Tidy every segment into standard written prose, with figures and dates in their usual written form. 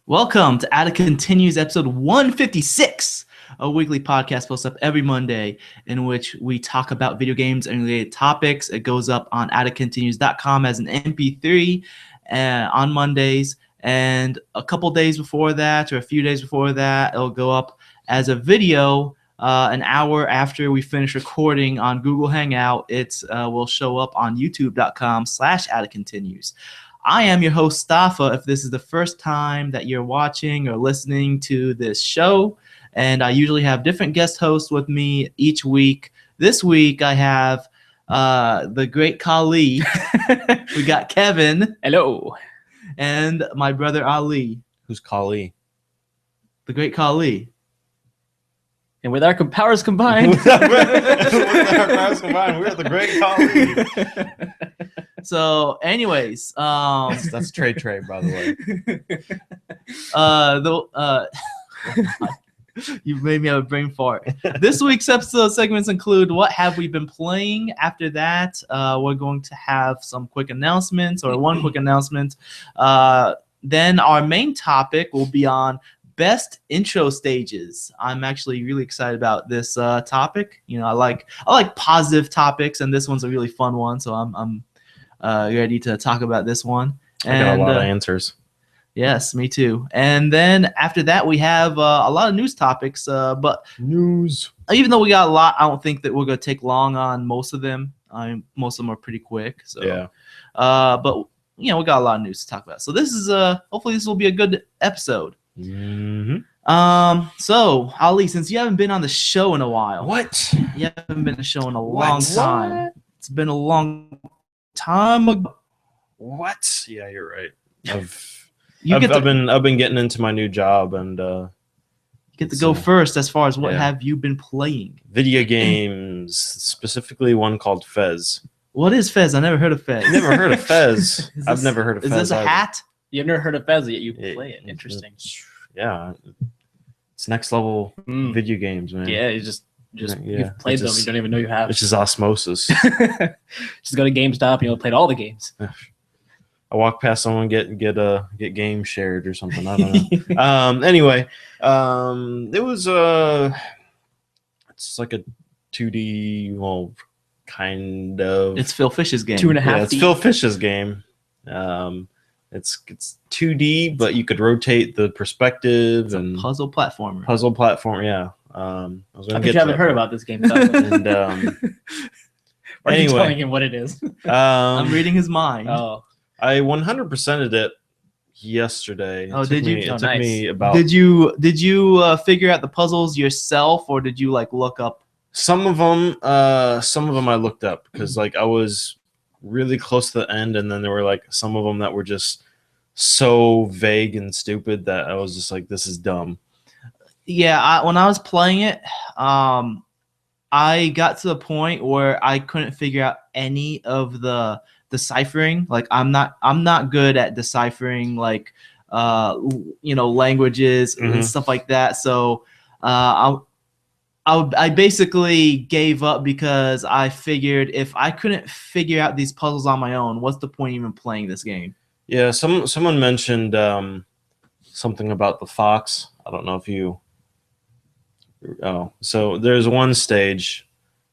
Welcome to Ada Continues episode 156, a weekly podcast posted up every Monday in which we talk about video games and related topics. It goes up on adacontinues.com as an MP3 on Mondays, and a couple days before that or a few days before that, it'll go up as a video an hour after we finish recording on Google Hangout. It will show up on youtube.com/adacontinues. I am your host, Stafa, if this is the first time that you're watching or listening to this show. And I usually have different guest hosts with me each week. This week, I have the great Kali. We got Kevin. Hello. And my brother, Ali. Who's Kali? The great Kali. And with our powers combined. We're the great Kali. So, anyways, That's Trey, by the way. You made me have a brain fart. This week's episode segments include what have we been playing. After that, we're going to have some quick announcements, or one quick announcement. Then our main topic will be on best intro stages. I'm actually really excited about this topic. You know, I like positive topics, and this one's a really fun one. So I'm ready to talk about this one. I got a lot of answers. Yes, me too. And then after that, we have a lot of news topics. But news. Even though we got a lot, I don't think that we're going to take long on most of them. Most of them are pretty quick. So yeah. But you know, we got a lot of news to talk about. So this is hopefully this will be a good episode. Mm-hmm. So Ali, since you haven't been on the show in a while, What? You haven't been on the show in a long time. It's been a long time ago. What? Yeah, you're right. I've been getting into my new job, and you get to go first as far as what have you been playing? Video games, specifically one called Fez. What is Fez? I never heard of Fez. Never heard of Fez. I've never heard of Fez. Is this a either. hat? You've never heard of Fez yet. You play it. Interesting. Yeah, it's next level video games, man. Yeah, you've played them. You don't even know you have. It's just osmosis. Just go to GameStop and you'll play all the games. I walk past someone get game shared or something. I don't know. Anyway, it was it's like a 2D, well, kind of. It's Phil Fish's game. 2.5D. Yeah, it's Phil Fish's game. It's 2D, but you could rotate the perspective and puzzle platformer. Puzzle platform, yeah. I bet you haven't heard about this game. And Are you anyway, telling him what it is? I'm reading his mind. Oh, I 100%ed it yesterday. Oh, did you? It took nice. me about. Did you figure out the puzzles yourself, or did you look up? Some of them I looked up because I was really close to the end, and then there were some of them that were just so vague and stupid that I was just like, this is dumb. Yeah, when I was playing it, I got to the point where I couldn't figure out any of the deciphering. I'm not good at deciphering languages and stuff like that. So I basically gave up because I figured if I couldn't figure out these puzzles on my own, what's the point even playing this game? Yeah, someone mentioned something about the fox. I don't know if you. Oh, so there's one stage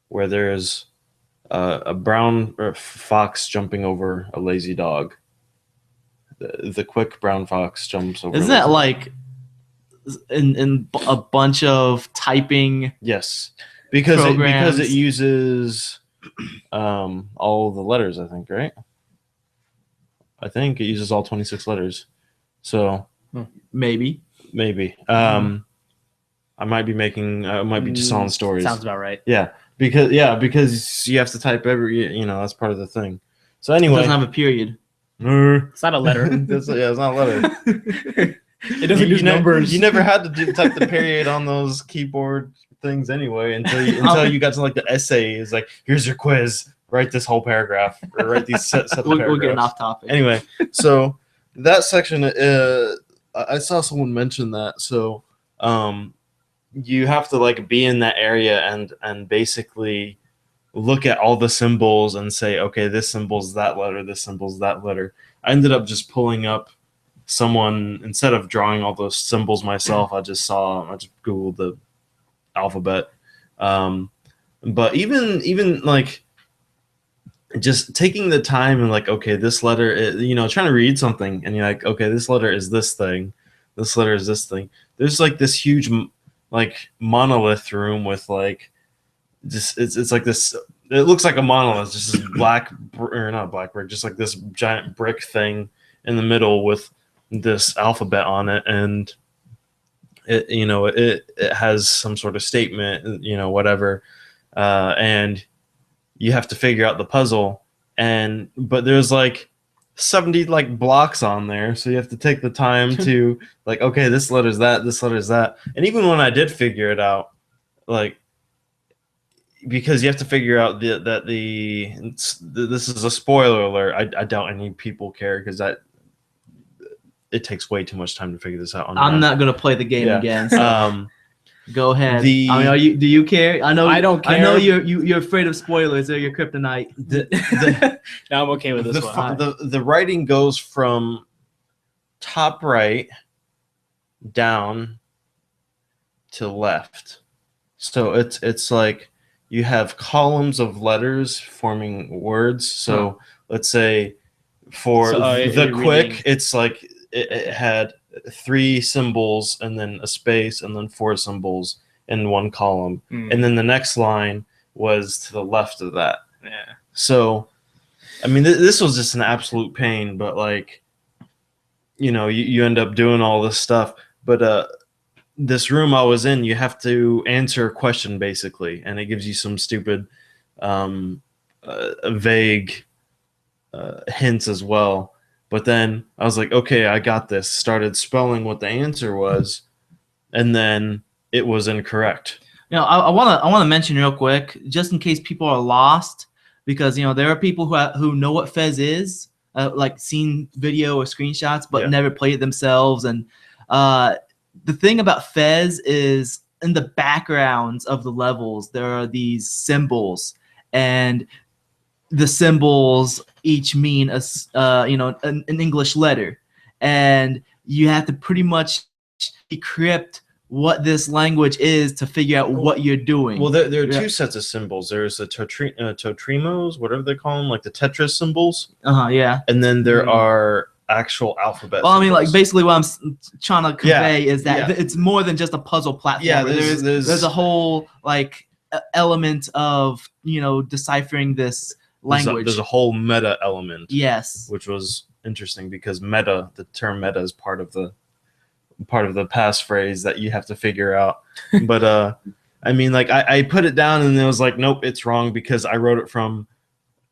where there's a brown fox jumping over a lazy dog. The quick brown fox jumps over. Isn't that in a bunch of typing? Yes, because it uses all the letters. I think, right? I think it uses all 26 letters. So maybe. I might be just telling stories. Sounds about right. Yeah, because you have to type every. That's part of the thing. So anyway, It doesn't have a period. It's not a letter. It's not a letter. It doesn't use numbers. You never had to type the period on those keyboard things anyway until you got to the essay. Is here's your quiz. Write this whole paragraph or write these set of paragraphs. We're getting off topic. Anyway, so that section, I saw someone mention that. So you have to be in that area and basically look at all the symbols and say, okay, this symbol's that letter, this symbol's that letter. I ended up just pulling up someone, instead of drawing all those symbols myself, I just Googled the alphabet. But even like just taking the time and like, okay, this letter is, trying to read something and you're like, okay, this letter is this thing, this letter is this thing. There's like this huge like monolith room with like just it's like this. It looks like a monolith, just this not black brick, just like this giant brick thing in the middle with this alphabet on it, and it has some sort of statement, whatever, and you have to figure out the puzzle, but there's like 70 like blocks on there, so you have to take the time to like, okay, this letter's that, this letter's that. And even when I did figure it out, like, because you have to figure out this is a spoiler alert. I doubt any people care, because it takes way too much time to figure this out on I'm not gonna play the game again. So. Go ahead. Do you care? I know I don't care. I know you're afraid of spoilers. They're your kryptonite. Now I'm okay with this one. The writing goes from top right down to left. So it's like you have columns of letters forming words. So let's say for the quick, it's like it had 3 symbols and then a space and then 4 symbols in one column, and then the next line was to the left of that. Yeah. So, I mean, this was just an absolute pain, but like, you end up doing all this stuff. But this room I was in, you have to answer a question basically, and it gives you some stupid, vague hints as well. But then I was like, okay, I got this. Started spelling what the answer was, and then it was incorrect. I want to mention real quick, just in case people are lost, because there are people who know what Fez is, like seen video or screenshots, but never played it themselves. And the thing about Fez is, in the backgrounds of the levels, there are these symbols, and the symbols each mean an English letter, and you have to pretty much decrypt what this language is to figure out what you're doing. Well, there are 2 sets of symbols. There's the Totrimos, whatever they call them, like the Tetris symbols. Yeah. And then there are actual alphabet Well, symbols. I mean, like, basically what I'm trying to convey is that it's more than just a puzzle platform. Yeah, there's a whole like element of deciphering this language. There's a whole meta element. Yes. Which was interesting, because the term meta is part of the passphrase that you have to figure out. But I mean, like, I put it down and it was like, nope, it's wrong, because I wrote it from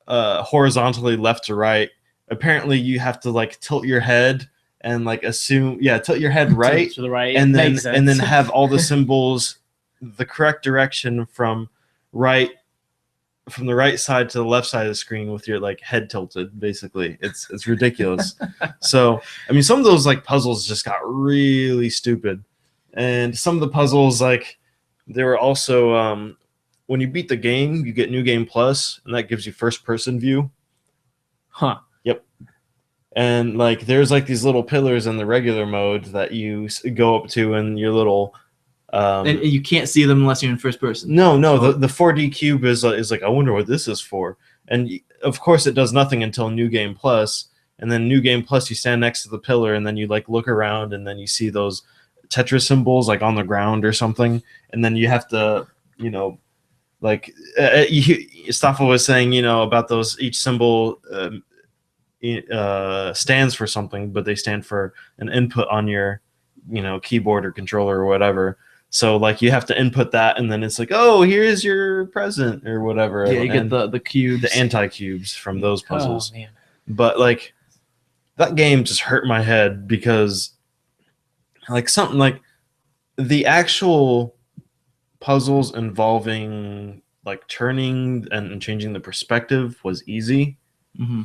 horizontally left to right. Apparently you have to like tilt your head and like tilt your head right to the right, and then have all the symbols the correct direction from the right side to the left side of the screen with your like head tilted. Basically, it's ridiculous. So I mean, some of those like puzzles just got really stupid, and some of the puzzles, like, they were also when you beat the game, you get New Game Plus, and that gives you first person view. Huh. Yep. And like there's like these little pillars in the regular mode that you go up to in your little and you can't see them unless you're in first person. No, the 4D cube is like, I wonder what this is for. And of course it does nothing until New Game Plus, and then New Game Plus you stand next to the pillar and then you like look around and then you see those Tetris symbols like on the ground or something, and then you have to like Staffel was saying about those, each symbol stands for something, but they stand for an input on your keyboard or controller or whatever. So like you have to input that, and then it's like, oh, here's your present or whatever. Yeah, you get the cubes, the anti-cubes from those puzzles. Oh, man. But like that game just hurt my head, because like something like the actual puzzles involving like turning and changing the perspective was easy. Mm-hmm.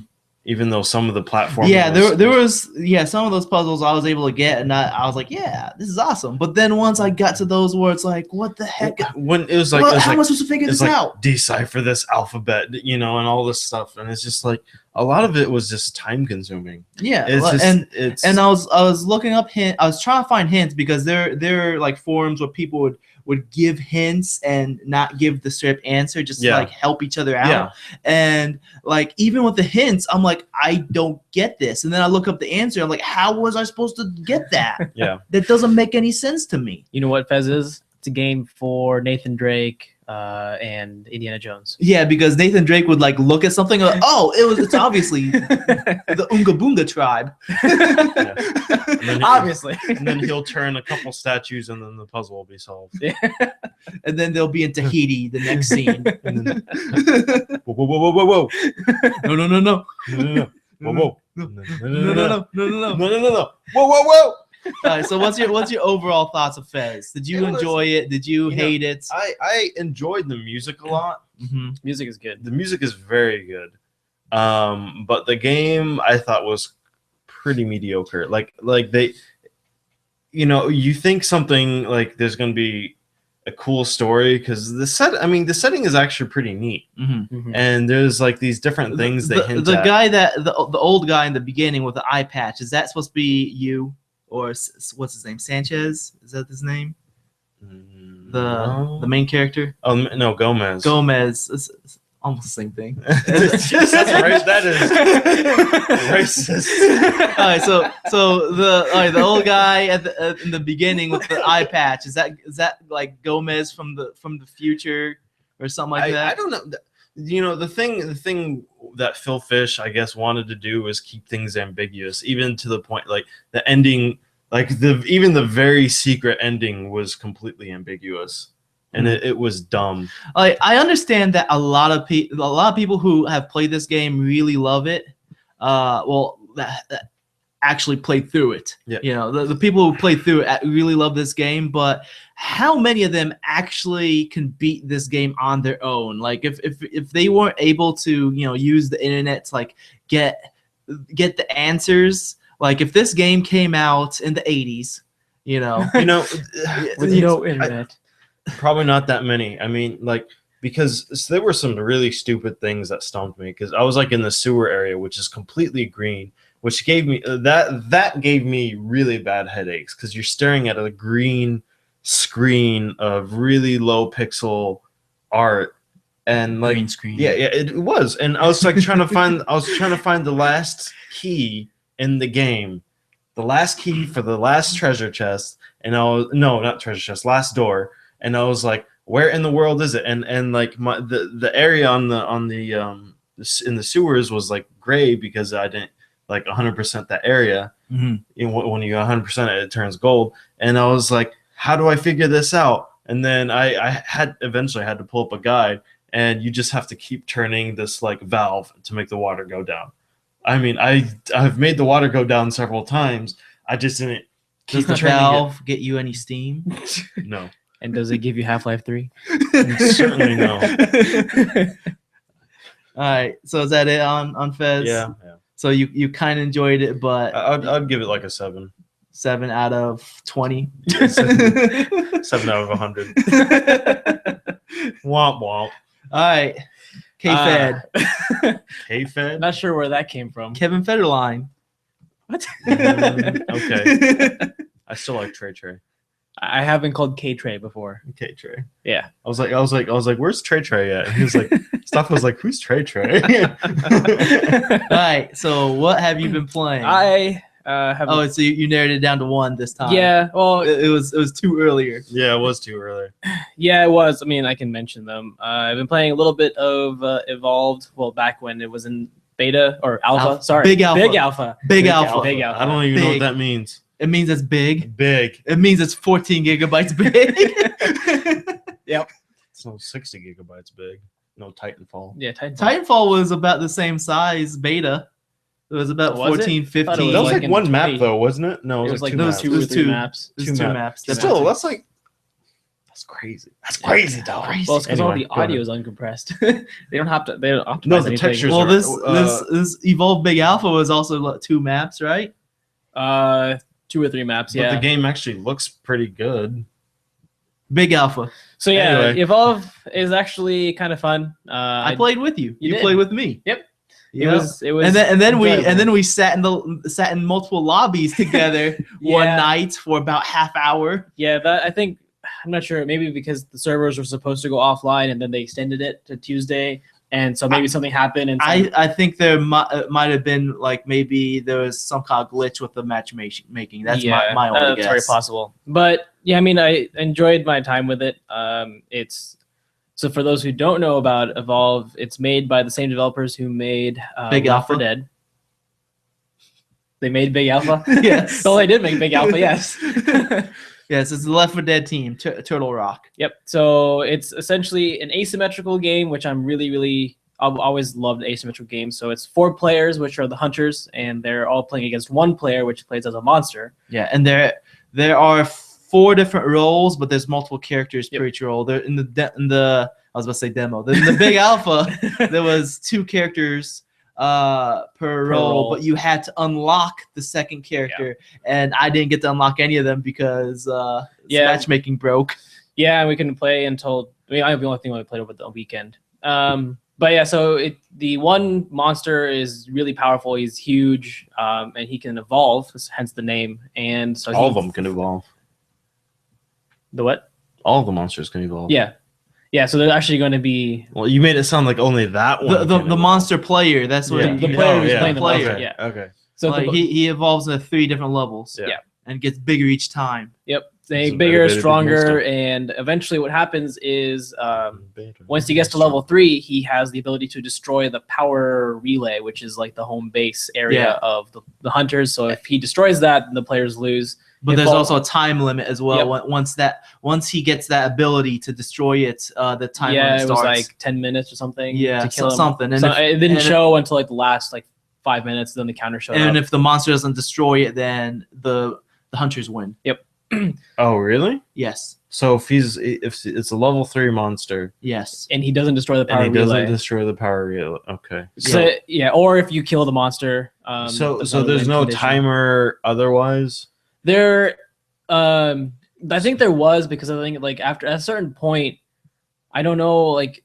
even though some of the platform. Yeah, there was some of those puzzles I was able to get, and I was like, yeah, this is awesome. But then once I got to those where it's like, what the heck? When it was like, How am I supposed to figure this out? Decipher this alphabet, and all this stuff, and it's just like a lot of it was just time consuming. Yeah, it's and I was looking up I was trying to find hints because there are like forums where people would give hints and not give the straight answer, just to like help each other out. Yeah. And like even with the hints, I'm like, I don't get this. And then I look up the answer. I'm like, how was I supposed to get that? Yeah. That doesn't make any sense to me. You know what Fez is? It's a game for Nathan Drake and Indiana Jones. Yeah, because Nathan Drake would like look at something like, it's obviously the Oonga Boonga tribe. Obviously. And then he'll turn a couple statues and then the puzzle will be solved. Yeah. And then they'll be in Tahiti the next scene. And then, whoa. No. Whoa. No. Whoa. All right, so what's your overall thoughts of Fez? Did you enjoy it? Did you hate it? I enjoyed the music a lot. Mm-hmm. Music is good. The music is very good. But the game I thought was pretty mediocre. Like they, you think something like there's going to be a cool story because the setting is actually pretty neat. Mm-hmm. Mhm. And there's like these different things they hint the at. guy the old guy in the beginning with the eye patch, is that supposed to be you? Or what's his name? Sanchez? Is that his name? The main character? Oh no, Gomez. Gomez. It's almost the same thing. That's right. That is racist. All right, so the old guy in the beginning with the eye patch, is that like Gomez from the future or something like that? I don't know. The thing that Phil Fish, I guess, wanted to do was keep things ambiguous, even to the point like the ending, like even the very secret ending was completely ambiguous, and it was dumb. I understand that a lot of people who have played this game really love it. That actually played through it. Yeah. The people who played through it really love this game, but how many of them actually can beat this game on their own? Like if they weren't able to, use the internet to like get the answers, like if this game came out in the 80s, with no internet. Probably not that many. I mean, like, because there were some really stupid things that stumped me, because I was like in the sewer area, which is completely green, which gave me that gave me really bad headaches, because you're staring at a green screen of really low pixel art, and like Green screen. Yeah, it was. And I was like trying to find the last key in the game, the last key for the last treasure chest, and not treasure chest, last door, and I was like, where in the world is it? And like the area in the sewers was like gray because I didn't like 100% that area. Mm-hmm. When you 100% it turns gold, and I was like, how do I figure this out? And then I eventually had to pull up a guide, and you just have to keep turning this like valve to make the water go down. I mean, I've made the water go down several times. I just didn't keep Does the turning valve get you any steam? it. No. And does it give you Half-Life 3? Certainly no. All right, so is that it on Fez? Yeah. So you kind of enjoyed it, but I'd give it like a 7. 7 out of 20. 7 out of 100. Womp womp. All right, K-Fed. K-Fed? Not sure where that came from. Kevin Federline. What? Okay. I still like Trey. I haven't called K-Trey before. Okay, Trey. Yeah. I was like, where's Trey at? And he was like, Stuff was like, who's Trey? All right, so what have you been playing? I have. Oh, so you narrowed it down to 1 this time. Yeah. Well, It was 2 earlier. Yeah, it was too early. yeah, it was. I mean, I can mention them. I've been playing a little bit of Evolved. Well, back when it was in beta or alpha. Alpha. Sorry, Big alpha. Big alpha. Big alpha. Big alpha. I don't even know what Big. that means. It means it's big. Big. It means it's 14 gigabytes big. Yep. It's no 60 gigabytes big. No Titanfall. Yeah, Titanfall. Titanfall was about the same size beta. It was about Was it? 14, Thought it 15. That was like like in one map 20. though, wasn't it? No, It was like two those maps. two or It was three two. maps. It was two 2 maps. maps. Two Still, maps. that's That's crazy. That's crazy, dog. Crazy. Well, it's because all the Anyway, go audio is uncompressed. They don't have to. They don't optimize No, the anything. textures Well, are- this Evolve Big Alpha was also like 2 maps, right? 2 or 3 maps. But Yeah. the game actually looks pretty good. Big Alpha. So yeah, Anyway. Evolve is actually kind of fun. I played with you. You You did. played with me. Yep. Yeah. It was. And then enjoyable. we sat in multiple lobbies together one Yeah. night for about half hour. Yeah, that I think I'm not sure. Maybe because the servers were supposed to go offline and then they extended it to Tuesday, and so maybe something happened. And I think there might have been like maybe there was some kind of glitch with the matchmaking. That's my only that's guess. very possible. But yeah, I mean, I enjoyed my time with it. It's so for those who don't know about Evolve, it's made by the same developers who made Big Left 4 Alpha? Dead. They made Big Alpha. Yes. Oh, they did make Big Alpha. Yes. Yes, it's the Left 4 Dead team, Turtle Rock. Yep. So it's essentially an asymmetrical game, which I'm really I've always loved asymmetrical games. So it's 4 players, which are the hunters, and they're all playing against 1 player, which plays as a monster. Yeah, and there are 4 different roles, but there's multiple characters per each role. There in the I was about to say demo. In the Big Alpha, there was 2 characters per role, but you had to unlock the second character, and I didn't get to unlock any of them because matchmaking broke. Yeah, and we couldn't play until the only thing we played over the weekend. But yeah, so the one monster is really powerful. He's huge, and he can evolve, hence the name. And so All of them can evolve. The what? All of the monsters can evolve. Yeah. So they're actually going to be Well, you made it sound like only that one. The can evolve. monster player. That's what Yeah. the player who's yeah. playing the player. monster. Okay. Yeah. Okay. So like he evolves into 3 different levels. Yeah. And gets bigger each time. Yep. He's They a bigger, very, very big stronger, monster. and eventually what happens is once he gets to level 3, he has the ability to destroy the power relay, which is like the home base area of the hunters. So if he destroys that, then the players lose. But If there's all- also a time limit as well. Once he gets that ability to destroy it, the time limit it starts. was like 10 minutes or something. Yeah, to kill him. something. And So if- it didn't and show until like the last like 5 minutes. Then the counter showed and up. if the monster doesn't destroy it, then the hunters win. Oh, really? Yes. So if it's a level 3 monster Yes. And he doesn't destroy the power and he doesn't relay. destroy the power relay, okay. So, or if you kill the monster. So that's there's another no condition. timer otherwise. There, I think there was, because I think like after at a certain point, I don't know, like,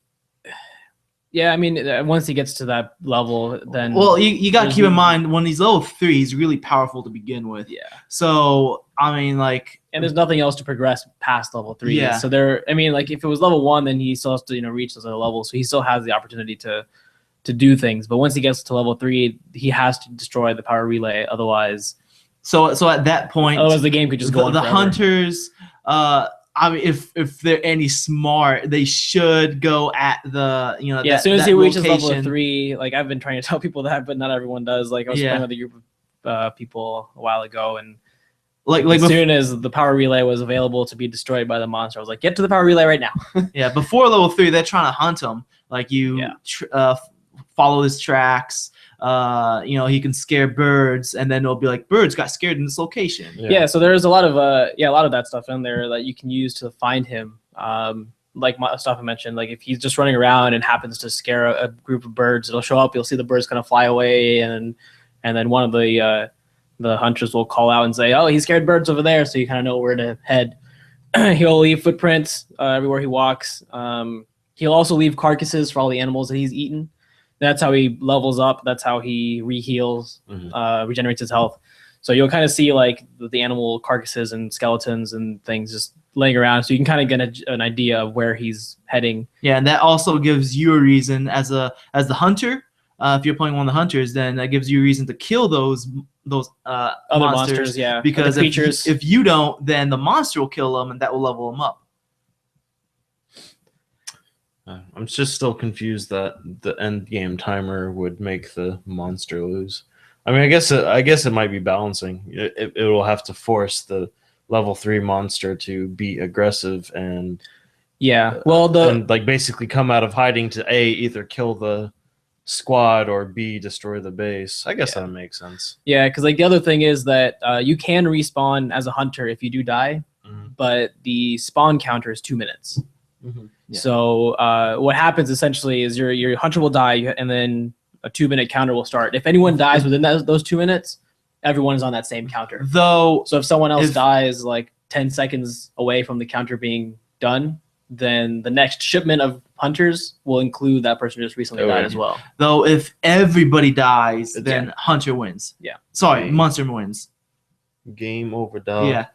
yeah, I mean, once he gets to that level, then Well, you got to there's keep in no- mind when he's level 3, he's really powerful to begin with. yeah, So I mean, like, and there's nothing else to progress past level 3. Yeah. So I mean, like if it was level 1, then he still has to reach those other levels, so he still has the opportunity to do things. But once he gets to level 3, he has to destroy the power relay, otherwise so at that point, the game could just go on the forever. hunters. I mean, if they're any smart, they should go at the Yeah, as soon as he reaches level location. 3, like I've been trying to tell people that, but not everyone does. Like I was playing with a group of people a while ago, and like as soon as the power relay was available to be destroyed by the monster, I was like, get to the power relay right now. yeah, before level 3, they're trying to hunt him. Like you follow his tracks. He can scare birds, and then it'll be like birds got scared in this location. Yeah, so there's a lot of that stuff in there that you can use to find him. Like my stuff I mentioned, like if he's just running around and happens to scare a group of birds, it'll show up. You'll see the birds kind of fly away, and then one of the hunters will call out and say, "Oh, he scared birds over there," so you kind of know where to head. He'll leave footprints everywhere he walks. He'll also leave carcasses for all the animals that he's eaten. That's how he levels up. That's how he reheals, regenerates his health. So you'll kind of see like the animal carcasses and skeletons and things just laying around, so you can kind of get an idea of where he's heading. Yeah, and that also gives you a reason as the hunter. If you're playing one of the hunters, then that gives you a reason to kill those Other monsters. monsters, yeah, Because other creatures. if you don't, then the monster will kill them, and that will level them up. I'm just still confused that the end game timer would make the monster lose. I mean, I guess it might be balancing. It will have to force the level 3 monster to be aggressive and and like basically come out of hiding to either kill the squad or B, destroy the base. I guess that makes sense. Yeah, because like the other thing is that you can respawn as a hunter if you do die, but the spawn counter is 2 minutes. Mhm. Yeah. So what happens essentially is your hunter will die, and then a 2-minute counter will start. If anyone dies within those 2 minutes, everyone is on that same counter. Though, So if someone else If- dies like 10 seconds away from the counter being done, then the next shipment of hunters will include that person who just recently Oh, died yeah. as well. though, if everybody dies, It's- then Hunter wins. Yeah. Sorry, Okay. Monster wins. Game over, dog. Yeah.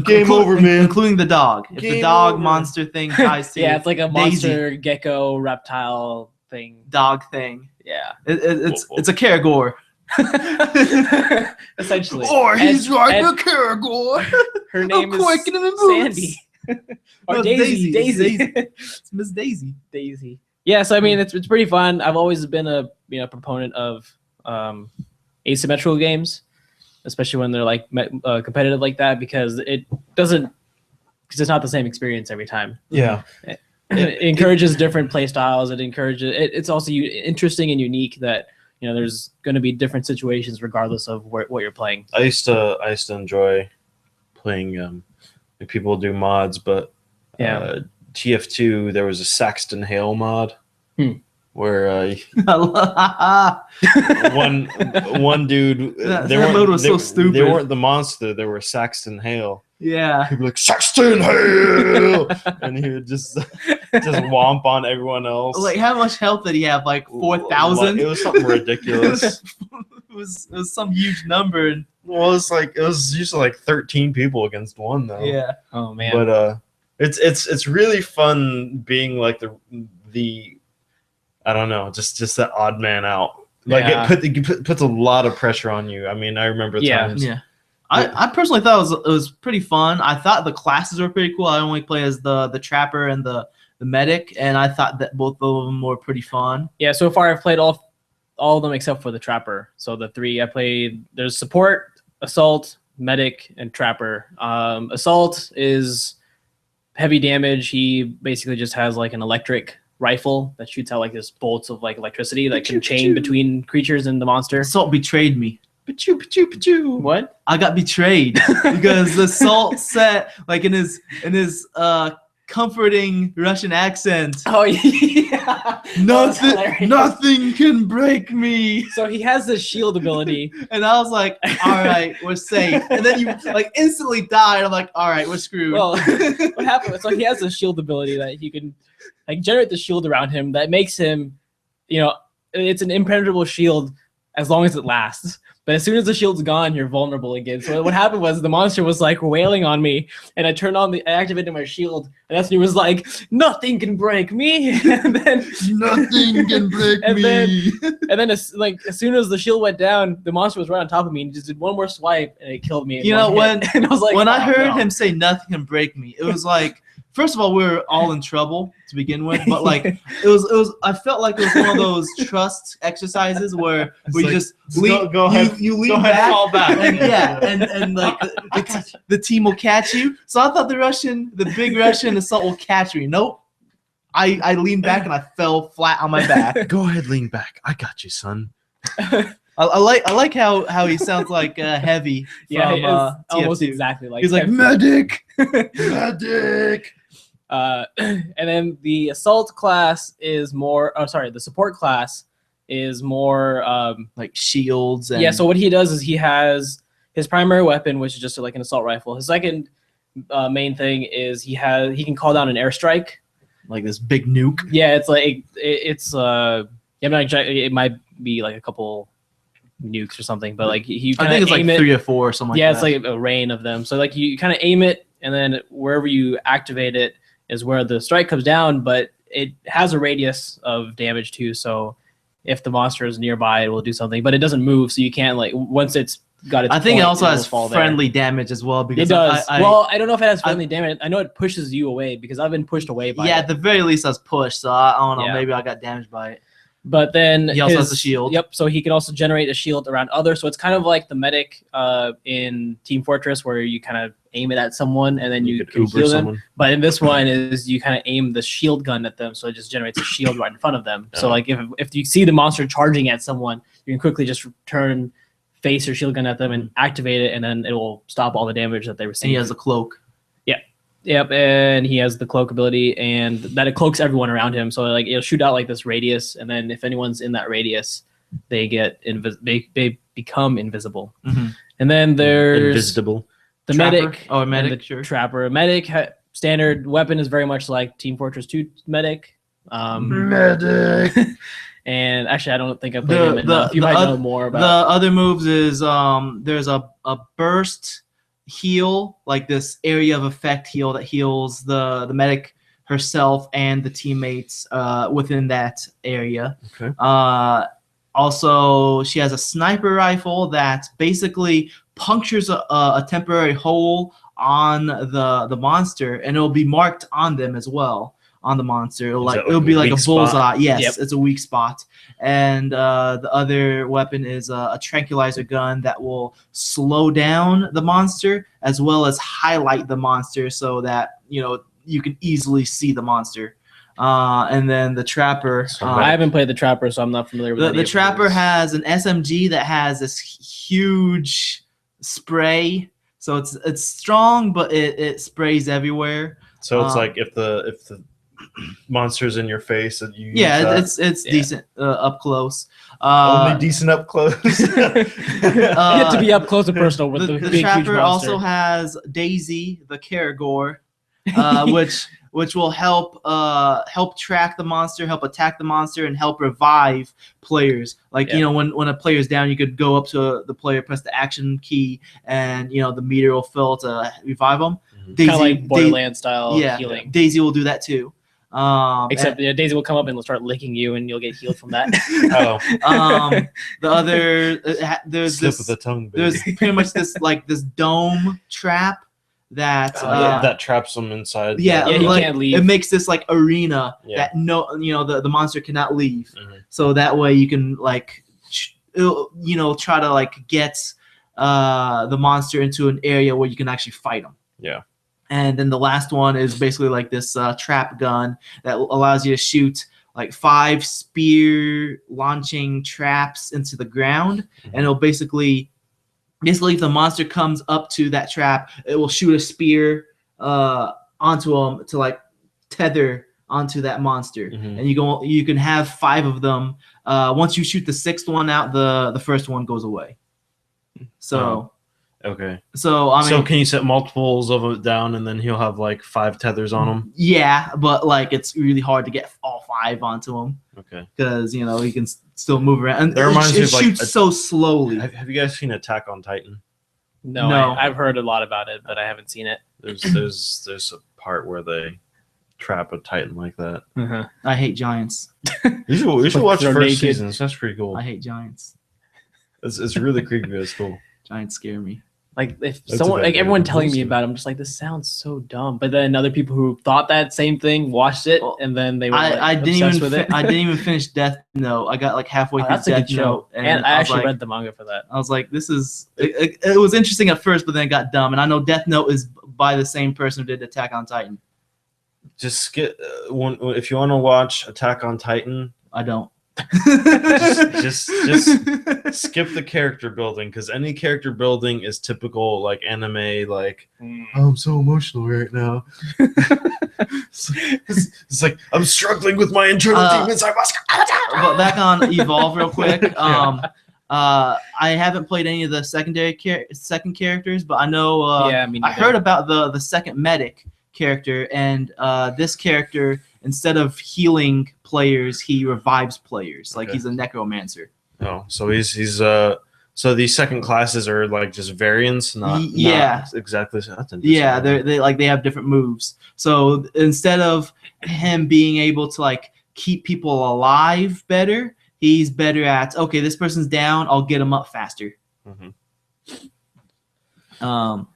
Game over, man. Including the dog. If the Game dog over. monster thing ties to Yeah, it's like a Daisy. monster gecko reptile thing. dog thing, Yeah. it's a Karagor. Essentially. Or he's And- like and a Karagor. her name is quick in the boots. Sandy. Or No, Daisy. Daisy. Daisy. It's Miss Daisy. Daisy. Yeah, so I mean, it's pretty fun. I've always been a proponent of asymmetrical games, especially when they're like competitive like that, because because it's not the same experience every time. Yeah. It encourages different play styles. It encourages. It's also interesting and unique that there's going to be different situations regardless of what you're playing. I used to enjoy playing. Like people do mods, but TF2 there was a Saxton Hale mod where one dude That mode was so stupid. They weren't the monster. They were Saxton Hale. Yeah. He'd be like Saxton Hale, and he would just womp on everyone else. Like, how much health did he have? Like 4,000? It was something ridiculous. it was some huge number. And, Well, it was usually like 13 people against one though. yeah. Oh man. But it's really fun being like the I don't know, just that odd man out. Like Yeah. it puts a lot of pressure on you. I mean, I remember Yeah. times. Yeah. I personally thought it was pretty fun. I thought the classes were pretty cool. I only play as the trapper and the medic, and I thought that both of them were pretty fun. Yeah, so far I've played all of them except for the trapper. So the three I played, there's support, assault, medic, and trapper. Assault is heavy damage. He basically just has like an electric rifle that shoots out like this bolts of like electricity that can chain between creatures and the monster. Assault betrayed me. Pachoo, pachoo, pachoo. What? I got betrayed because the Assault set like in his comforting Russian accent. Oh yeah. That's hilarious. Nothing can break me. So he has this shield ability. And I was like, all right, we're safe. And then you like instantly died. I'm like, all right, we're screwed. Well, what happened? So he has a shield ability that he can like generate the shield around him that makes him, it's an impenetrable shield as long as it lasts. But as soon as the shield's gone, you're vulnerable again. So what happened was the monster was like wailing on me, and I activated my shield, and that's when he was like, "Nothing can break me." And then Nothing can break And me. as soon as the shield went down, the monster was right on top of me and just did one more swipe, and it killed me. in You know, one hit. And I was like, when I "Oh, heard no." him say nothing can break me, it was like, first of all, we were all in trouble to begin with, but like it was I felt like it was one of those trust exercises where we like, just go- lean, go ahead- you lean go ahead, back, fall back. and and like the team will catch you. So I thought the big Russian assault will catch me. Nope. I leaned back and I fell flat on my back. Go ahead, lean back. I got you, son. I like how he sounds like Heavy Yeah, from it's almost TF2. exactly like He's like Kevin. medic. Medic. And then the assault class is more. Oh, sorry, the support class is more. Like shields and Yeah. So what he does is he has his primary weapon, which is just like an assault rifle. His second main thing is he can call down an airstrike. like this big nuke. Yeah, it's like I'm not exactly. It might be like a couple nukes or something, but like he I kind think of it's like aim it. 3 or 4 or something Yeah, like it's that. like a rain of them. So like you kind of aim it, and then wherever you activate it is where the strike comes down, but it has a radius of damage too. So if the monster is nearby, it will do something, but it doesn't move, so you can't like once it's got its I think it point, also will has fall there. friendly damage as well because It does. I Well, I don't know if it has friendly damage. I know it pushes you away because I've been pushed away by yeah, it. at the very least I was pushed, so I don't know, Yeah. maybe I got damaged by it. But then He also has a shield. Yep. So he can also generate a shield around others. So it's kind of like the medic in Team Fortress, where you kind of aim it at someone and then you could can Uber heal them. someone. But in this one is you kind of aim the shield gun at them, so it just generates a shield right in front of them. So Oh. like if you see the monster charging at someone, you can quickly just turn face your shield gun at them and activate it, and then it will stop all the damage that they receive. And he has a cloak. Yep, and he has the cloak ability, and that it cloaks everyone around him. So like it'll shoot out like this radius, and then if anyone's in that radius, they get they become invisible. Mhm. And then there's Invisible. the Trapper? medic. Oh, a and medic, the sure. Trapper. Medic standard weapon is very much like Team Fortress 2 medic. Medic. And actually, I don't think I played him enough. You might know more The about. other moves is there's a burst heal, like this area of effect heal that heals the medic herself and the teammates within that area. Okay. Also, she has a sniper rifle that basically punctures a temporary hole on the monster, and it'll be marked on them as well. On the monster, it'll be like a weak bullseye. spot? Yes, Yep. it's a weak spot. And the other weapon is a tranquilizer gun that will slow down the monster as well as highlight the monster so that you can easily see the monster. And then the Trapper. So I haven't played the Trapper, so I'm not familiar with any The of Trapper those. has an SMG that has this huge spray. So it's strong, but it sprays everywhere. So it's like if the monster's in your face, and you use Yeah, that. it's Yeah. decent up close. Only decent up close. You get to be up close and personal with the the big, huge Trapper monster. also has Daisy, the Caragor, which will help track the monster, help attack the monster, and help revive players. Like Yeah. when a player's down, you could go up to the player, press the action key, and the meter will fill to revive them. Mhm. Daisy, Kind of like Borderlands style yeah, healing. Daisy will do that too. Except Daisy will come up and will start licking you, and you'll get healed from that. Oh, the other there's slip this of the tongue. Baby. there's pretty much this dome trap that that traps them inside. yeah, Yeah, he like, can't leave. it makes this like arena Yeah. that the monster cannot leave. Mhm. So that way you can like try to like get the monster into an area where you can actually fight them. Yeah. And then the last one is basically like this trap gun that allows you to shoot like 5 spear launching traps into the ground, and it'll basically if the monster comes up to that trap, it will shoot a spear onto them to like tether onto that monster, Mhm. and you can have 5 of them. Once you shoot the 6th one out, the first one goes away. So. Okay. So I mean, So can you set multiples of it down, and then he'll have like 5 tethers on him? yeah, but like it's really hard to get all 5 onto him Okay. because he can still move around. And That reminds it me of, like, shoots so slowly. Have you guys seen Attack on Titan? No, No. I've heard a lot about it, but I haven't seen it. There's a part where they trap a Titan like that. I hate giants. You should watch the They're first naked. seasons. That's pretty cool. I hate giants. It's really creepy, but it's cool. Giants scare me. Like if That's someone, about like it. everyone telling me Awesome. about it, I'm just like, this sounds so dumb. But then other people who thought that same thing watched it, Well, and then they were like, I didn't obsessed even with it. I didn't even finish Death Note. I got like halfway Oh, through that's a Death good show. Note, And I was actually like, read the manga for that. I was like, this is it was interesting at first, but then it got dumb. And I know Death Note is by the same person who did Attack on Titan. Just skip if you want to watch Attack on Titan. I don't. Just skip the character building, because any character building is typical like anime. Like, I'm so emotional right now. it's like I'm struggling with my internal demons. I must. But back on Evolve real quick. I haven't played any of the second characters, but I know Yeah, me I neither. heard about the second medic character, and this character, instead of healing players, he revives players. Like Okay. he's a necromancer. Oh, so he's so these second classes are like just variants, not Yeah. not exactly. That's interesting. Yeah, they have different moves. So instead of him being able to like keep people alive better, he's better at okay, this person's down, I'll get him up faster. Mhm.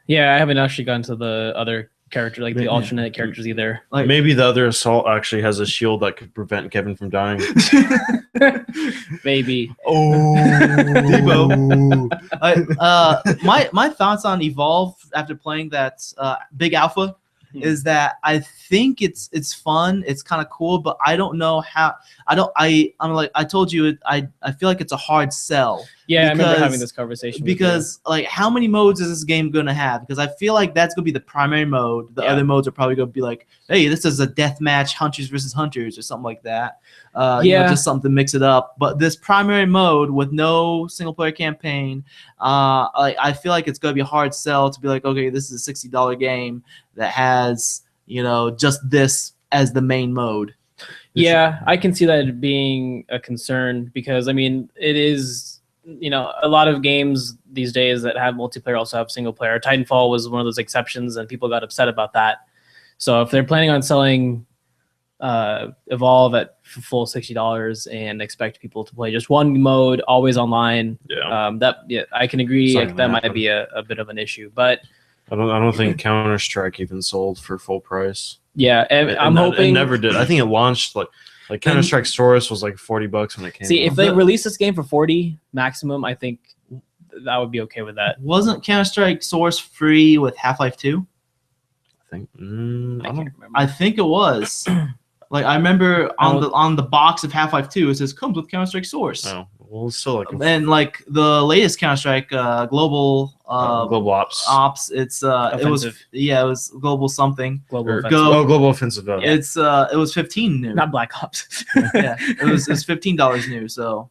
Yeah, I haven't actually gotten to the other character, like the Yeah. alternate characters either. Like Maybe the other assault actually has a shield that could prevent Kevin from dying. Maybe. Oh, my thoughts on Evolve after playing that Big Alpha is that I think it's fun, it's kind of cool, but I don't know how. I'm like I told you, I feel like it's a hard sell Yeah, I remember because- having this conversation. with you. Because like, how many modes is this game gonna have? Because I feel like that's gonna be the primary mode. The Yeah. other modes are probably gonna be like, hey, this is a deathmatch, hunters versus hunters, or something like that. You know, Yeah. just something to mix it up. But this primary mode with no single player campaign, like, I feel like it's gonna be a hard sell to be like, okay, this is a $60 game that has, you know, just this as the main mode. Yeah, I can see that being a concern because I mean it is, you know, a lot of games these days that have multiplayer also have single player. Titanfall was one of those exceptions, and people got upset about that. So if they're planning on selling Evolve at full $60 and expect people to play just one mode, always online, I can agree It's not like, gonna that might happen. be a bit of an issue. But I don't think Counter-Strike even sold for full price. yeah, and I'm It hoping never did. I think it launched like Counter-Strike Source was like $40 when it came See, out. if they release this game for 40 maximum, I think that would be okay with that. Wasn't Counter-Strike Source free with Half-Life 2? I think I I don't can't remember. I think it was. Like, I remember on the box of Half-Life 2, it says comes with Counter-Strike Source. know. Well, it's still like And like the latest Counter-Strike Global Global Ops. Ops, it was Offensive. it was Global something. Global Or- offensive. Go. Global Offensive. It was 15 new. Not Black Ops. Yeah, it's $15 new. So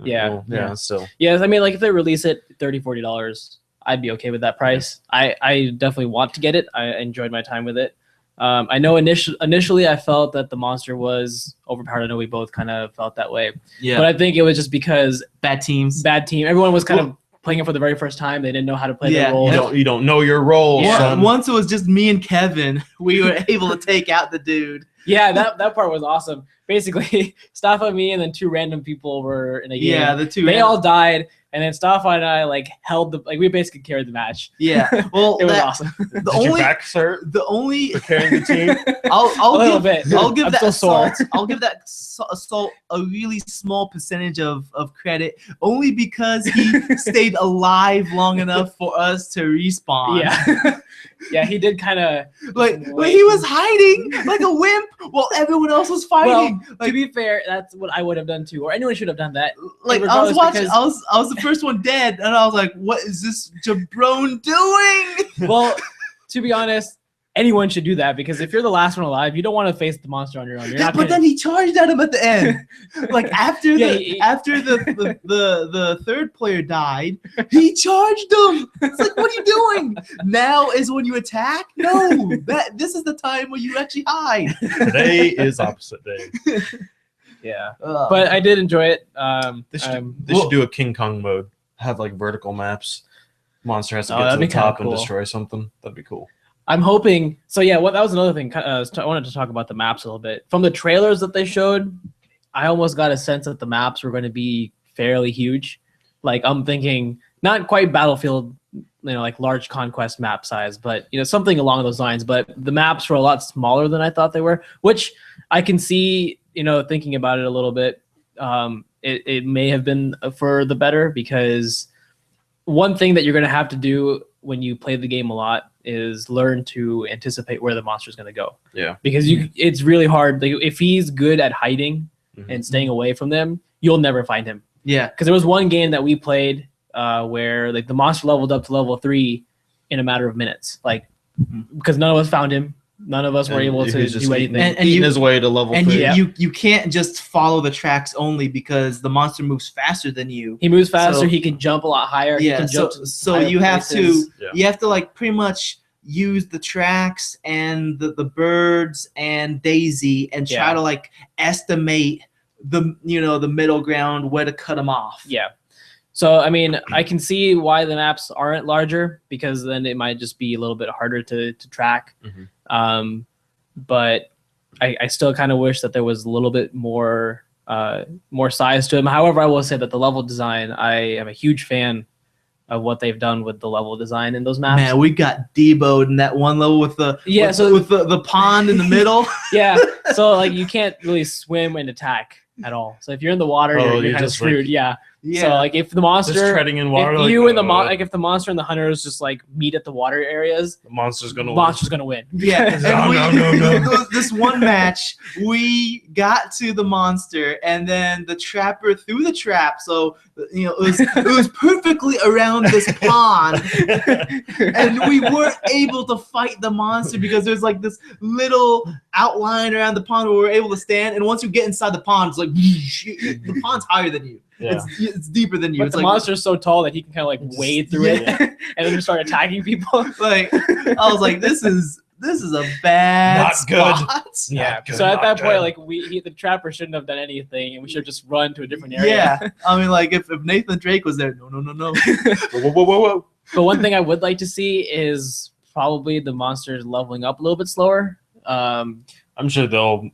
Yeah. Well, Yeah. still. Yes, I mean, like if they release it $30-$40, I'd be okay with that price. I definitely want to get it. I enjoyed my time with it. I know initially I felt that the monster was overpowered. I know we both kind of felt that way, yeah, but I think it was just because bad teams. bad team. Everyone was kind of playing it for the very first time. They didn't know how to play Yeah. their role. You don't know your role, Yeah. son. Once it was just me and Kevin, we were able to take out the dude. Yeah, that part was awesome. Basically, Staffa, me, and then two random people were in a game. Yeah, the two. They all died, and then Staffa and I we basically carried the match. Yeah. Well, It was that- awesome. the Did your only back hurt the only for carrying the team? I'll A little give bit. I'll give I'm that still sore. assault, I'll give that assault a really small percentage of credit, only because he stayed alive long enough for us to respawn. Yeah, yeah, he did kind of. like he was hiding like a wimp while everyone else was fighting. To be fair, that's what I would have done too, or anyone should have done that. Like I was regardless, watching, because- I was the first one dead, and I was like, "What is this jabron doing?" Well, to be honest, anyone should do that because if you're the last one alive, you don't want to face the monster on your own. You're not. But then he charged at him at the end. Like after Yeah, the third player died, he charged him. It's like, what are you doing? Now is when you attack? No, this is the time where you actually hide. Today is opposite day. Yeah, Ugh. but I did enjoy it. They should well- do a King Kong mode. Have like vertical maps. Monster has to Oh, get to that'd the be kinda top and cool. destroy something. That'd be cool. I'm hoping. So yeah, that was another thing. I wanted to talk about the maps a little bit. From the trailers that they showed, I almost got a sense that the maps were going to be fairly huge. Like I'm thinking, not quite Battlefield, like large conquest map size, but something along those lines. But the maps were a lot smaller than I thought they were, which I can see. Thinking about it a little bit, it may have been for the better because one thing that you're going to have to do when you play the game a lot is learn to anticipate where the monster is going to go. Yeah. Because it's really hard. Like, if he's good at hiding and staying away from them, you'll never find him. Yeah. Because there was one game that we played where like the monster leveled up to level 3 in a matter of minutes. Like because none of us found him. None of us were able to do anything. And Eating you- his way to level And 3. you can't just follow the tracks only because the monster moves faster than you. He moves faster. So- He can jump a lot higher. He Yeah, can so, jump to so higher you have places. to Yeah. you have to like pretty much use the tracks and the birds and Daisy and try Yeah. to like estimate the the middle ground where to cut them off. Yeah. So, I mean, I can see why the maps aren't larger because then it might just be a little bit harder to track. Mhm. But I still kind of wish that there was a little bit more size to them. However, I will say that the level design, I am a huge fan of what they've done with the level design in those maps. Man, we got deboed in that one level with the Yeah, with, so- with the pond in the middle. Yeah. So, like, you can't really swim and attack at all. So if you're in the water, Oh, you're you're kind of just, like- screwed. Yeah. Yeah. So like if the Just monster, treading in water. if like, you and like if the monster and the hunters just like meet at the water areas, the monster's gonna monster's gonna win. Yeah, Because- and No. this one match, we got to the monster, and then the trapper threw the trap. So it was perfectly around this pond, and we weren't able to fight the monster because there's like this little outline around the pond where we're able to stand. And once you get inside the pond, it's like the pond's higher than you. Yeah. It's deeper than you. But It's the like, monster's so tall that he can kind of like wade through it and then just start attacking people. like I was like, this is a bad Not good. spot. Yeah. good, So at not that good. point, like the trapper shouldn't have done anything, and we should just run to a different area. Yeah, I mean, like if Nathan Drake was there, no. Whoa. But one thing I would like to see is probably the monsters leveling up a little bit slower. I'm sure they'll.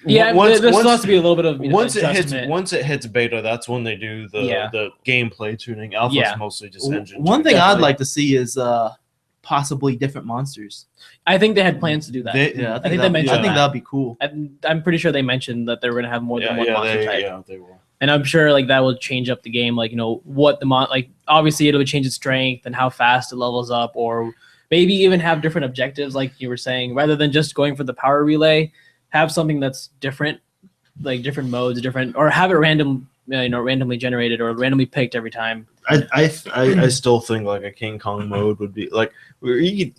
Yeah, once, there still once, has to be a little bit of once it hits adjustment. once it hits beta, that's when they do the gameplay tuning. Alpha's Yeah. mostly just engine. One thing tuning. I'd Definitely. like to see is possibly different monsters. I think they had plans to do that. Yeah, I think they that'd- mentioned I think that. that'd be cool. I'm pretty sure they mentioned that they were gonna have more than one monster type. they will. And I'm sure like that will change up the game. Like what the like obviously it'll change its strength and how fast it levels up, or maybe even have different objectives, like you were saying, rather than just going for the power relay. Have something that's different, like different modes, or have it randomly generated or randomly picked every time. I still think like a King Kong mode would be like where you could,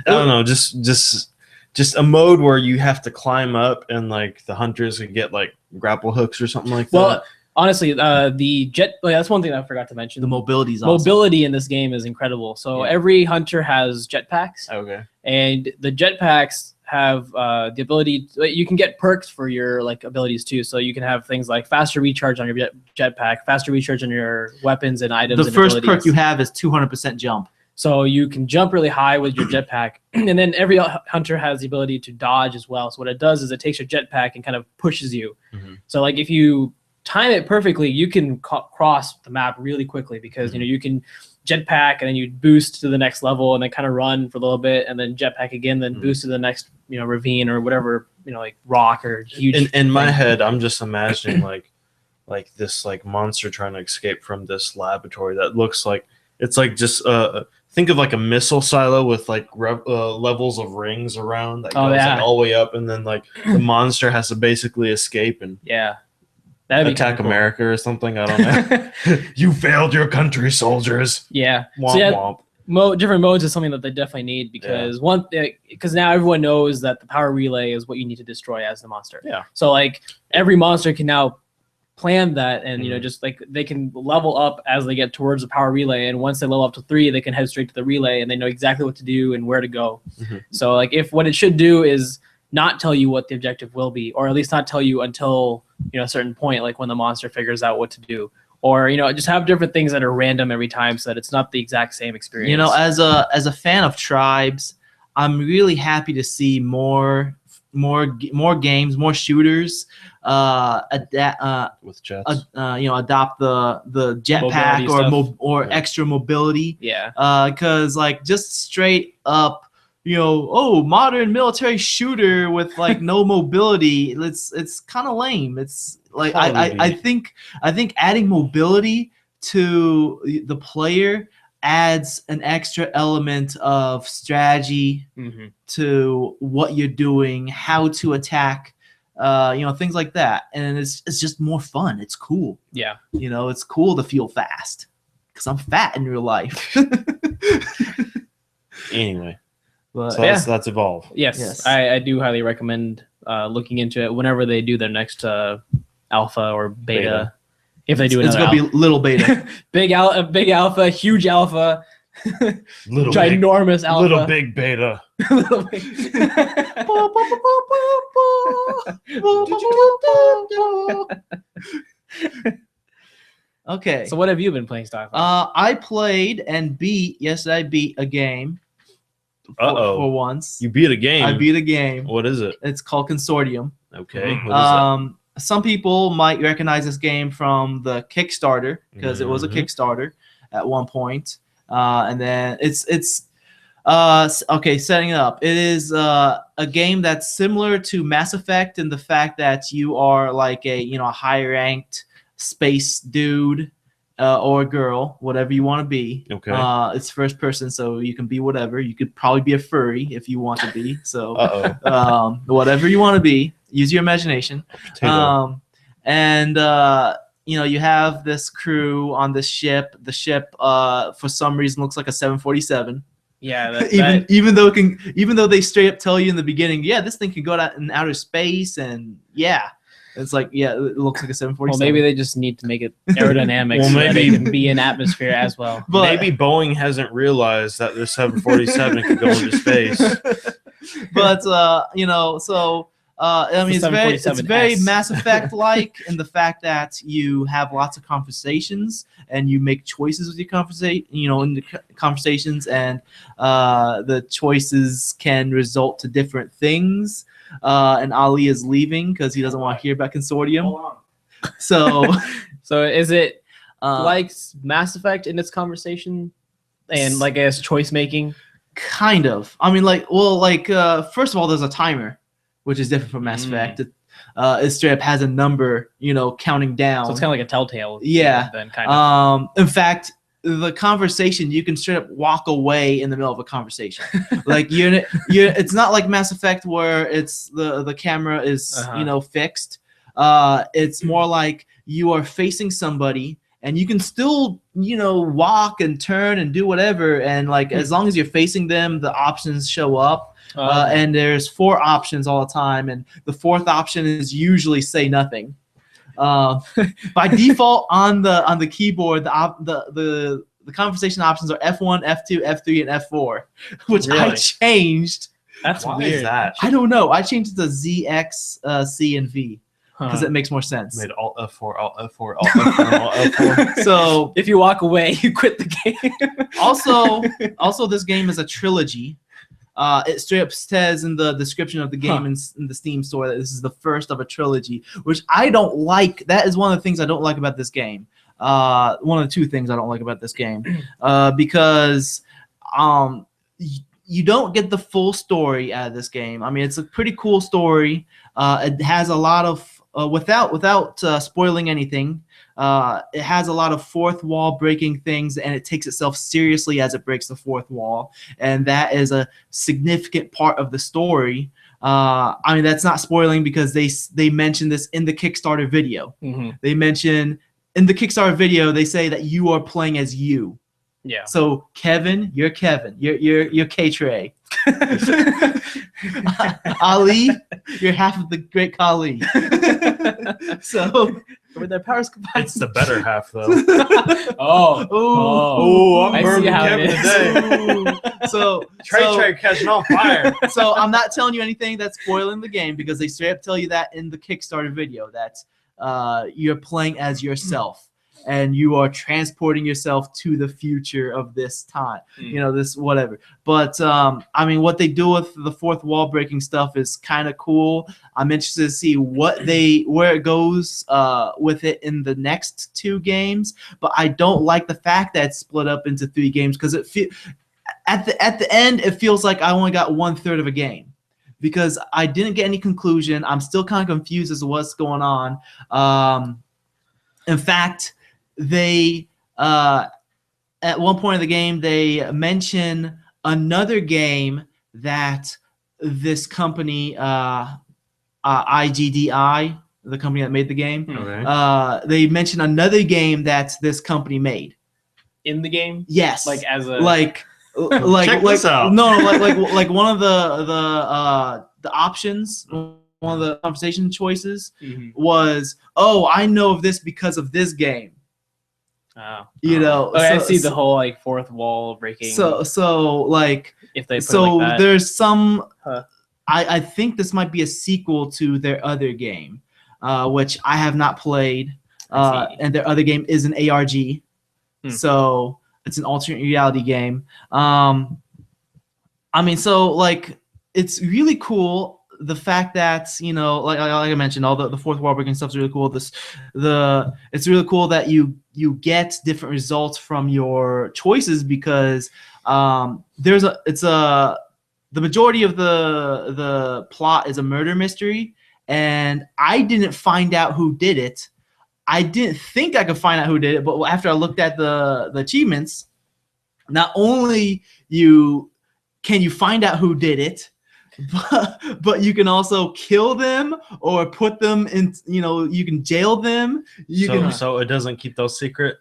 I don't know, just a mode where you have to climb up and like the hunters could get like grapple hooks or something like Well, that. honestly, the jet. Like, that's one thing I forgot to mention. The mobility's awesome. Mobility in this game is incredible. So Yeah. every hunter has jetpacks, Okay. and the jetpacks have the ability. You can get perks for your like abilities too. So you can have things like faster recharge on your jetpack, faster recharge on your weapons and items. The and first abilities. perk you have is 200% jump. So you can jump really high with your jetpack, and then every hunter has the ability to dodge as well. So what it does is it takes your jetpack and kind of pushes you. Mhm. So like if you time it perfectly, you can cross the map really quickly because you can jetpack and then you boost to the next level and then kind of run for a little bit and then jetpack again, then boost to the next ravine or whatever like rock or huge. In my thing. head, I'm just imagining like this like monster trying to escape from this laboratory that looks like it's like just think of like a missile silo with like levels of rings around that goes like, all the way up, and then like the monster has to basically escape and Yeah, that'd be attack kinda cool. America or something. I don't know. You failed your country, soldiers. Yeah. Womp So yeah, womp. different modes is something that they definitely need because because now everyone knows that the power relay is what you need to destroy as the monster. Yeah. So like every monster can now plan that and Mhm. just like they can level up as they get towards the power relay, and once they level up to 3 they can head straight to the relay and they know exactly what to do and where to go. Mhm. So like if what it should do is not tell you what the objective will be, or at least not tell you until a certain point, like when the monster figures out what to do, or just have different things that are random every time so that it's not the exact same experience. As a fan of Tribes, I'm really happy to see more games, more shooters With jets. adopt the jetpack Mobility or Yeah. extra mobility. Yeah. Because like just straight up, modern military shooter with like no mobility, it's kind of lame. It's like I think adding mobility to the player adds an extra element of strategy Mm-hmm. to what you're doing, how to attack, things like that, and it's just more fun. It's cool. Yeah. It's cool to feel fast because I'm fat in real life. Anyway, But so that's Evolve. Yes. I do highly recommend looking into it whenever they do their next alpha or beta. If they do it's another gonna be little beta. big alpha, huge alpha, Little big, ginormous alpha. little big beta. Little big. Okay. So what have you been playing, Sci-Fi? I played and beat. Yesterday, I beat a game. For once, You beat a game. I beat a game. What is it? It's called Consortium. Okay. What is Some people might recognize this game from the Kickstarter because it was a Mhm. Kickstarter at one point. And then it's okay. Setting it up, it is a game that's similar to Mass Effect in the fact that you are like a high ranked space dude or girl, whatever you want to be. Okay. It's first person, so you can be whatever. You could probably be a furry if you want to be. So whatever you want to be, use your imagination. And you have this crew on this ship. The ship, for some reason, looks like a 747. Yeah, even though they straight up tell you in the beginning, yeah, this thing can go out in outer space, and yeah, it's like, yeah, it looks like a 747. Well, maybe they just need to make it aerodynamic so that it can be in atmosphere as well. But maybe Boeing hasn't realized that the 747 could go into space. But I mean, it's very Mass Effect like in the fact that you have lots of conversations and you make choices with your conversations, and the choices can result to different things. And Ali is leaving because he doesn't want to hear about Consortium. So is it like Mass Effect in its conversation and like I guess choice making? Kind of. I mean, first of all, there's a timer, which is different from Mass Effect. It straight up has a number, counting down. So it's kind of like a Telltale. Yeah. Then kind of. In fact, the conversation, you can straight up walk away in the middle of a conversation. Like it's not like Mass Effect where it's the camera is fixed. It's more like you are facing somebody and you can still walk and turn and do whatever, and like as long as you're facing them, the options show up. And there's 4 options all the time, and the 4th option is usually say nothing. By default on the keyboard, the conversation options are F1, F2, F3, and F4, which I changed. That's Why weird. is that? I don't know. I changed it to Z, X, C, and V because it makes more sense. Made Alt F4, Alt F4, Alt F4, Alt F4. So if you walk away, you quit the game. also, this game is a trilogy. It straight up says in the description of the game in the Steam store that this is the first of a trilogy, which I don't like. That is one of the things I don't like about this game. One of the 2 things I don't like about this game, because you don't get the full story out of this game. I mean, it's a pretty cool story. It has a lot of without spoiling anything. It has a lot of fourth wall breaking things, and it takes itself seriously as it breaks the fourth wall, and that is a significant part of the story. I mean, that's not spoiling because they mention this in the Kickstarter video. Mm-hmm. They mention in the Kickstarter video, they say that you are playing as you. Yeah. So Kevin, you're Kevin. You're K-Tray. Ali, you're half of the great Kali. So with their powers combined, It's the better half, though. Oh, I'm I see burning how Kevin it is. today. So Trey catching on fire. So I'm not telling you anything that's spoiling the game because they straight up tell you that in the Kickstarter video that you're playing as yourself and you are transporting yourself to the future of this time. This whatever. But I mean, what they do with the fourth wall breaking stuff is kind of cool. I'm interested to see where it goes with it in the next 2 games. But I don't like the fact that it's split up into 3 games because at the end it feels like I only got 1/3 of a game because I didn't get any conclusion. I'm still kind of confused as to what's going on. In fact, they at one point in the game they mention another game that this company IGDI, the company that made the game, Okay. they mention another game that this company made In the game? yes Like as a like Check this out. no like one of the options, one of the conversation choices Mhm. was, oh, I know of this because of this game. Oh. Okay, I see the whole like fourth wall breaking. So like if they put so it like that. there's some Huh. I think this might be a sequel to their other game, which I have not played. I see. And their other game is an ARG. So it's an alternate reality game. I mean, so like it's really cool. The fact that like I mentioned, all the fourth wall breaking stuff is really cool. It's really cool that you get different results from your choices because the majority of the plot is a murder mystery, and I didn't find out who did it I didn't think I could find out who did it, but after I looked at the achievements, not only can you find out who did it, but you can also kill them or put them in. You can jail them. So it doesn't keep those secret.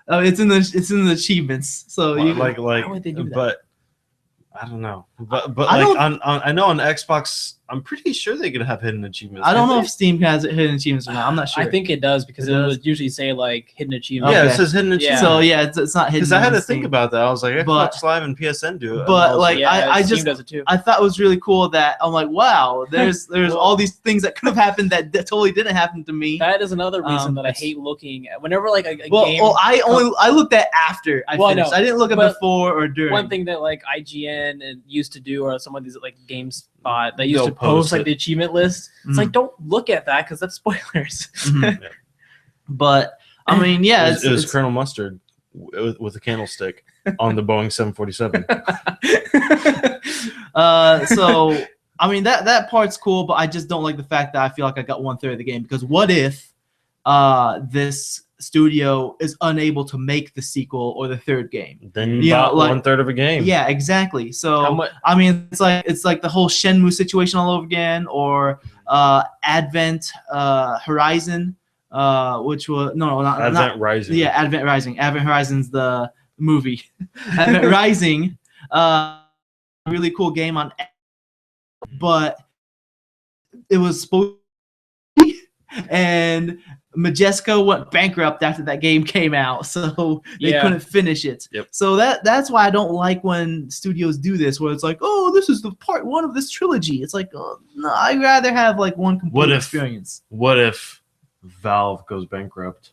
It's in the achievements. So Like Why would they do that? but I don't know. But I like don't- I know on Xbox, I'm pretty sure they could have hidden achievements. I don't can't know they? if Steam has hidden achievements or not. I'm not sure. I think it does because It it does? would usually say like hidden achievement. Yeah, Okay. it says hidden Yeah. achievements. so. Yeah, it's not hidden. Because I had on to think Steam. about that. I was like, Xbox But- Live and PSN do it. but, And I was like, Yeah, I Steam just- does it too. I thought it was really cool that I'm like, wow, there's all these things that could have happened that totally didn't happen to me. That is another reason that I it's- hate looking at whenever like a Well, game. I looked at after I Well, I finished. know, I didn't look at but before or during. One thing that like IGN and used to do, or some of these like GameSpot, they used They'll to post post like it. the achievement list. It's Mhm. like, don't look at that because that's spoilers. Mhm. But I mean, yeah, it was it's Colonel Mustard with a candlestick on the Boeing 747. so I mean that part's cool, but I just don't like the fact that I feel like I got 1/3 of the game, because what if this studio is unable to make the sequel or the third game? Then you Yeah, bought like- 1/3 of a game. Yeah, exactly. How So much? I mean, it's like the whole Shenmue situation all over again, or Advent Horizon, which was not Advent Rising. yeah, Advent Rising. Advent Horizon's the movie. Advent Rising, really cool game on, but it was supposed to be, and Majesco went bankrupt after that game came out, so they Yeah. couldn't finish it. Yep. So that's why I don't like when studios do this, where it's like, oh, this is the part one of this trilogy. It's like, oh, no, I'd rather have like one complete What if- experience. What if Valve goes bankrupt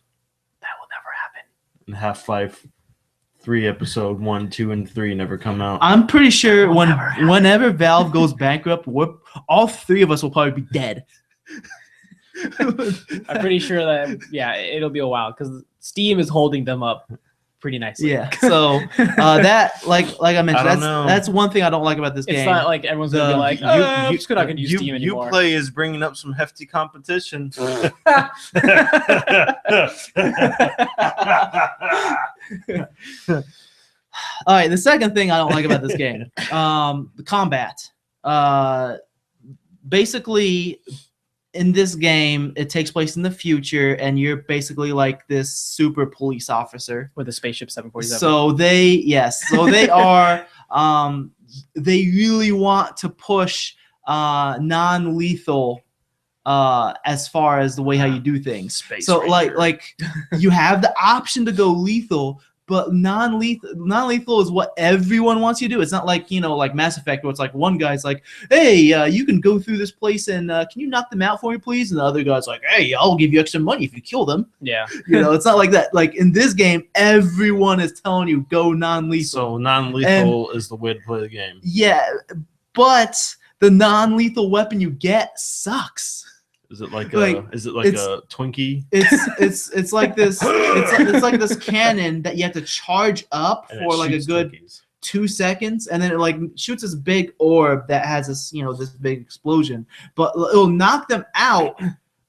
That will never happen. and Half-Life 3 episode 1, 2, and 3 never come out? I'm pretty sure That will never happen. whenever Valve goes bankrupt, all three of us will probably be dead. I'm pretty sure that it'll be a while because Steam is holding them up pretty nicely. Yeah. So that like I mentioned, I don't know. that's one thing I don't like about this It's game. not like everyone's gonna be like, I'm just not gonna use Steam anymore. Uplay is bringing up some hefty competition. All right, the second thing I don't like about this game, the combat. Basically, in this game, it takes place in the future, and you're basically like this super police officer. With a spaceship 747. So they are. They really want to push non-lethal as far as the way how you do things. Space So Ranger. like you have the option to go lethal, but non-lethal is what everyone wants you to do. It's not like, like Mass Effect, where it's like one guy's like, hey, you can go through this place and can you knock them out for me, please? And the other guy's like, hey, I'll give you extra money if you kill them. Yeah. It's not like that. Like in this game, everyone is telling you go non-lethal. So non-lethal is the way to play the game. Yeah, but the non-lethal weapon you get sucks. Is it like Like, a it's- Twinkie? It's like this. It's like this cannon that you have to charge up And for it like a shoots good Twinkies. 2 seconds, and then it like shoots this big orb that has this this big explosion, but it'll knock them out.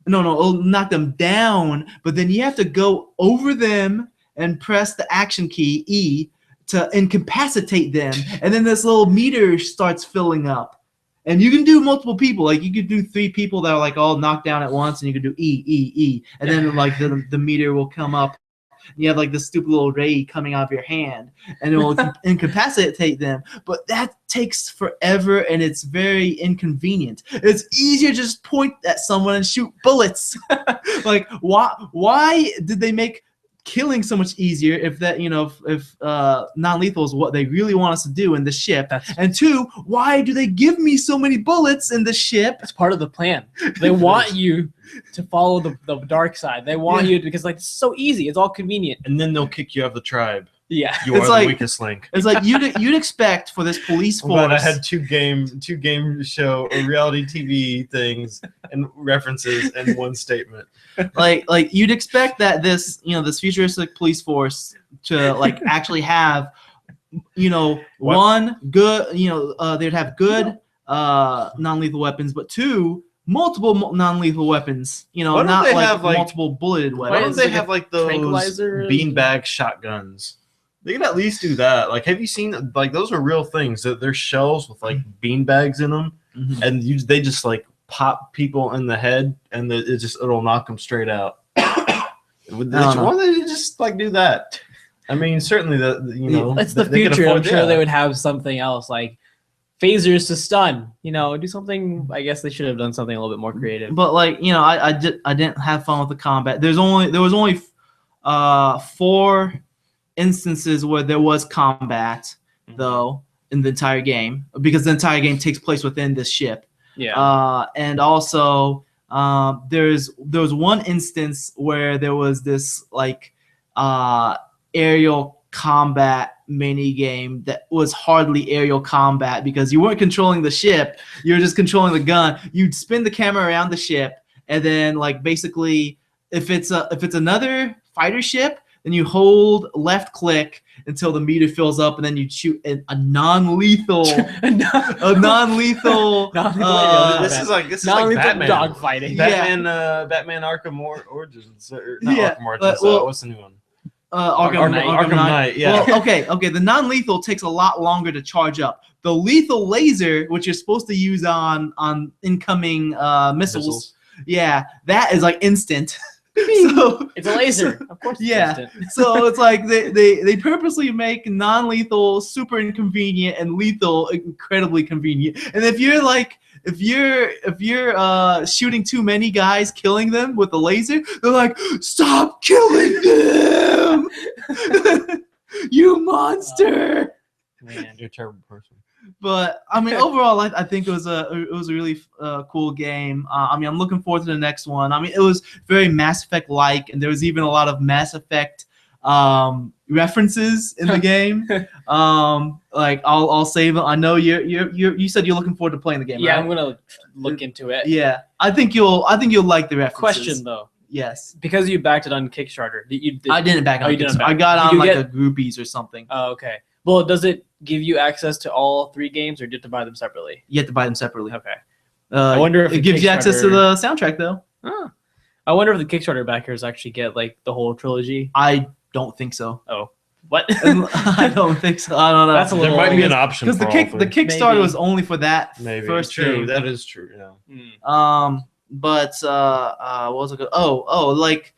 No, it'll knock them down, but then you have to go over them and press the action key E to incapacitate them, and then this little meter starts filling up. And you can do multiple people. Like you could do 3 people that are like all knocked down at once, and you could do E, and then like the meter will come up. You have like this stupid little ray coming out of your hand, and it will incapacitate them. But that takes forever, and it's very inconvenient. It's easier to just point at someone and shoot bullets. Like why did they make killing so much easier if that if non-lethal is what they really want us to do in the ship? That's And 2, why do they give me so many bullets in the ship? That's part of the plan. They want you to follow the dark side. They want Yeah. you because like it's so easy. It's all convenient. And then they'll kick you out of the tribe. Yeah. You It's are like- the weakest link. It's like you'd expect for this police I'm glad force. I had two game show or reality TV things and references in one statement. like you'd expect that this this futuristic police force to like actually have What? one good they'd have good non-lethal weapons, but 2 multiple non-lethal weapons. You know, Why don't not they like have, like- multiple bulleted Why weapons. don't is they it have like those tranquilizer? beanbag shotguns? They could at least do that. Like, have you seen like those are real things? That they're shells with like beanbags in them, Mhm. and they just like pop people in the head, and it'll knock them straight out. Why don't they just like do that? I mean, certainly It's the they could future. I'm afford sure that. they would have something else like phasers to stun. You know, do something. I guess they should have done something a little bit more creative. But like, you know, I didn't have fun with the combat. There was only 4 instances where there was combat though in the entire game, because the entire game takes place within this ship. Yeah. And also there was one instance where there was this like aerial combat mini game that was hardly aerial combat, because you weren't controlling the ship, you were just controlling the gun. You'd spin the camera around the ship, and then like basically if it's another fighter ship, then you hold left click until the meter fills up, and then you shoot a non-lethal Non-lethal This is like non-lethal Batman. dogfighting. Batman Arkham Origins. Or not Yeah, Arkham Origins. well, What's the new one? Arkham Knight. Yeah. Well, okay. The non-lethal takes a lot longer to charge up. The lethal laser, which you're supposed to use on incoming missiles, yeah, that is like instant. So It's a laser. Of course. It's Yeah. instant. so it's like they purposely make non-lethal super inconvenient and lethal incredibly convenient. And if you're shooting too many guys, killing them with a laser, they're like, stop killing them, you monster. Man. You're a terrible person. But I mean, overall, I think it was a really cool game. I mean, I'm looking forward to the next one. I mean, it was very Mass Effect like, and there was even a lot of Mass Effect references in the game. Like I'll save it. I know you said you're looking forward to playing the game. Yeah, right? I'm gonna look into it. Yeah, I think you'll like the references. Question though, Yes, because you backed it on Kickstarter. I didn't back Oh, on. you didn't Kickstarter. back- I got Did on you like get- a groupies or something. Oh, okay. Well, does it give you access to all 3 games, or do you have to buy them separately? You have to buy them separately. Okay. I wonder if it the gives you access to Kickstarter- the soundtrack though. Oh. I wonder if the Kickstarter backers actually get like the whole trilogy. I don't think so. What? I don't think so. I don't know. That's a There little- might be an option because for the Kickstarter Maybe. was only for that maybe first true. game. That is true. Yeah. But what was it called? Oh, like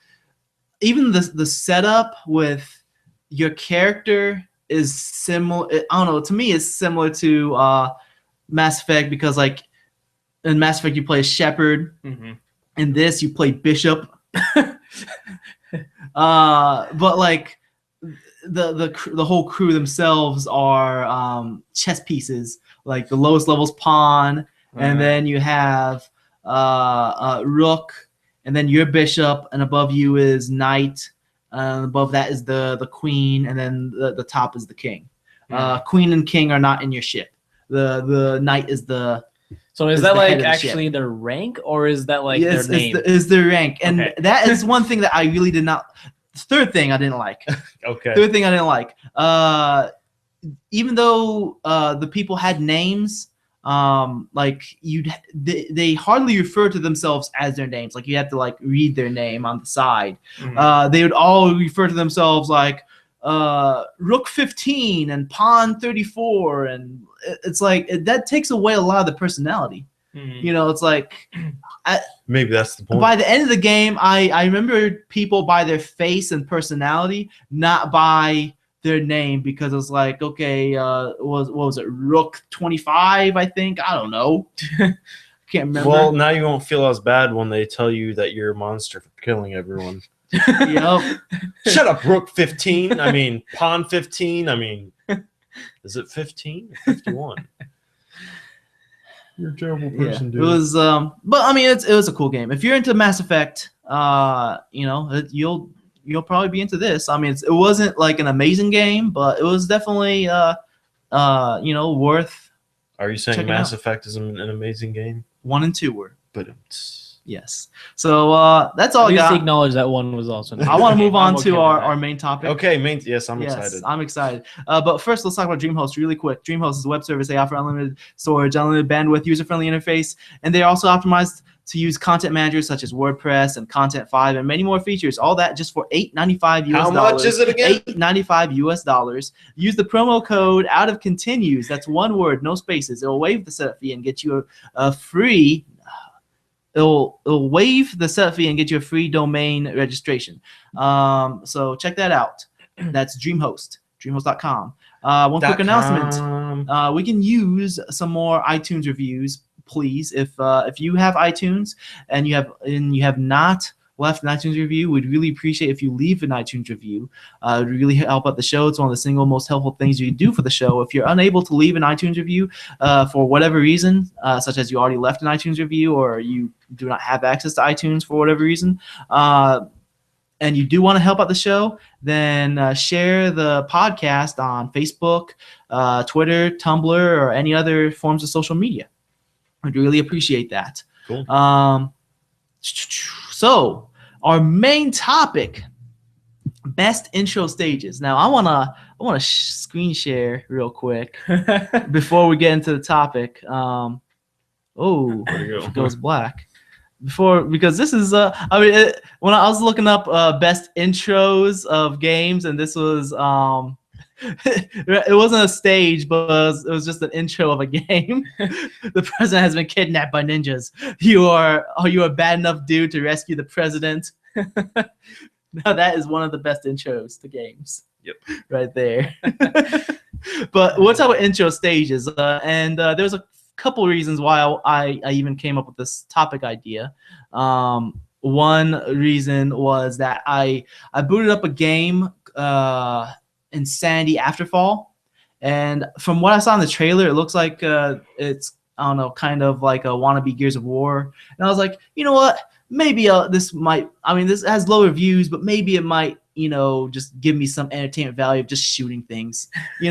even the setup with your character is similar. I don't know. To me, it's similar to Mass Effect, because like in Mass Effect you play a Shepard. Mhm. In this you play Bishop. But like the whole crew themselves are chess pieces. Like the lowest level's pawn, and then you have Rook, and then your Bishop, and above you is Knight, above that is the Queen, and then the top is the King. Queen and King are not in your ship. The Knight is the So is is that the head like of the actually their rank, or is that like yes, their name? is their rank, and Okay. that is one thing that I really did not. Third thing I didn't like. Okay. Third thing I didn't like. Even though the people had names, like they hardly refer to themselves as their names. Like you have to like read their name on the side. Mhm. They would all refer to themselves like Rook 15 and Pawn 34, and it's like that takes away a lot of the personality. Mhm. You know, it's like Maybe that's the point. by the end of the game, I remember people by their face and personality, not by their name, because it was like, okay, what was it, Rook 25? I think, I don't know, can't remember. Well, now you won't feel as bad when they tell you that you're a monster for killing everyone. Yep. Shut up, Rook 15. I mean, Pawn 15. I mean, is it 15 or 51? You're a terrible Yeah, person, it dude. was, but I mean, it was a cool game. If you're into Mass Effect, you know, you'll probably be into this. I mean, it wasn't like an amazing game, but it was definitely, you know, worth. Are you saying check it Mass out. Effect is an amazing game? 1 and 2 were. But it's Yes. So that's all At I least got. acknowledge that one was also. I want to move on I'm okay to with our that. main topic. Okay, yes, I'm Yes, excited. I'm excited. But first, let's talk about DreamHost really quick. DreamHost is a web service. They offer unlimited storage, unlimited bandwidth, user-friendly interface, and they're also optimized to use content managers such as WordPress and Content5 and many more features. All that just for $8.95 US. How much is it again? $8.95 US. Use the promo code out of continues. That's one word, no spaces. It'll waive the setup fee and get you a free. It'll waive the setup fee and get you a free domain registration. So check that out. That's DreamHost, dreamhost.com. One quick announcement. We can use some more iTunes reviews, please. If you have iTunes and you have not left an iTunes review, we'd really appreciate if you leave an iTunes review. It would really help out the show. It's one of the single most helpful things you can do for the show. If you're unable to leave an iTunes review for whatever reason, such as you already left an iTunes review or you do not have access to iTunes for whatever reason, and you do want to help out the show, then share the podcast on Facebook, Twitter, Tumblr, or any other forms of social media. I'd really appreciate that. Cool. So our main topic, best intro stages. Now I wanna screen share real quick before we get into the topic. Where'd it go? It goes black. Because this is when I was looking up best intros of games, and this was it wasn't a stage, but it was just an intro of a game. The president has been kidnapped by ninjas. You are a bad enough dude to rescue the president. Now that is one of the best intros to games. Yep. Right there. But we'll talk about intro stages, and there's a couple reasons why I even came up with this topic idea. One reason was that I booted up a game, Insanity Afterfall, and from what I saw in the trailer, it looks like it's, I don't know, kind of like a wannabe Gears of War. And I was like, you know what? Maybe this has low reviews, but maybe it might, just give me some entertainment value of just shooting things. You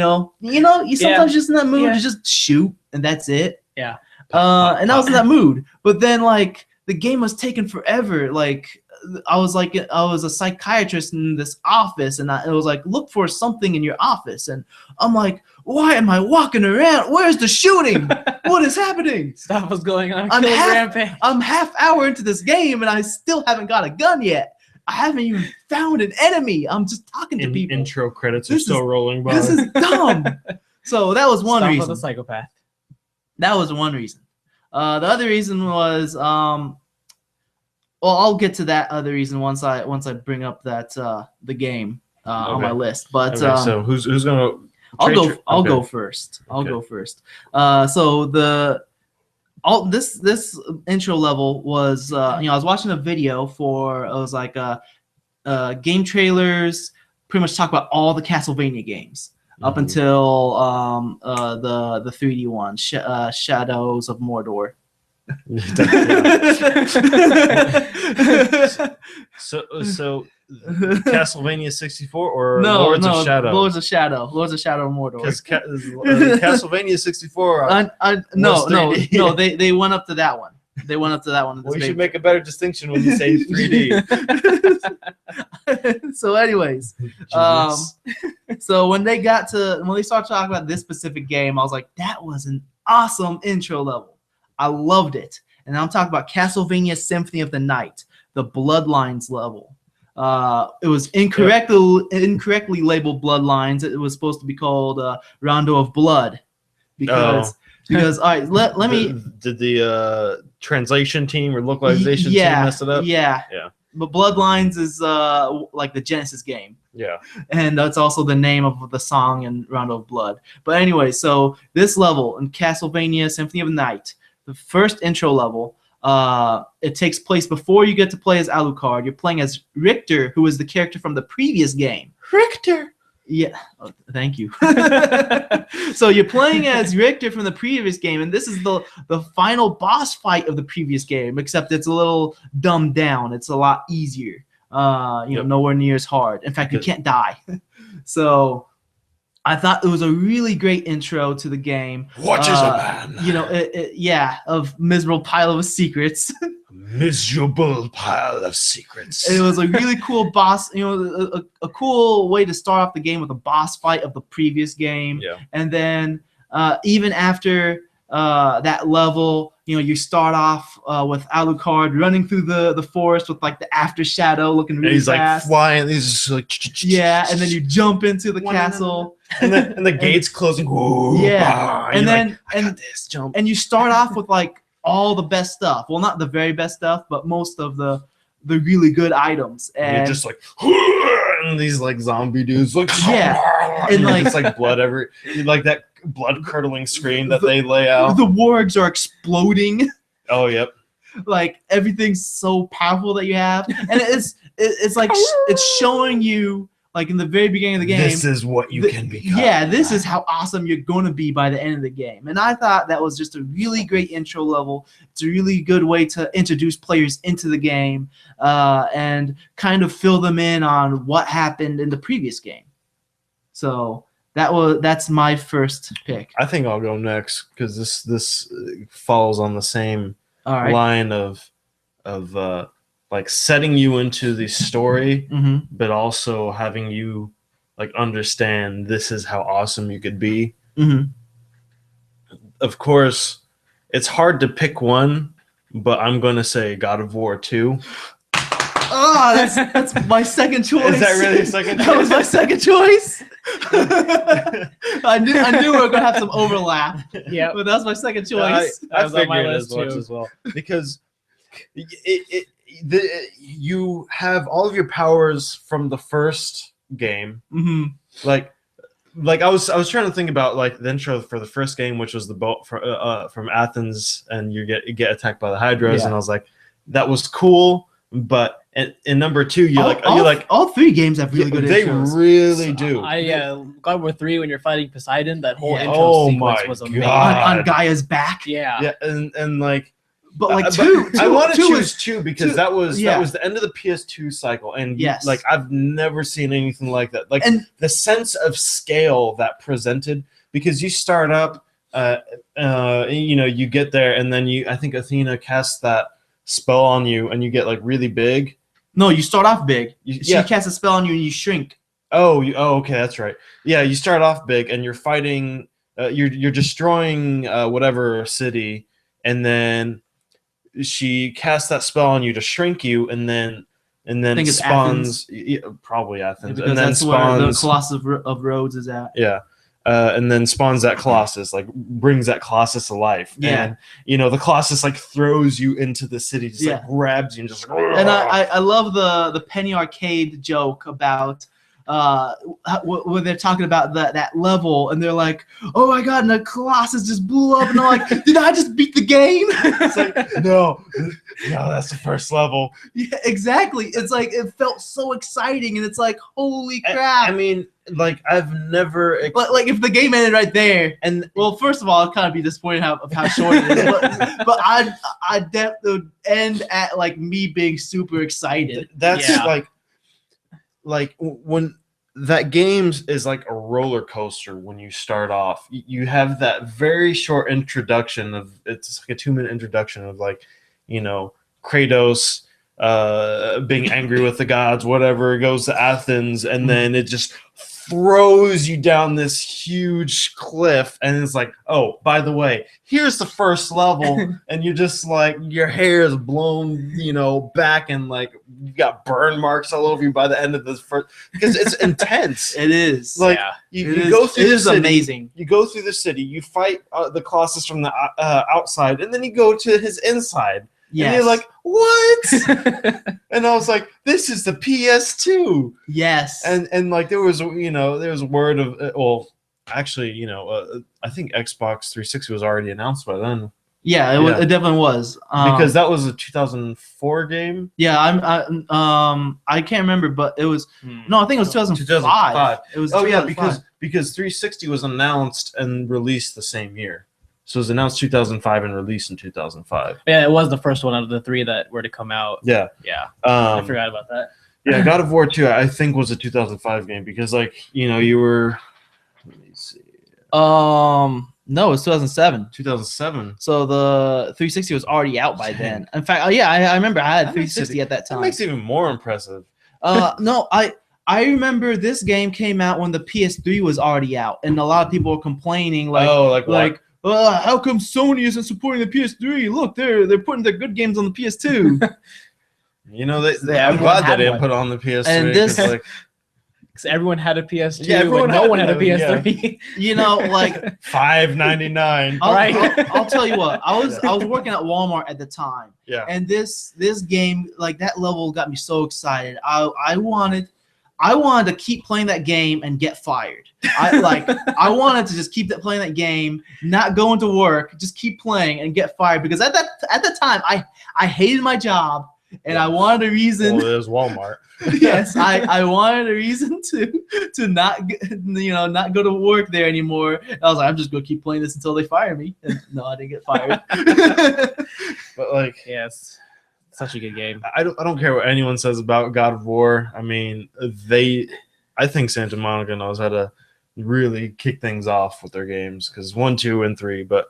sometimes just in that mood to just shoot, and that's it. Yeah. And I was in that mood, but then like the game was taking forever. Like I was a psychiatrist in this office, and it was like, look for something in your office, and I'm like, why am I walking around? Where's the shooting? What is happening? Stuff was going on. I'm half hour into this game, and I still haven't got a gun yet. I haven't even found an enemy. I'm just talking to people. Intro credits are still rolling by. This is dumb. So that was one reason. Stuff with a psychopath. That was one reason. The other reason was, well, I'll get to that other reason once I bring up that the game on my list. But okay, so who's gonna? I'll go first. Go first. So this intro level was, I was watching a video for, it was like game trailers, pretty much talk about all the Castlevania games up until the 3D one, Shadows of Mordor. So Castlevania 64 or Lords of Shadow? Lords of Shadow of Mordor. Because Castlevania 64. No, they went up to that one. They went up to that one. We should make a better distinction when you say 3D. So, anyways, so when they started talking about this specific game, I was like, that was an awesome intro level. I loved it. And I'm talking about Castlevania Symphony of the Night, the Bloodlines level. It was incorrectly labeled Bloodlines. It was supposed to be called Rondo of Blood because all right, let me. Did the translation team or localization team mess it up? Yeah. But Bloodlines is like the Genesis game. Yeah. And that's also the name of the song in Rondo of Blood. But anyway, so this level in Castlevania Symphony of the Night, the first intro level, it takes place before you get to play as Alucard. You're playing as Richter, who is the character from the previous game. Richter! Yeah, thank you. So you're playing as Richter from the previous game, and this is the final boss fight of the previous game, except it's a little dumbed down. It's a lot easier. Nowhere near as hard. In fact, you can't die. So I thought it was a really great intro to the game. What is a man? Of miserable pile of secrets. miserable pile of secrets. It was a really cool boss, a cool way to start off the game with a boss fight of the previous game. Yeah. And then even after that level, you start off with Alucard running through the forest with like the after shadow looking And really he's like fast. flying. He's just like Yeah, and then you jump into the castle. and the gates closing. Whoa, Yeah, and you're then like, I got this jump. and you start off with like all the best stuff. Well, not the very best stuff, but most of the really good items. And And you're just like, and these like zombie dudes, like, Yeah, and, and like- it's like blood like that blood curdling scream that they lay out. the wargs are exploding. Oh, yep. Like everything's so powerful that you have, and it's like it's showing you like in the very beginning of the game. This is what you can become. Yeah, this is how awesome you're going to be by the end of the game. And I thought that was just a really great intro level. It's a really good way to introduce players into the game and kind of fill them in on what happened in the previous game. So that's my first pick. I think I'll go next because this falls on the same All right. line of like setting you into the story, Mm-hmm. but also having you like understand this is how awesome you could be. Mm-hmm. Of course, it's hard to pick one, but I'm going to say God of War 2. Oh, that's my second choice. Is that really your second That was my choice? second choice. I knew we were gonna have some overlap, Yeah. but that was my second I choice. That was on my figured list as much too. as well because you have all of your powers from the first game. Mm-hmm. Like I was trying to think about like the intro for the first game, which was the boat from Athens, and you get attacked by the Hydras, Yeah. and I was like, that was cool, but in number 2, all three games have really good they intros. really do. God of War 3 when you're fighting Poseidon, that whole Yeah. intro Oh sequence my was amazing. God. on Gaia's back. Yeah. Yeah, and like But like but two, I want to two choose is 2 because two- that was yeah. the end of the PS2 cycle, and Yes. like I've never seen anything like that. Like and the sense of scale that presented, because you start up, you get there, and then I think Athena casts that spell on you, and you get like really big. no, you start off big. You- She yeah. casts a spell on you and you shrink. Oh, okay, that's right. Yeah, you start off big, and you're fighting. You're destroying whatever city, and then she casts that spell on you to shrink you, and then think it's spawns. Probably Athens, Because and then that's where the spawns. Colossus of Rhodes is at. Yeah. And then spawns that Colossus, like brings that Colossus to life. Yeah. And the Colossus like throws you into the city, just like Yeah. grabs you and just. And I love the Penny Arcade joke about when they're talking about that level, and they're like, "Oh my god!" and the Colossus just blew up, and I'm like, "Did I just beat the game?" It's like no, that's the first level. Yeah, exactly. It's like it felt so exciting, and it's like, holy crap! I mean, like I've never. But like if the game ended right there, And well, first of all, I'd kind of be disappointed of how short it is. But I'd definitely end at like me being super excited. that's Yeah. like when that game is like a roller coaster when you start off. You have that very short introduction of it's like a 2-minute introduction of like, Kratos being angry with the gods, whatever, goes to Athens, and then it just throws you down this huge cliff, and it's like, oh, by the way, here's the first level, and you're just like, your hair is blown, back, and like you got burn marks all over you by the end of this first, because it's intense. It is. Like Yeah. you go through It the is city, amazing. you go through the city, you fight the Colossus from the outside, and then you go to his inside. Yes. And you're like, what? And I was like, this is the PS2. yes. And like there was a word of actually I think Xbox 360 was already announced by then, yeah, Yeah. it definitely was. because that was a 2004 game. yeah, I can't remember, but it was no, I think it was 2005. 2005. It was Oh yeah, 2005. because 360 was announced and released the same year. So it was announced 2005 and released in 2005. Yeah, it was the first one out of the 3 that were to come out. Yeah. Yeah. I Um, forgot about that. yeah, God of War 2 I think was a 2005 game because like, you were let me see. No, it was 2007. 2007. So the 360 was already out by then. In fact, I remember I had That makes 360 at that That time. makes it even more impressive. No, I remember this game came out when the PS3 was already out, and a lot of people were complaining like how come Sony isn't supporting the PS3? Look, they're putting their good games on the PS2. You know, I'm everyone glad they had didn't one. put it on the PS3. And this- 'cause, like, Because everyone had a PS2, Yeah, everyone but no had one had a one, yeah. PS3. You know, like $5.99. I'll tell you what. I was working at Walmart at the time, Yeah. and this game, like that level, got me so excited. I wanted to keep playing that game and get fired. I wanted to just keep playing that game, not going to work, just keep playing and get fired because at that time I hated my job and I wanted a reason. Well, it was Walmart. Yes, I wanted a reason to not not go to work there anymore. I was like, I'm just gonna keep playing this until they fire me. And no, I didn't get fired. But like, Yes, such a good game. I don't care what anyone says about God of War. I mean, I think Santa Monica knows how to really kick things off with their games because 1, 2, and 3. But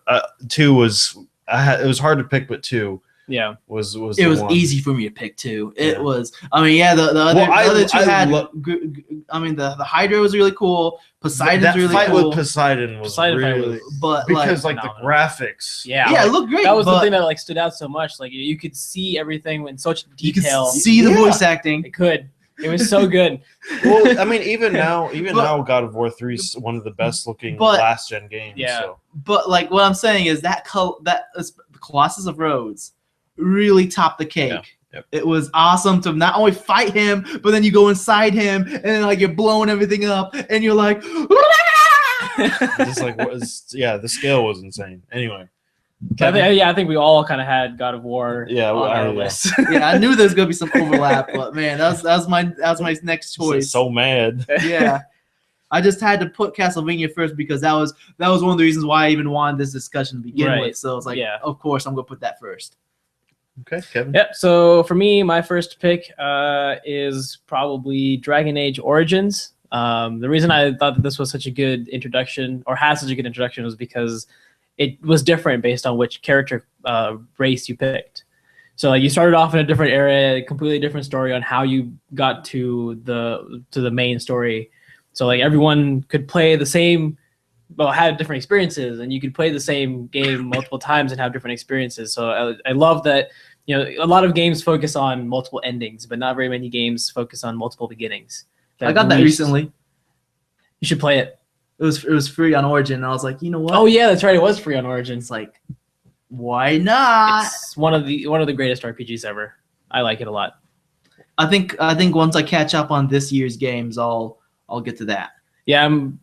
2 was it was hard to pick, but 2 Yeah, was It the was one. easy for me to pick too. It Yeah. was. I mean, yeah, the other, Well, the other two I had. lo- I mean, the Hydra was really cool. Poseidon's that really fight cool. with Poseidon was Poseidon fight really was- but because like, like the phenomenal. graphics. yeah, yeah, like, it looked great. that was the but thing that like stood out so much. Like you could see everything in such you could detail. see the Yeah. voice acting. It could. It was so good. Well, I mean, even now, But- God of War 3 is one of the best looking But- last gen games. Yeah. So. But like what I'm saying is that Colossus of Rhodes really topped the cake. Yeah. Yep. It was awesome to not only fight him, but then you go inside him and then like you're blowing everything up and you're like, Just like the scale was insane. Anyway, I think we all kind of had God of War Yeah, on our yeah. list. yeah, I knew there's gonna be some overlap, but man, that was my next choice. so mad. Yeah. I just had to put Castlevania first because that was one of the reasons why I even wanted this discussion to begin Right. with. So it's like, Yeah. of course, I'm gonna put that first. Okay, Kevin. Yep. So for me, my first pick is probably Dragon Age Origins. The reason I thought that this was such a good introduction, or has such a good introduction, was because it was different based on which character race you picked. So like you started off in a different area, a completely different story on how you got to the main story. So like everyone could play the same, well, had different experiences, and you could play the same game multiple times and have different experiences. So I love that, you know, a lot of games focus on multiple endings, but not very many games focus on multiple beginnings. I got that we- recently. You should play it. It was free on Origin. And I was like, you know what? Oh yeah, that's right. It was free on Origin. It's like, why not? It's one of the greatest RPGs ever. I like it a lot. I think once I catch up on this year's games, I'll get to that. Yeah, I'm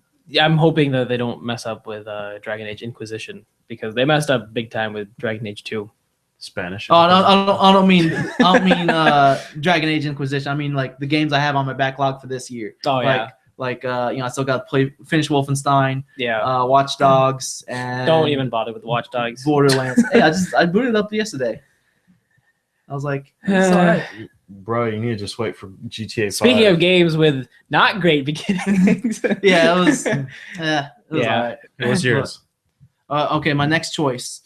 hoping that they don't mess up with Dragon Age Inquisition, because they messed up big time with Dragon Age 2. Spanish. Oh, no, I don't mean Dragon Age Inquisition. I mean like the games I have on my backlog for this year. Oh yeah, Like I still got to finish Wolfenstein, yeah. Watch Dogs, and Don't even bother with Watch Dogs. Borderlands. Hey, I booted it up yesterday. I was like, it's all right. Bro, you need to just wait for GTA 5. Speaking of games with not great beginnings. Yeah, it was. It was Yeah. all right. What's yours? Okay, my next choice.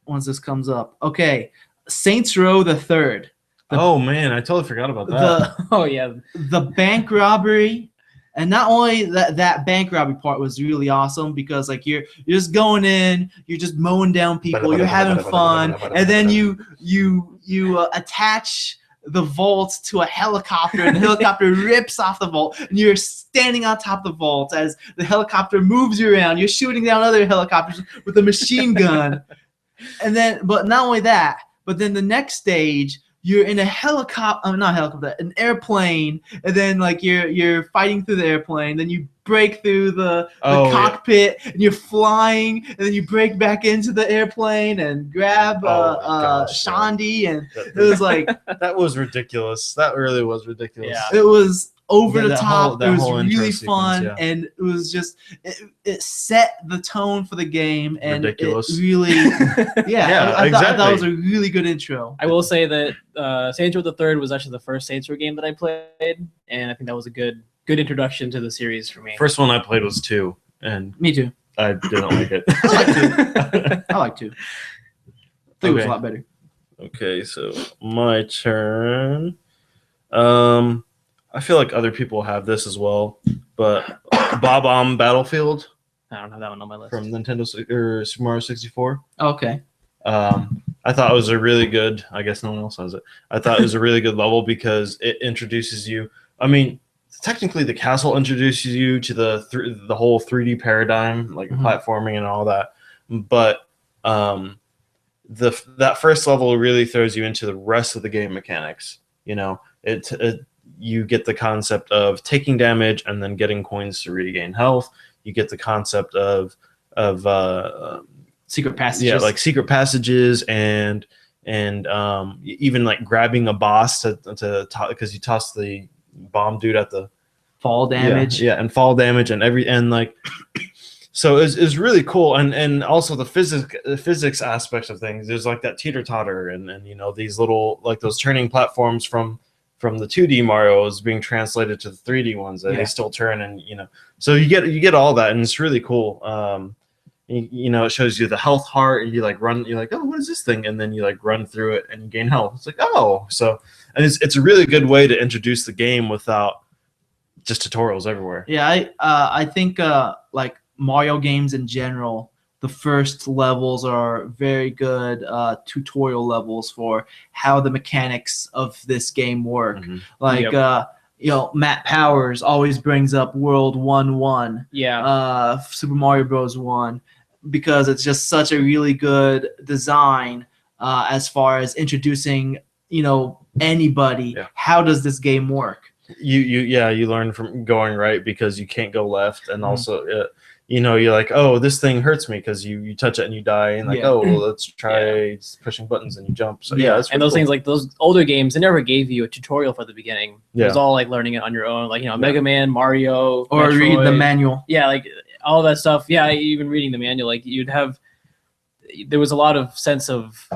Once this comes up, okay, Saints Row the Third. Oh man, I totally forgot about that. The Oh yeah, the bank robbery, and not only that bank robbery part was really awesome because like you're just going in, you're just mowing down people, you're having fun, and then you attach the vault to a helicopter, and the helicopter rips off the vault, and you're standing on top of the vault as the helicopter moves you around. You're shooting down other helicopters with a machine gun, and then but not only that, but then the next stage. You're in a an airplane, and then like you're fighting through the airplane. Then you break through the Oh, yeah. cockpit, and you're flying, and then you break back into the airplane and grab Oh my gosh, yeah. Shandy, and it was like That was ridiculous. That really was ridiculous. Yeah. it was over Yeah, the that top. whole- that it was whole intro really sequence, fun, yeah. and it was just it set the tone for the game, and Ridiculous. it really Yeah, I thought exactly. that was a really good intro. I will say that Saints Row the Third was actually the first Saints Row game that I played, and I think that was a good introduction to the series for me. First one I played was 2, and Me too. I didn't like it. I like 2. I think it was a Okay. lot better. Okay, so my turn. I feel like other people have this as well, but Bob-omb Battlefield I don't have that one on my list. from Nintendo or Super Mario 64. Okay. I thought it was a really good. I guess no one else has it. I thought it was a really good level because it introduces you. I mean, technically, the castle introduces you to the whole 3D paradigm, like Mhm. platforming and all that. But that first level really throws you into the rest of the game mechanics. You know, you get the concept of taking damage and then getting coins to regain health. You get the concept of Secret passages. yeah, like secret passages and even like grabbing a boss to because you toss the bomb dude at the fall damage. yeah, and fall damage and like so it's really cool and also the physics aspects of things. There's like that teeter totter and you know these little like those turning platforms from the 2D Mario's being translated to the 3D ones that Yeah. they still turn and you know so you get all that and it's really cool. You know, it shows you the health heart, and you like run. You're like, oh, what is this thing? And then you like run through it, and you gain health. It's like, oh, so and it's a really good way to introduce the game without just tutorials everywhere. Yeah, I think like Mario games in general, the first levels are very good tutorial levels for how the mechanics of this game work. Mhm. Like you know, Matt Powers always brings up World 1-1. Yeah. Super Mario Bros. 1, because it's just such a really good design as far as introducing, you know, anybody. Yeah. How does this game work? You learn from going right because you can't go left, and Mhm. also you know you're like, oh, this thing hurts me because you touch it and you die, and like, Yeah. oh, well, let's try pushing buttons and you jump. So yeah, it's And those really things like those older games, they never gave you a tutorial for the beginning. It was Yeah. all like learning it on your own, like you know, Mega Man, Mario, Or read the Metroid. manual. Yeah, like all that stuff. Yeah, even reading the manual, like there was a lot of sense of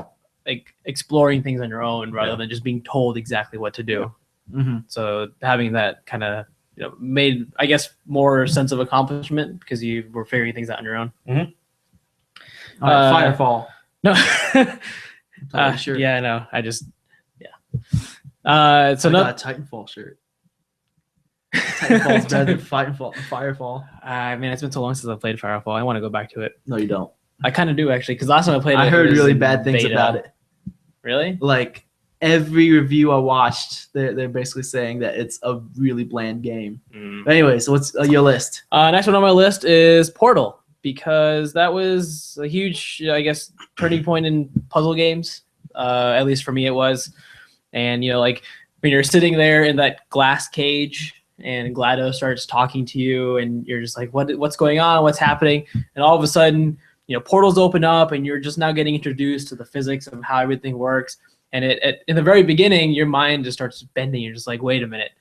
like exploring things on your own rather Yeah. than just being told exactly what to do. Mm-hmm. So having that kind of made, I guess, more sense of accomplishment because you were figuring things out on your own. All right, Firefall. No, Sure. yeah, I know. I just so I no, got a Titanfall shirt. Titanfall's better than Firefall. I mean, it's been so long since I played Firefall. I want to go back to it. No, you don't. I kind of do actually, because last time I played it, I it heard was really in bad things beta. about it. Really? Like every review I watched, they're basically saying that it's a really bland game. But anyway, so what's your list? Next one on my list is Portal, because that was a huge, I guess, turning point in puzzle games. At least for me, it was. And you know, like when you're sitting there in that glass cage, and GLaDOS starts talking to you, and you're just like, what's going on? What's happening? And all of a sudden, you know, portals open up, and you're just now getting introduced to the physics of how everything works. And in the very beginning, your mind just starts bending. You're just like, wait a minute.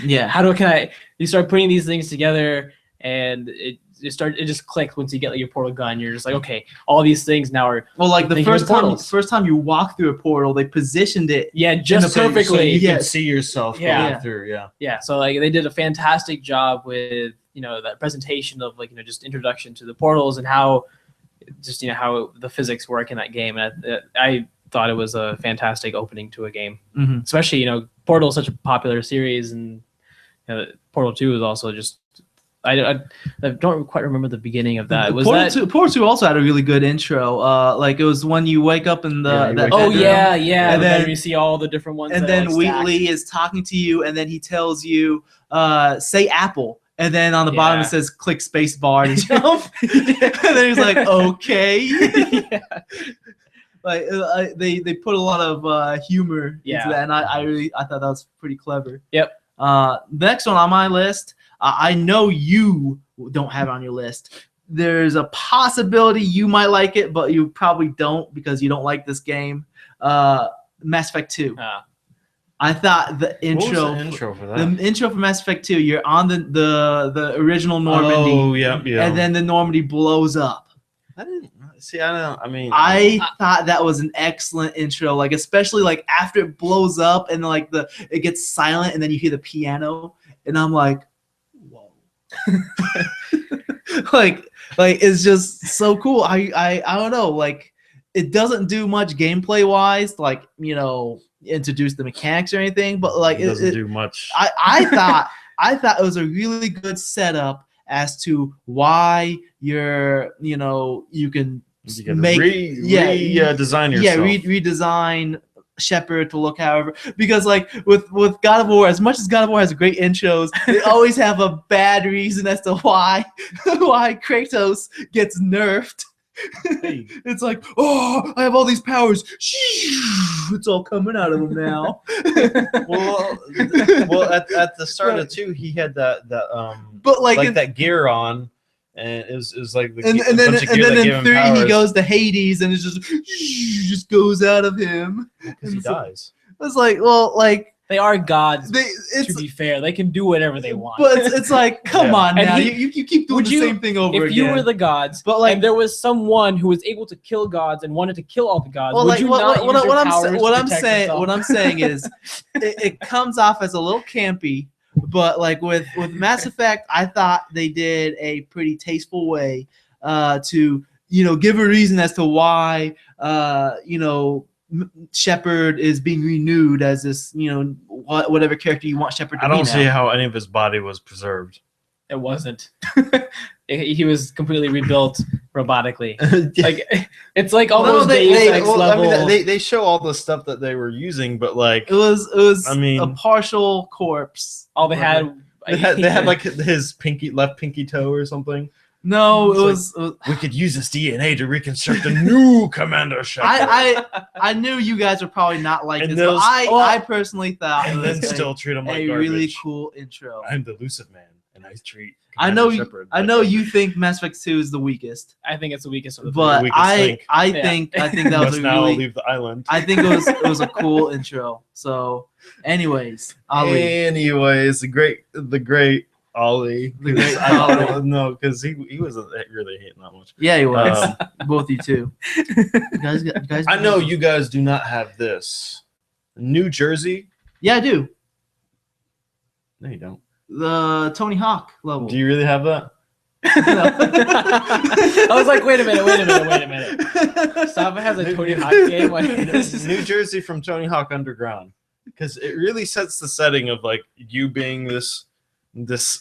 Yeah. You start putting these things together, and it just clicks once you get like your portal gun. You're just like, okay, all these things now are Well, like the Thinking of first time you walk through a portal, they positioned it. just the- perfectly. So you Yeah. can see yourself Yeah. going through. Yeah. Yeah, so like they did a fantastic job with, you know, that presentation of like, you know, just introduction to the portals and how just, you know, how the physics work in that game. And I thought it was a fantastic opening to a game, Mhm. especially, you know, Portal is such a popular series, and you know, Portal 2 is also just I don't quite remember the beginning of that. Was Portal 2 also had a really good intro. Like it was when you wake up in Yeah, you that wake Oh up bedroom, yeah, And and then- then you see all the different ones. and that, then like, stack. Wheatley is talking to you, and then he tells you, say Apple. And then on the bottom it Yeah. says click space bar to jump. And then he's like, okay. Yeah. Like they put a lot of humor Yeah. into that, and I thought that was pretty clever. Yep. The next one on my list, I know you don't have it on your list. There's a possibility you might like it, but you probably don't because you don't like this game. Mass Effect 2. I thought the intro, What was the intro for that? the intro for Mass Effect 2, you're on the original Normandy, Oh yeah. and then the Normandy blows up. I didn't see. I don't. I mean, I thought that was an excellent intro, like especially like after it blows up and like it gets silent and then you hear the piano and I'm like, whoa. like it's just so cool. I don't know, like it doesn't do much gameplay wise, like introduce the mechanics or anything, but like It doesn't do much. I thought it was a really good setup as to why you can make design yourself. redesign Shepard to look however, because like with God of War, as much as God of War has great intros, they always have a bad reason as to why Kratos gets nerfed. Hey. It's like, oh, I have all these powers. It's all coming out of him now. well, at the start of 2, he had that but like that gear on, and it was like the and then bunch of gear that in gave him 3 he powers. goes to Hades and it's just goes out of him. Because he dies. It's like, well, like They are gods. To it's be fair, they can do whatever they want. but it's like, come Yeah. on And now, he- you keep doing would the you- same thing over if again. you were the gods, But like, and there was someone who was able to kill gods and wanted to kill all the gods, well, would like you not use your powers to what I'm protect saying, yourself? what I'm saying is, it comes off as a little campy. But like with Mass Effect, I thought they did a pretty tasteful way to give a reason as to why Shepard is being renewed as this whatever character you want Shepard to I be don't see now. how any of his body was preserved. It wasn't. He was completely rebuilt robotically. Like it's like all No, those they- Deus they- Ex well, level. I mean, they show all the stuff that they were using, but like It was I mean- a partial corpse. all they had. they had like his left pinky toe or something. No, it It's was. We could use this DNA to reconstruct a new Commander Shepard. I knew you guys were probably not like And this, those- but well, I personally thought it and then was still treat him like a garbage. really cool intro. I'm the Lucid Man, and I treat. I Commander know Shepard I like know garbage. you think Mass Effect 2 is the weakest, I think it's the weakest of the but weakest I link. Yeah. think that You was must a now really leave the island. I think it was a cool intro. So, anyways, Ali. Anyways, the great Ollie. The great I don't Ollie. know, because he wasn't really hating that much. Yeah, he was. Um, Both you two. You guys. I know you guys do not have this. New Jersey? Yeah, I do. No, you don't. The Tony Hawk level. Do you really have that? I was like, wait a minute. Saba has a Tony Hawk game. Like, New Jersey from Tony Hawk Underground, because it really sets the setting of like you being this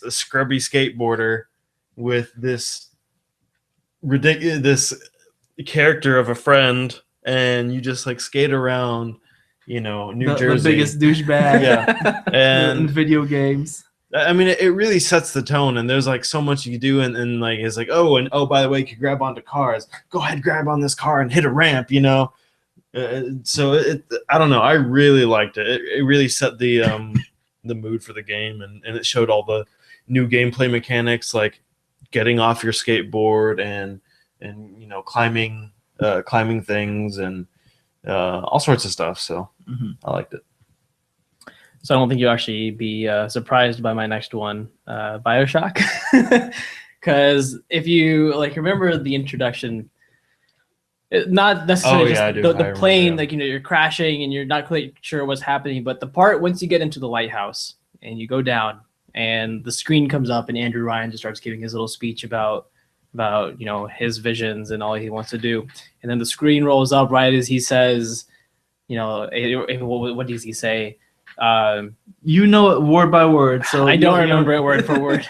scrubby skateboarder with this ridiculous character of a friend, and you just like skate around, New Jersey. The biggest douchebag. Yeah, in and video games. I mean, it really sets the tone, and there's like so much you can do, and like it's like, oh, by the way, you can grab onto cars. Go ahead, grab on this car and hit a ramp, So I don't know. I really liked it. It really set the mood for the game, and it showed all the new gameplay mechanics, like getting off your skateboard and climbing things and all sorts of stuff. So I liked it. so I don't think you'll actually be surprised by my next one, Bioshock, because if you remember the introduction. Not necessarily yeah, I just do. the I plane, remember, yeah. you're crashing and you're not quite sure what's happening, but the part once you get into the lighthouse and you go down and the screen comes up and Andrew Ryan just starts giving his little speech about his visions and all he wants to do, and then the screen rolls up right as he says, what does he say? You know it word by word, so I don't remember it word for word.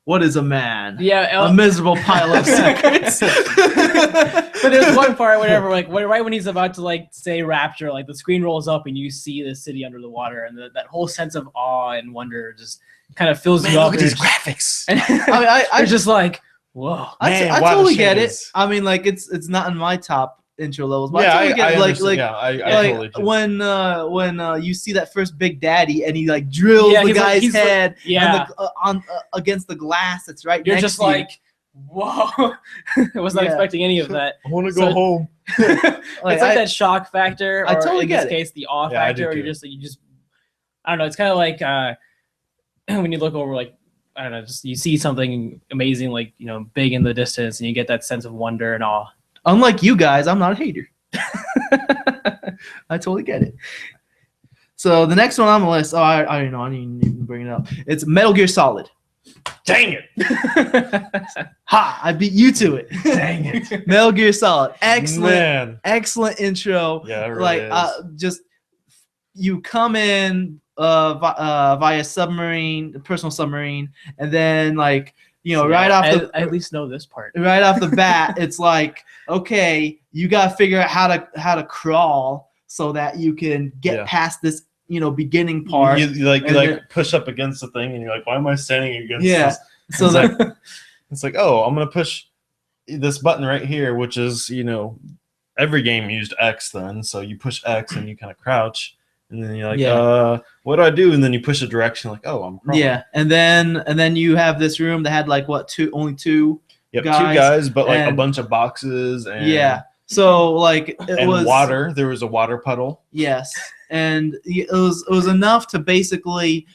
What is a man? Yeah, A miserable pile of secrets. but there's one part, whatever, right when he's about to say rapture, the screen rolls up and you see the city under the water, and that whole sense of awe and wonder just kind of fills you up. Look at these graphics. And I just like, whoa. Man, I wow, the totally get it. shades. I mean, it's not in my top intro levels, but Yeah, I totally get it. understand. I totally do. When you see that first Big Daddy and he drills Yeah, the he's like- guy's he's like- head Yeah, against the glass that's right you're next just to you. like, whoa. I was not Yeah. expecting any of that. I want to So- go home. It's like that shock factor, I or totally in get this it. case, the awe Yeah, I do factor, or too. you just, I don't know. It's kind of like when you look over, I don't know, just you see something amazing, big in the distance, and you get that sense of wonder and awe. Unlike you guys, I'm not a hater. I totally get it. So the next one on the list, I already know. I didn't even bring it up. It's Metal Gear Solid. Dang it! Ha! I beat you to it. Dang it! Metal Gear Solid. Excellent, Man. excellent intro. Yeah, it really is. Just you come in via submarine, personal submarine, and then like right off I the at least know this part. right off the bat, it's like, okay, you gotta figure out how to crawl so that you can get past this beginning part. You like And then- push up against the thing, and you're like, why am I standing against Yeah. this? So It's that It's like, oh, I'm gonna push this button right here, which is every game used X then, so you push X and you kind of crouch, and then you're like, what do I do? And then you push a direction, like, oh, I'm crawling. yeah, and then you have this room that had like only two. Yep, guys, two guys, but like a and- bunch of boxes and So like it was water. There was a water puddle. Yes, and it was enough to basically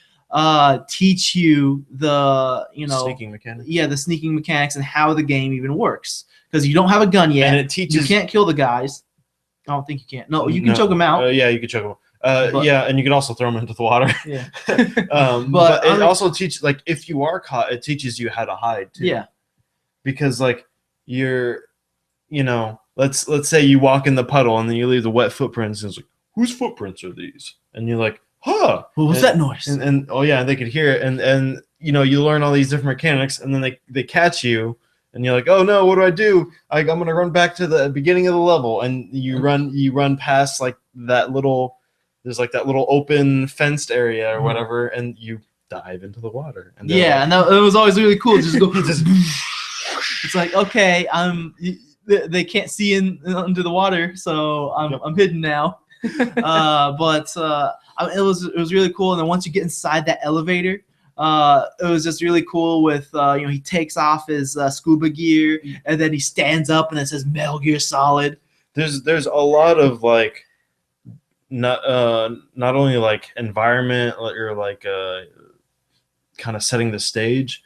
teach you the Sneaking mechanic. the sneaking mechanics and how the game even works, because you don't have a gun yet. And it teaches. You can't kill the guys. I don't think you can. No, you can choke them out. Yeah, you can choke them. But- Yeah, and you can also throw them into the water. Yeah. But I it mean- also teaches, like, if you are caught, it teaches you how to hide too. Yeah. Because like you're, let's say you walk in the puddle and then you leave the wet footprints, and it's like, whose footprints are these? And you're like, huh? What was that noise? And oh yeah, and they could hear it, and you learn all these different mechanics, and then they catch you. And you're like, oh no, what do I do? I'm gonna run back to the beginning of the level, and you run past like that little, there's like that little open fenced area or whatever, and you dive into the water. And Yeah, and it was always really cool. Just go. It's like, okay, they can't see under the water, so I'm hidden now. But it was really cool. And then once you get inside that elevator, it was just really cool with he takes off his scuba gear, and then he stands up and it says Metal Gear Solid. There's a lot of like not only like environment or like kind of setting the stage,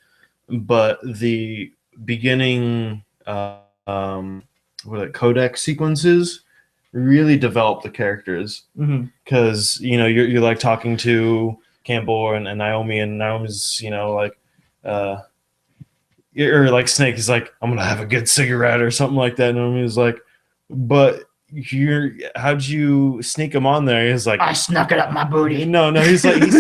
but the beginning codec sequences really develop the characters, because you're like talking to Campbell and Naomi, and Naomi's like or like Snake is like, I'm gonna have a good cigarette or something like that. Naomi's like, but how'd you sneak him on there? He's like, I snuck it up my booty. No, he said he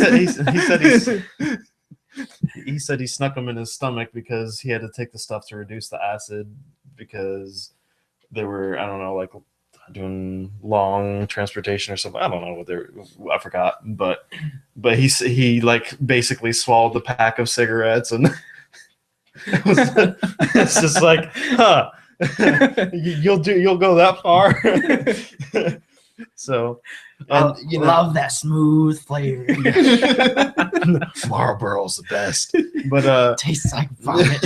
said he snuck him in his stomach because he had to take the stuff to reduce the acid, because they were, I don't know, like doing long transportation or something. I don't know what I forgot, but he like basically swallowed the pack of cigarettes, and it's just like, huh. You'll go that far. So, and love that smooth flavor. Marlboro's the best, but Tastes like vomit.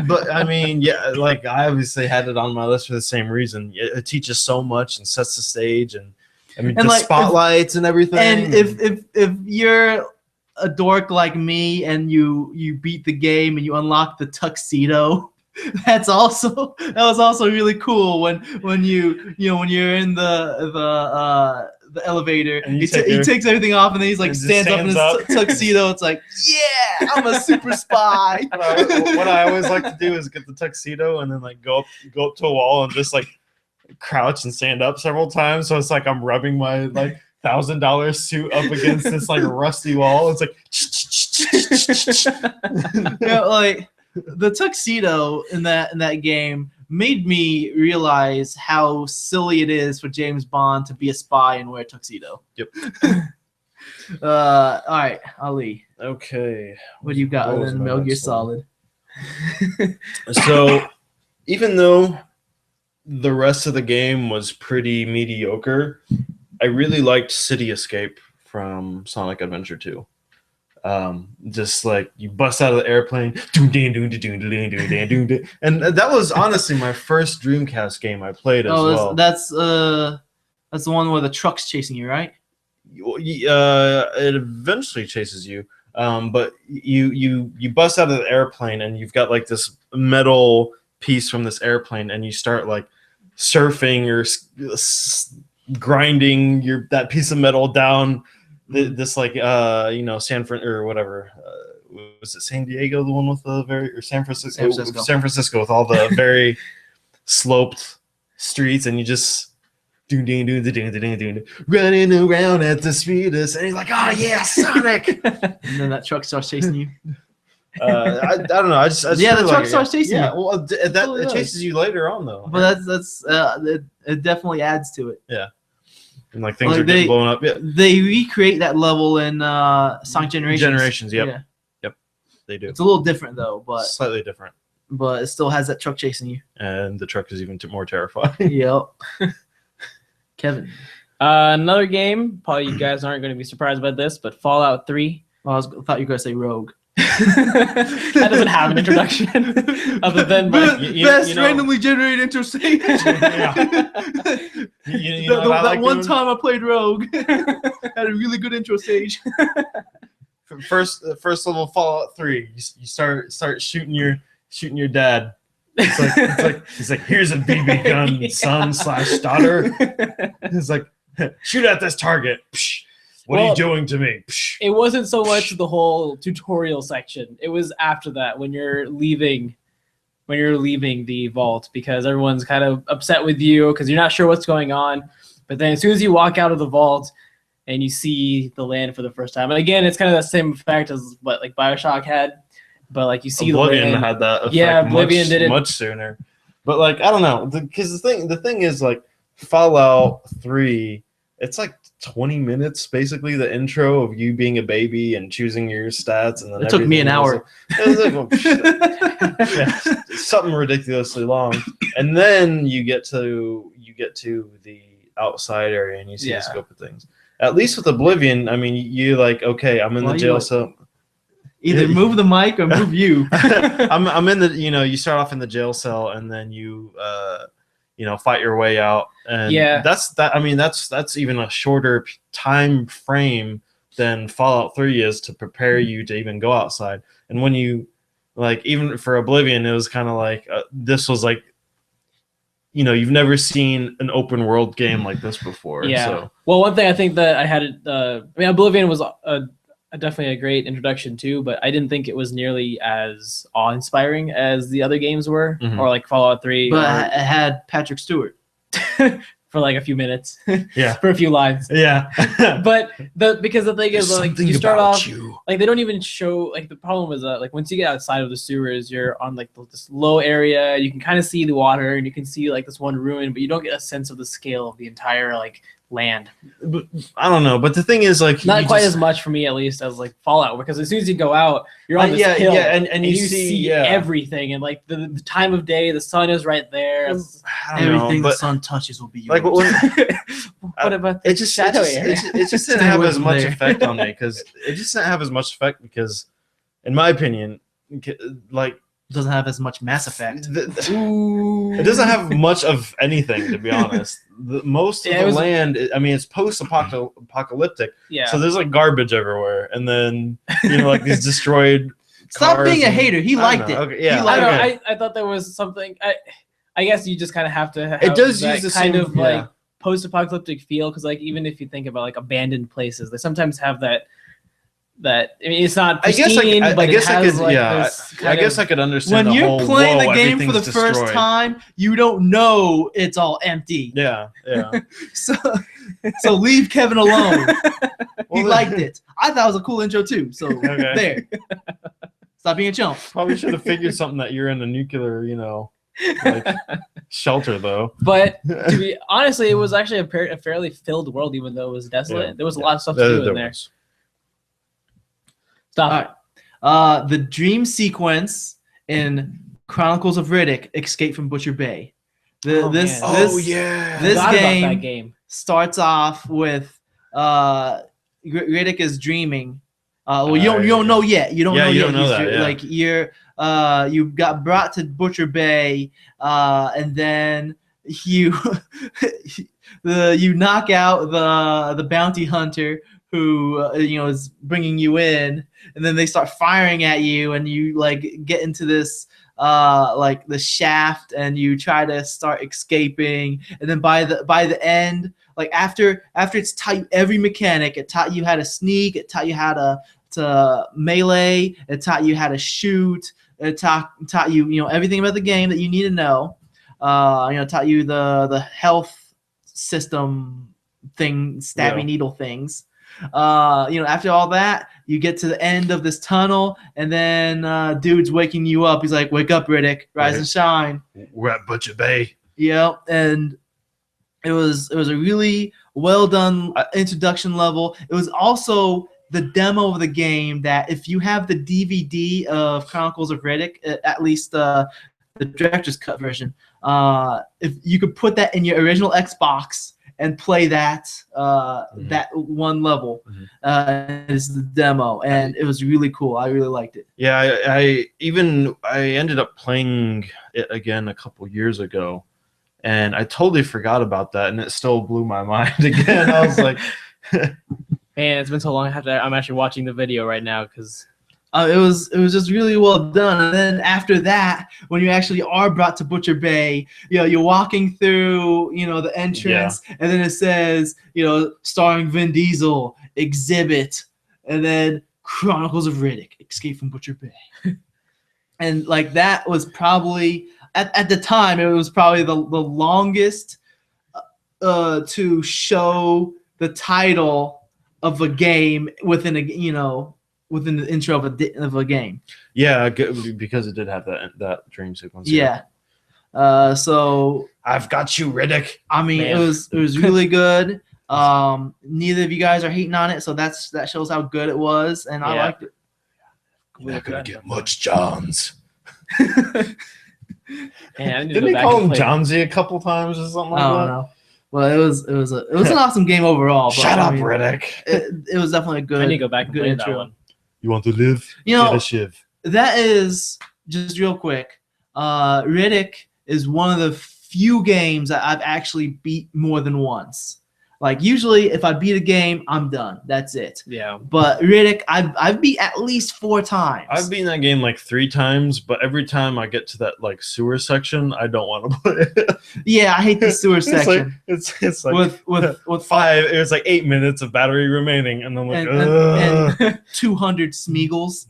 but I mean, yeah, like I obviously had it on my list for the same reason. It teaches so much and sets the stage, and I mean, And the like, spotlights and everything. And if you're a dork like me and you beat the game and you unlock the tuxedo, that was also really cool when you're in the elevator, And he takes everything off, and then he's like and just stands up in his stands up. Tuxedo. It's like, yeah, I'm a super spy. What I always like to do is get the tuxedo and then like go up to a wall and just like crouch and stand up several times. So it's like I'm rubbing my like $1,000 suit up against this like rusty wall. It's like Like the tuxedo in that game made me realize how silly it is for James Bond to be a spy and wear a tuxedo. Yep. All right, Ali, Okay. what do you got What other was than my Metal Gear next one? Solid? So even though the rest of the game was pretty mediocre, I really liked City Escape from Sonic Adventure 2. Just like you bust out of the airplane, and that was honestly my first Dreamcast game I played as well. that's the one where the truck's chasing you, right? It eventually chases you, but you bust out of the airplane, and you've got like this metal piece from this airplane, and you start like surfing or grinding that piece of metal down this like San Fran or whatever. Was it San Diego, the one with the or San Francisco? San Francisco with all the very sloped streets, and you just running around at the speedest, and he's like, "Oh yeah, Sonic!" And then that truck starts chasing you. I don't know. I just Yeah, the really truck starts chasing Yeah, you. well, it Totally chases you later on though. But it definitely adds to it. And like things Like are getting blown up. Yeah, They recreate that level in Sonic Generations. Generations. Yep, Yeah. they do. It's a little different though, but Slightly different, it still has that truck chasing you. and the truck is even more terrifying. Yep. Kevin. Another game. Probably you guys aren't going to be surprised by this, but Fallout 3. I thought you were going to say Rogue. That doesn't have an introduction other than like, Best randomly generated intro stage. That one time I played Rogue had a really good intro stage. First level Fallout 3, you start shooting your dad. It's like he's like, here's a BB gun, son/daughter. He's like, shoot at this target. Psh, what are you doing to me? Psh. It wasn't so much the whole tutorial section. It was after that when you're leaving the vault, because everyone's kind of upset with you because you're not sure what's going on. But then as soon as you walk out of the vault and you see the land for the first time, and again, it's kind of the same effect as what like BioShock had. But like you see Oblivion the land. had that effect Oblivion did it much sooner. But like I don't know, because the thing is like Fallout 3, it's like 20 minutes basically the intro of you being a baby and choosing your stats, and then it took me an hour. Something ridiculously long, and then you get to the outside area and you see the scope of things. At least with Oblivion, I mean, you like, okay, I'm in the jail cell. Either move the mic or move you. I'm in the, you start off in the jail cell and then you fight your way out, and that's even a shorter time frame than Fallout 3 is to prepare you to even go outside. And when you like, even for Oblivion, it was kind of like this was like, you've never seen an open world game like this before. Yeah. So. Well, one thing I think that I had, Oblivion was definitely a great introduction too, but I didn't think it was nearly as awe-inspiring as the other games were, or like Fallout 3. But it had Patrick Stewart for like a few minutes. Yeah. For a few lines. Yeah. But because the thing is, like, you start off, you. like, they don't even show, like, the problem was that, like, once you get outside of the sewers, you're on, like, this low area. You can kind of see the water, and you can see, like, this one ruin, but you don't get a sense of the scale of the entire, like, land. But, I don't know, but the thing is, like, not quite as much for me, at least, as like Fallout, because as soon as you go out, you're on this hill, and you see everything, and like the time of day, the sun is right there. Everything the sun touches will be yours. Like, what about it? Just shadow area? It just didn't have as much effect on me because in my opinion, like. Doesn't have as much Mass Effect. It doesn't have much of anything, to be honest. Most of the land, it's post-apocalyptic. Yeah. So there's like garbage everywhere, and then like these destroyed. Stop being a hater. He liked it. Okay, yeah. I thought there was something. I guess you just kind of have to. Have it does that use the kind same, of like post-apocalyptic feel, because like even if you think about like abandoned places, they sometimes have that. It's not pristine, but it has I guess I could understand when you're playing the game for the destroyed. first time, you don't know it's all empty. Yeah. So leave Kevin alone. He liked it. I thought it was a cool intro too. So there. Stop being a chump. Probably should have figured something that you're in a nuclear, like shelter though. But to be honestly, it was actually a fairly filled world, even though it was desolate. Yeah. There was a lot of stuff to do in there. Stop. All right. The dream sequence in Chronicles of Riddick: Escape from Butcher Bay. This game starts off with Riddick is dreaming. You don't know yet. You don't know yet. Like you got brought to Butcher Bay, and then you knock out the bounty hunter who is bringing you in, and then they start firing at you, and you like get into this like the shaft, and you try to start escaping, and then by the end like after it's taught you every mechanic. It taught you how to sneak. It taught you how to melee. It taught you how to shoot. It taught you everything about the game that you need to know. Taught you the health system thing, stabby needle things. After all that, you get to the end of this tunnel, and then dude's waking you up. He's like, "Wake up, Riddick, rise and shine." We're at Butcher Bay. Yeah, and it was a really well done introduction level. It was also the demo of the game that if you have the DVD of Chronicles of Riddick, at least the director's cut version, if you could put that in your original Xbox and play that that one level is the demo, and it was really cool. I really liked it. Yeah, I ended up playing it again a couple years ago, and I totally forgot about that, and it still blew my mind again. I was like, man, it's been so long. I'm actually watching the video right now because it was just really well done. And then after that, when you actually are brought to Butcher Bay, you're walking through the entrance, and then it says starring Vin Diesel, exhibit, and then Chronicles of Riddick, Escape from Butcher Bay. And like that was probably at the time it was probably the longest to show the title of a game within within the intro of a game. Yeah, because it did have that dream sequence. Yeah. So I've got you, Riddick. I mean, Man. it was really good. Neither of you guys are hating on it, so that shows how good it was, and I liked it. You're not gonna get much Johns. Man, Didn't he call him Johnsy a couple times or something like I don't that? know. Well, it was an awesome game overall. But, Shut up, Riddick. It was definitely a good. I need to go back and good play intro. that one. You want to live? Get a shiv. That is just real quick. Riddick is one of the few games that I've actually beat more than once. Like usually, if I beat a game, I'm done. That's it. Yeah. But Riddick, I've beat at least 4 times. I've beaten that game like 3 times, but every time I get to that like sewer section, I don't want to play it. Yeah, I hate the sewer section. It's like with 5. It was like 8 minutes of battery remaining, and I'm like, and 200 Smeagol's.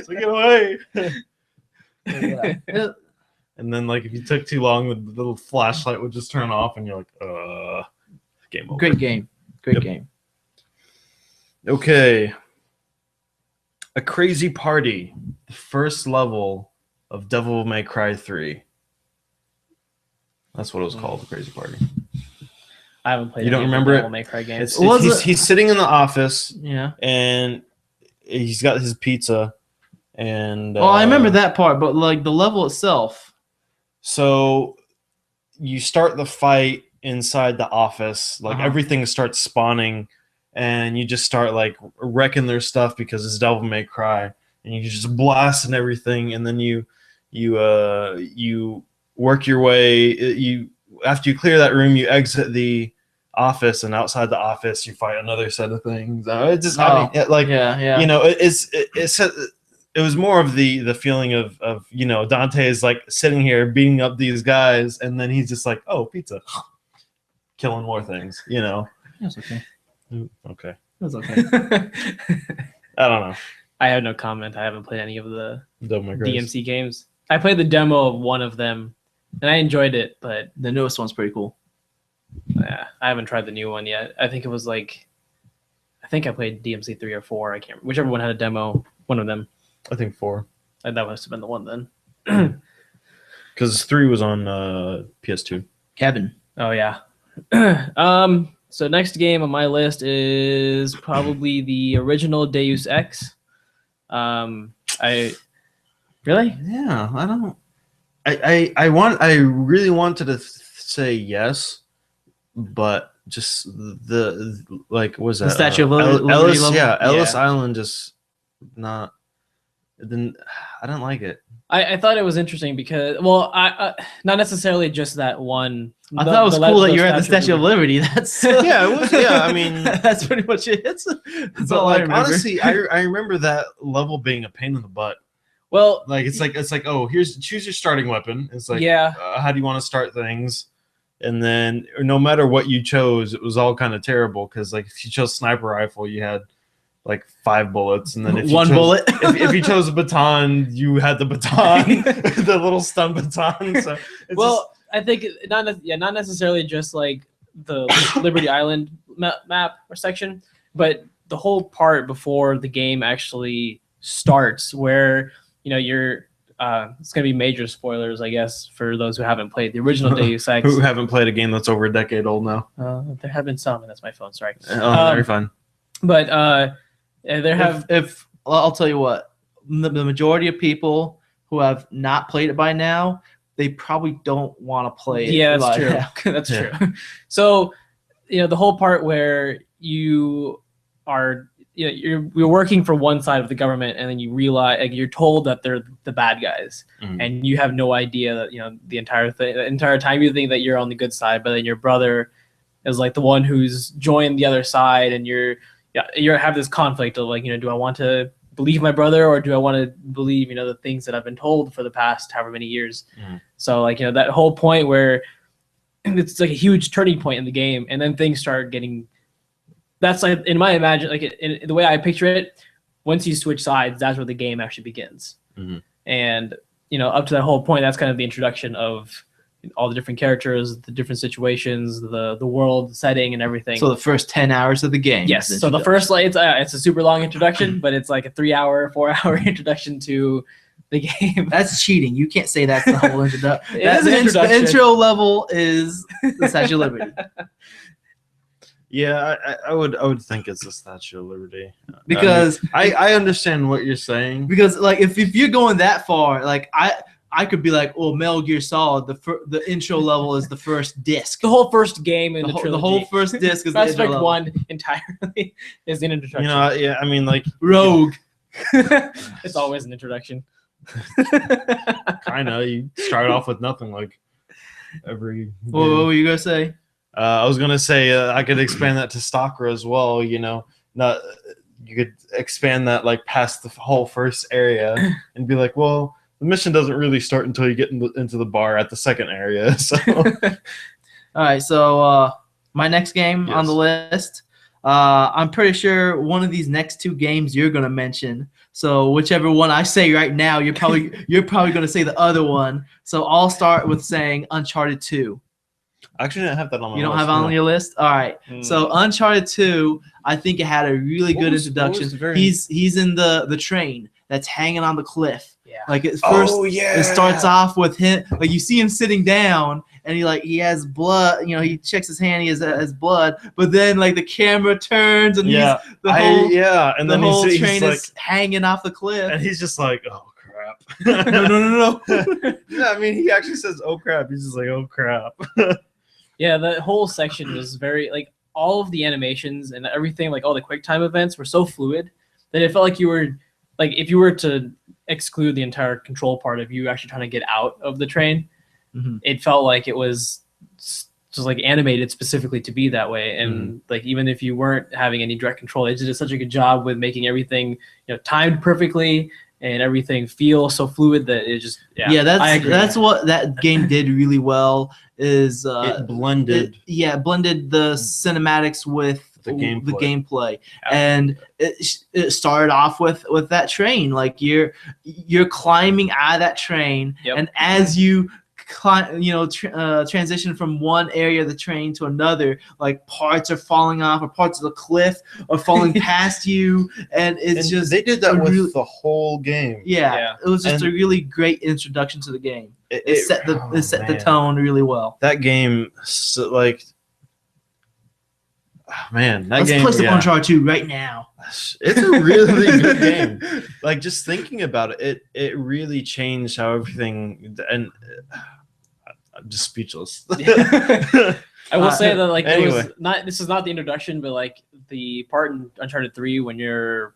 So get away. Yeah. And then like if you took too long, the little flashlight would just turn off, and you're like, game over. Great game. Great Yep. game. Okay. A Crazy Party, the first level of Devil May Cry 3. That's what it was called, the Crazy Party. I haven't played. You don't any of the remember it? Devil May Cry games. He's sitting in the office, Yeah. and he's got his pizza, and Well, I remember that part, but like the level itself. So you start the fight inside the office, like everything starts spawning, and you just start like wrecking their stuff because it's Devil May Cry, and you just blasting everything, and then you work your way. After you clear that room, you exit the office, and outside the office, you fight another set of things. It just it was more of the feeling of Dante is like sitting here beating up these guys, and then he's just like, oh, pizza, killing more things. That's okay. Okay. That's okay. I don't know. I have no comment. I haven't played any of the Devil May Cry. DMC games. I played the demo of one of them, and I enjoyed it, but The newest one's pretty cool. yeah, I haven't tried the new one yet. I think I played DMC 3 or 4. I can't remember. Whichever one had a demo, one of them. I think 4, That must have been the one then. because 3 was on PS2. Kevin. Oh yeah. So next game on my list is probably the original Deus Ex. I really? Yeah, I don't. I really wanted to say yes, but just the was that The Statue of Liberty Ellis? level? Yeah, Ellis Yeah. Island just not. I didn't like it. I thought it was interesting because, well, I not necessarily just that one. I thought it was cool that you're at the Statue of Liberty. That's Yeah, it was. Yeah, I mean, that's pretty much it. That's but all I like remember. honestly, I remember that level being a pain in the butt Well, Like it's like oh, choose your starting weapon. It's like yeah. how do you want to start things? And then no matter what you chose, it was all kind of terrible because like if you chose sniper rifle, you had like 5 bullets, and then if you One chose, bullet. if you chose a baton, you had the baton, the little stun baton. So it's Well, I think not necessarily just like the Liberty Island map or section, but the whole part before the game actually starts, where you're. It's gonna be major spoilers, I guess, for those who haven't played the original Deus Ex. who haven't played a game that's over a decade old now. There have been some, and that's my phone. Sorry. Oh, very fun. But there have. If I'll tell you what, the majority of people who have not played it by now, they probably don't want to play it. Yeah, that's by true. now. That's Yeah. true. So, the whole part where you are, you're working for one side of the government, and then you realize, like, you're told that they're the bad guys, Mhm. and you have no idea that the entire time you think that you're on the good side, but then your brother is like the one who's joined the other side, and you have this conflict of like, do I want to believe my brother, or do I want to believe the things that I've been told for the past however many years? Mhm. So like that whole point where it's like a huge turning point in the game, and then things start getting. That's like in my in the way I picture it. Once you switch sides, that's where the game actually begins. Mhm. And up to that whole point, that's kind of the introduction of all the different characters, the different situations, the world setting, and everything. So the first 10 hours of the game. Yes. is So the introduction. first, like, it's a super long introduction, but it's like a 3-hour, 4-hour introduction to the game. That's cheating. You can't say that's the whole introduction. It is an The introduction. intro level is the Statue of Liberty. Yeah, I would think it's the Statue of Liberty. Because I understand what you're saying. like if you're going that far, like I could be like, well, Metal Gear Solid, the intro level is the first disc. The whole first game in The the, whole, trilogy. the whole first disc is the Mass intro Effect level. 1 entirely is an introduction. Yeah, I mean, like, Rogue. It's always an introduction. kind of. You start off with nothing, like every. What were you gonna say? I was gonna say I could expand that to Stalker as well. Not you could expand that like past the whole first area and be like, well, the mission doesn't really start until you get into the bar at the second area. So All right, so my next game on the list. I'm pretty sure one of these next 2 games you're gonna mention. So whichever one I say right now, you're probably gonna say the other one. So I'll start with saying Uncharted 2. I actually didn't have that on my You don't list, have it on your list? All right. Hmm. So Uncharted 2, I think it had a really What good was introduction. very- He's in the train that's hanging on the cliff. Yeah. Like it first yeah. it starts off with him, like you see him sitting down and he has blood, he checks his hand, he has blood, but then like the camera turns and Yeah, he's the whole and the then whole he's train like, is hanging off the cliff. and he's just like, oh crap. No. Yeah, I mean, he actually says, oh crap. He's just like, oh crap. Yeah, the whole section was very like all of the animations and everything, like all the QuickTime events were so fluid that it felt like you were like if you were to exclude the entire control part of you actually trying to get out of the train, it felt like it was just like animated specifically to be that way. And like even if you weren't having any direct control, they did such a good job with making everything timed perfectly and everything feel so fluid that it just I agree. That's what that game did really well is It blended. blended the cinematics with The gameplay. gameplay. Yeah. And it started off with that train, like you're climbing out of that train, Yep. and as you transition from one area of the train to another, like parts are falling off or parts of the cliff are falling past you, and it's And just they did that a with really- the whole game. Yeah. it was just And- a really great introduction to the game. It, It set the man. tone really well. That game, like, man, that Let's game. play some yeah. Uncharted 2 right now. It's a really good game. Like, just thinking about it, it really changed how everything. And I'm just speechless. I will say that like it was anyway. not. This is not the introduction, but like the part in Uncharted 3 when you're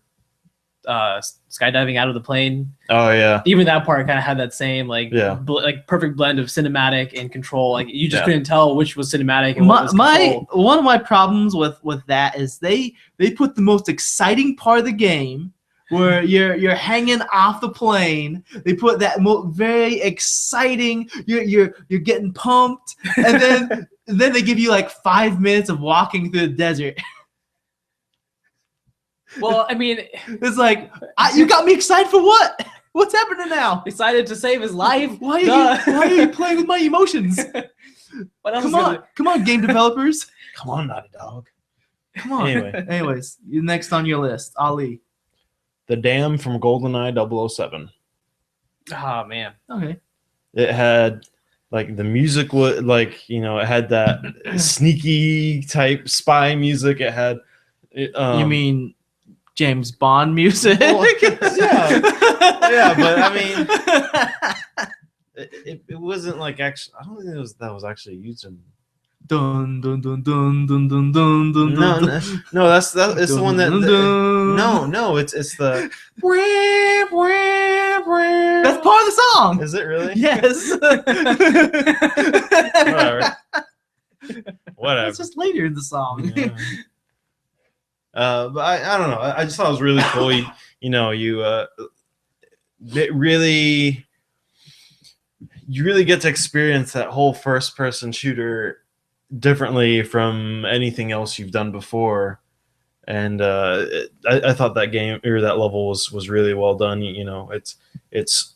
skydiving out of the plane. Oh yeah. Even that part kind of had that same like Yeah. like perfect blend of cinematic and control. Like you just Yeah. couldn't tell which was cinematic and what was My controlled. one of my problems with that is they put the most exciting part of the game where you're hanging off the plane. They put that very exciting. You're getting pumped, and then they give you like 5 minutes of walking through the desert. Well, I mean, It's like you got me excited for what? What's happening now? decided to save his life. Why Duh. are you playing with my emotions? What else? Come on, game developers. Come on, Naughty Dog. Come on. Anyway. Anyways, next on your list, Ali. The Dam from GoldenEye 007. Oh man. Okay. It had like the music was like, you know, it had that sneaky type spy music. It had You mean James Bond music? Well, yeah, but I mean it wasn't like actually I don't think that was actually used in dun dun dun dun dun dun dun dun. no that's it's the one that no it's the That's part of the song. is it really? Yes. Whatever. It's just later in the song. Yeah. But I don't know. I just thought it was really cool. You really get to experience that whole first person shooter differently from anything else you've done before. And I thought that game or that level was really well done. You know, it's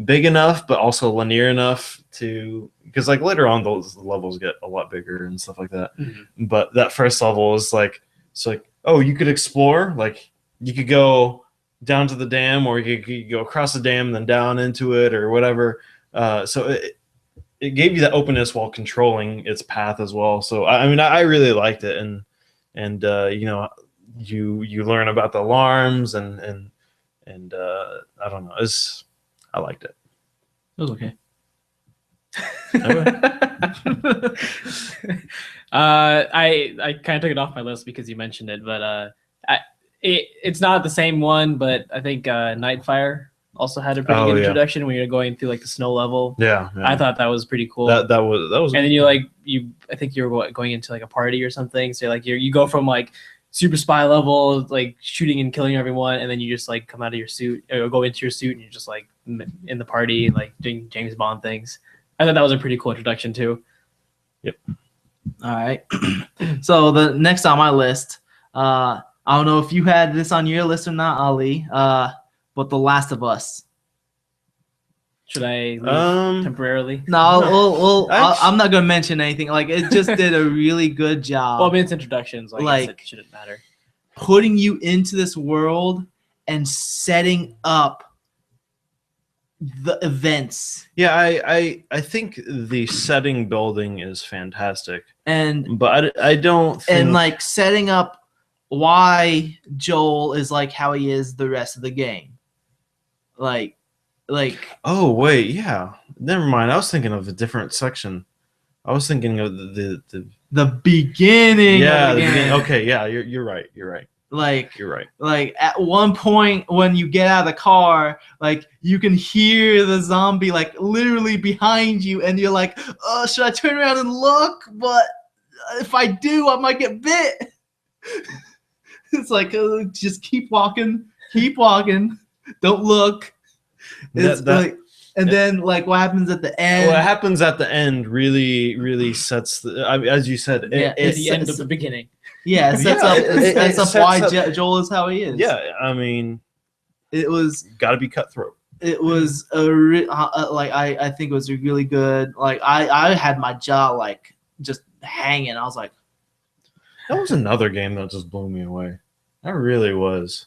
big enough, but also linear enough to, because like later on those levels get a lot bigger and stuff like that. Mm-hmm. But that first level is like, it's like, oh, you could explore, like you could go down to the dam, or you could go across the dam and then down into it or whatever. So it gave you that openness while controlling its path as well. So I mean, I really liked it, and you know, you learn about the alarms and I don't know, I liked it. It was okay. I kind of took it off my list because you mentioned it, but it's not the same one, but I think Nightfire also had a pretty good introduction when you're going through like the snow level. Yeah. I thought that was pretty cool. That was. And then I think you were going into like a party or something. So like you go from like super spy level, like shooting and killing everyone, and then you just like come out of your suit or go into your suit and you're just like in the party, like doing James Bond things. I thought that was a pretty cool introduction too. Yep. All right. So the next on my list, I don't know if you had this on your list or not, Ali, but The Last of Us. Should I leave temporarily? No, I'm not gonna mention anything. Like, it just did a really good job. Well, I mean, it's introductions. Like it shouldn't matter. Putting you into this world and setting up the events. Yeah, I think the setting building is fantastic, but I don't think... and like setting up why Joel is like how he is the rest of the game. Like oh wait, yeah, never mind. I was thinking of a different section. I was thinking of the beginning. Yeah, of the game. Okay, yeah, you're right. Like you're right. Like at one point when you get out of the car, like you can hear the zombie like literally behind you, and you're like, "Oh, should I turn around and look? But if I do, I might get bit." It's like just keep walking, don't look. It's like, and then like what happens at the end? What happens at the end really sets the. I mean, as you said, it's the end of the beginning. Yeah, it sets up why Joel is how he is. Yeah, I mean, it was got to be cutthroat. It was I think it was really good. Like I had my jaw like just hanging. I was like, that was another game that just blew me away. That really was.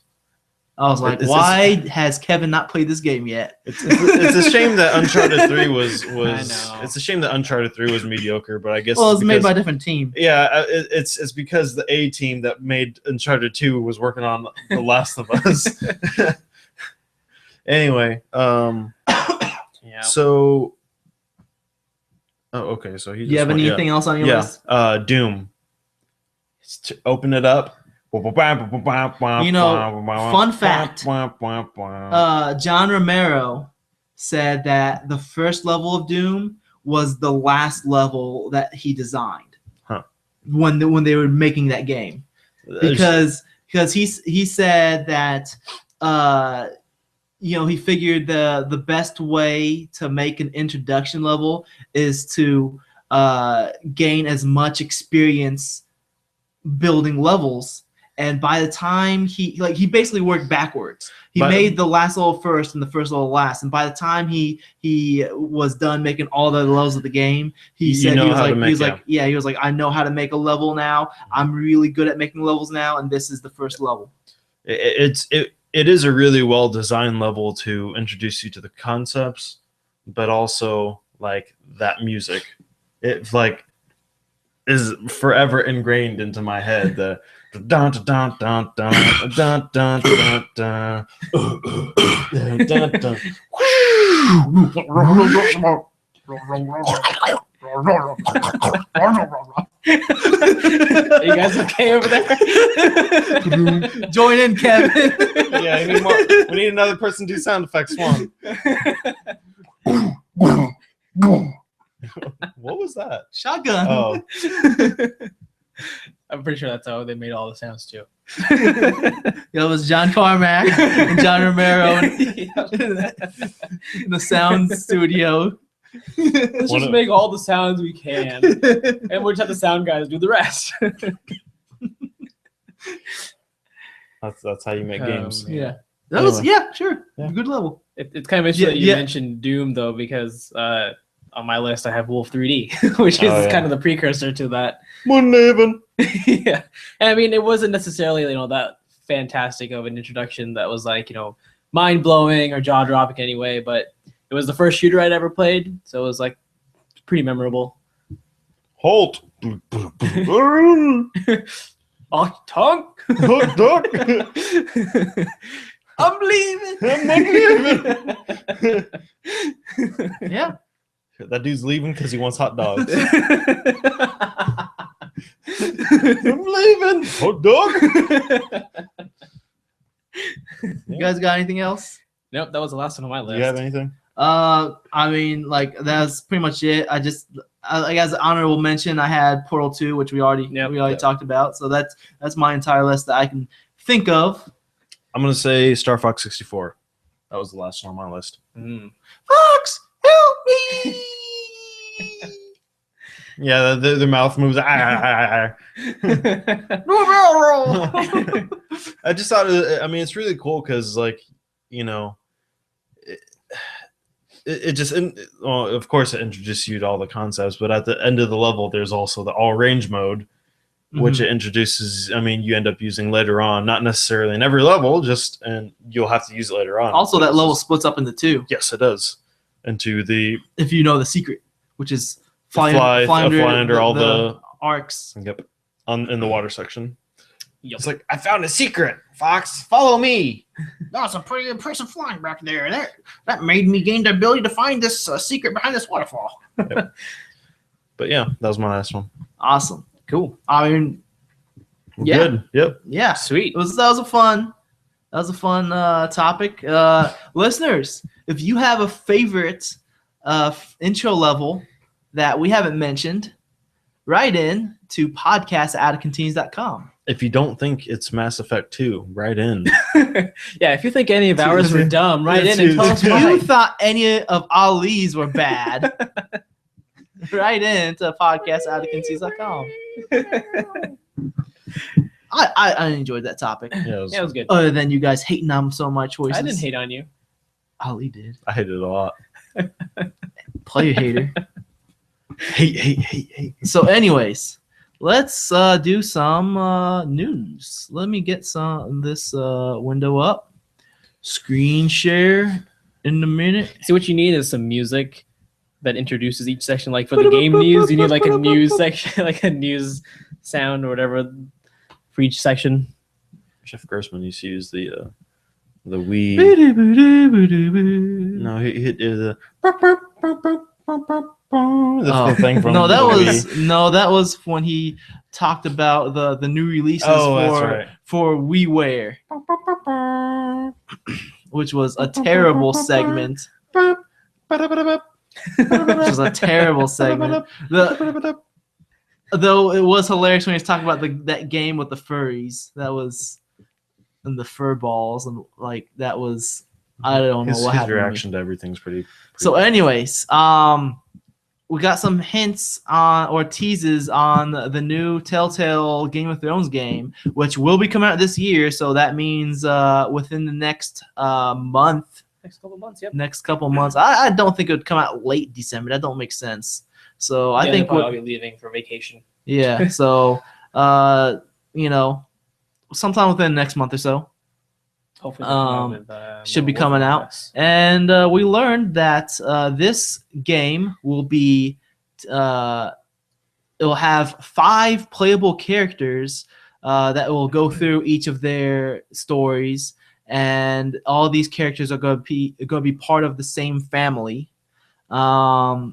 I was like, why has Kevin not played this game yet? It's a shame that Uncharted 3 was. I know. It's a shame that Uncharted 3 was mediocre, but I guess. Well, it's made by a different team. Yeah, it's because the A team that made Uncharted 2 was working on The Last of Us. Anyway, yeah. So. Oh, okay. So he. Do you have anything else on your list? Doom. To open it up. You know, fun fact, John Romero said that the first level of Doom was the last level that he designed when they were making that game, because he said that he figured the best way to make an introduction level is to gain as much experience building levels. And by the time he basically worked backwards. He made the last level first and the first level last. And by the time he was done making all the levels of the game, he was like, I know how to make a level now. I'm really good at making levels now, and this is the first level. It is a really well designed level to introduce you to the concepts, but also like that music. It like is forever ingrained into my head. The dun dun dun dun dun dun dun dun dun dun dun. Are you guys okay over there? Join in, Kevin. Yeah, I need more. We need another person to do sound effects. One. What was that? Shotgun. Oh, I'm pretty sure that's how they made all the sounds too. It was John Carmack and John Romero in the sound studio. Let's just make all the sounds we can, and we'll just have the sound guys do the rest. that's how you make games. Yeah. That was sure. Yeah. Good level. It's kind of interesting that you mentioned Doom though, because on my list I have Wolf 3D, which is kind of the precursor to that. Yeah, and I mean it wasn't necessarily that fantastic of an introduction that was like mind blowing or jaw dropping anyway, but it was the first shooter I'd ever played, so it was like pretty memorable. Halt. Oh, tongue. I'm leaving. Yeah. That dude's leaving because he wants hot dogs. I'm leaving. Hot dog. You guys got anything else? Nope, that was the last one on my list. Do you have anything? I mean, like that's pretty much it. I just, like as an honorable mention, I had Portal 2, which we already talked about. So that's my entire list that I can think of. I'm gonna say Star Fox 64. That was the last one on my list. Fox, help me! Yeah, their mouth moves. I just thought, I mean, it's really cool because, like, it just, well, of course, it introduces you to all the concepts, but at the end of the level, there's also the all range mode, which it introduces. I mean, you end up using later on, not necessarily in every level, and you'll have to use it later on. Also, that level splits up into two. Yes, it does. Into the, if you know the secret, which is fly under all the arcs. Yep, in the water section. Yep. It's like, I found a secret, Fox. Follow me. That's a pretty impressive flying back there. That made me gain the ability to find this secret behind this waterfall. Yep. But yeah, that was my last one. Awesome. Cool. I mean, Good. Yep. Yeah. Sweet. That was a fun topic. Listeners, if you have a favorite intro level that we haven't mentioned, write in to podcast@canteens.com. If you don't think it's Mass Effect 2, write in. Yeah, if you think any of ours were dumb, write in and tell us If why. you thought any of Ali's were bad, write in to podcast@canteens.com. I enjoyed that topic. Yeah, Yeah, it was good. Other than you guys hating on some of my choices. I didn't hate on you. Ali did. I hated it a lot. Player hater. Hate. So anyways, let's do some news. Let me get this window up. Screen share in a minute. See, what you need is some music that introduces each section. Like for the game news, you need like a news section, like a news sound or whatever for each section. Jeff Gerstmann used to use the Wii. No, he hit the thing from no, that the was Wii. that was when he talked about the new releases that's right. for WiiWare, which was a terrible segment. Which was a terrible segment. Though it was hilarious when he was talking about that game with the furries. That was and the fur balls, and like that was I don't know His, what his happened. to me. reaction to everything's pretty So, anyways, we got some hints on or teases on the new Telltale Game of Thrones game, which will be coming out this year. So that means within the next month, Next couple months, yep. next couple months. I don't think it would come out late December. That don't make sense. So I Yeah, think I'll be leaving for vacation. yeah. So you know, sometime within the next month or so. Hopefully, they'll come out with, should be more coming Wolf out. Among Us. And we learned that this game will be it will have 5 playable characters that will go through each of their stories, and all these characters are going to be part of the same family. Yeah,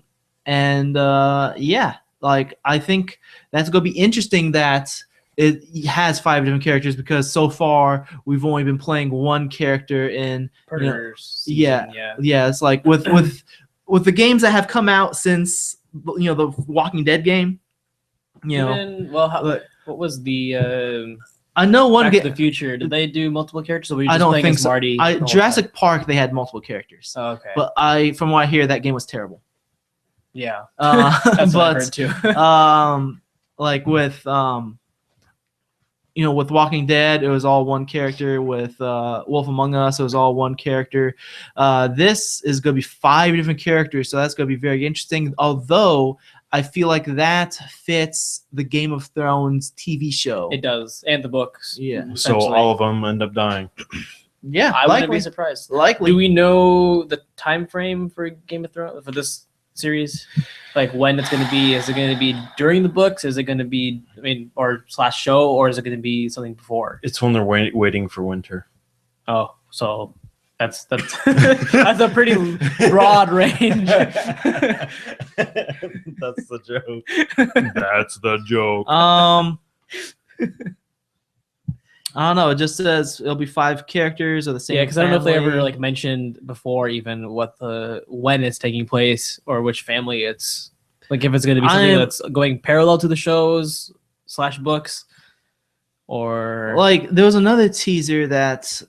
like I think that's going to be interesting that it has 5 different characters, because so far we've only been playing one character in Predators. yeah. Yeah. yeah, it's like with the games that have come out since the Walking Dead game. Even, well, but- what was the I know one Back to game. the Future? Did they do multiple characters? Or were you I just don't playing think as so. Marty? the whole Jurassic Park, they had multiple characters, time? Oh, okay. but from what I hear, that game was terrible. Yeah. But That's what I heard too. like with with Walking Dead, it was all one character. With Wolf Among Us, it was all one character. This is going to be 5 different characters, so that's going to be very interesting. Although I feel like that fits the Game of Thrones TV show. It does, and the books. Yeah. So essentially. all of them end up dying. Yeah, I wouldn't likely. be surprised. Likely. Do we know the time frame for Game of Thrones for this series? Like when it's going to be? Is it going to be during the books? Is it going to be, or / show, or is it going to be something before? It's when they're waiting for winter. Oh, so that's that's a pretty broad range. That's the joke. That's the joke. I don't know. It just says it'll be 5 characters of the same. Yeah, because I don't know if they ever family. like mentioned before even when it's taking place or which family it's like, if it's going to be something that's going parallel to the shows / books, or Like there was another teaser that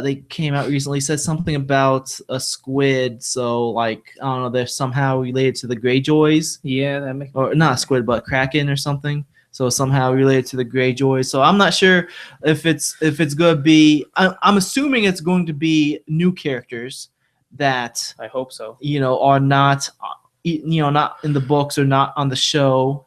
they came out recently, said something about a squid. So like I don't know, they're somehow related to the Greyjoys, yeah, that makes or not a squid, but Kraken or something. So somehow related to the Greyjoys. So I'm not sure if it's going to be. I'm assuming it's going to be new characters that I hope so. are not not in the books or not on the show,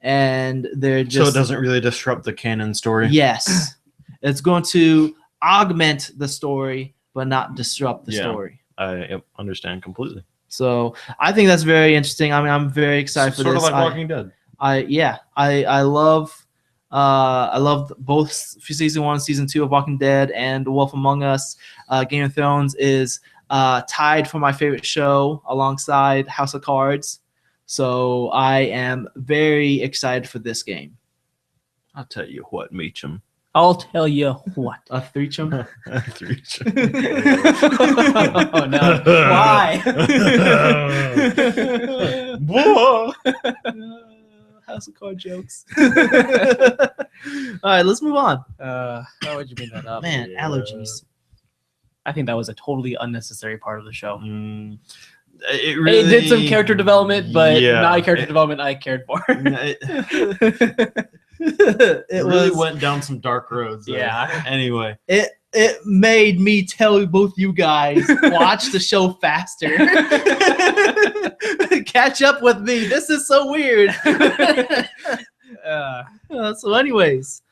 and they're just So it doesn't really disrupt the canon story. Yes, it's going to augment the story, but not disrupt the Yeah. story. I understand completely. So I think that's very interesting. I mean, I'm very excited for Sort this. of like Walking Dead. I loved both season 1 and season 2 of Walking Dead and Wolf Among Us. Game of Thrones is tied for my favorite show alongside House of Cards. So I am very excited for this game. I'll tell you what, Meacham. I'll tell you what. A threechum. Oh no! Why? Whoa. House of Card jokes. All right, let's move on. How would you bring that up? Man, yeah. allergies. I think that was a totally unnecessary part of the show. It It did some character development, but Yeah. not a character development I cared for. It really went down some dark roads. There. Yeah. Anyway, It made me tell both you guys watch the show faster. Catch up with me. This is so weird. So, anyways,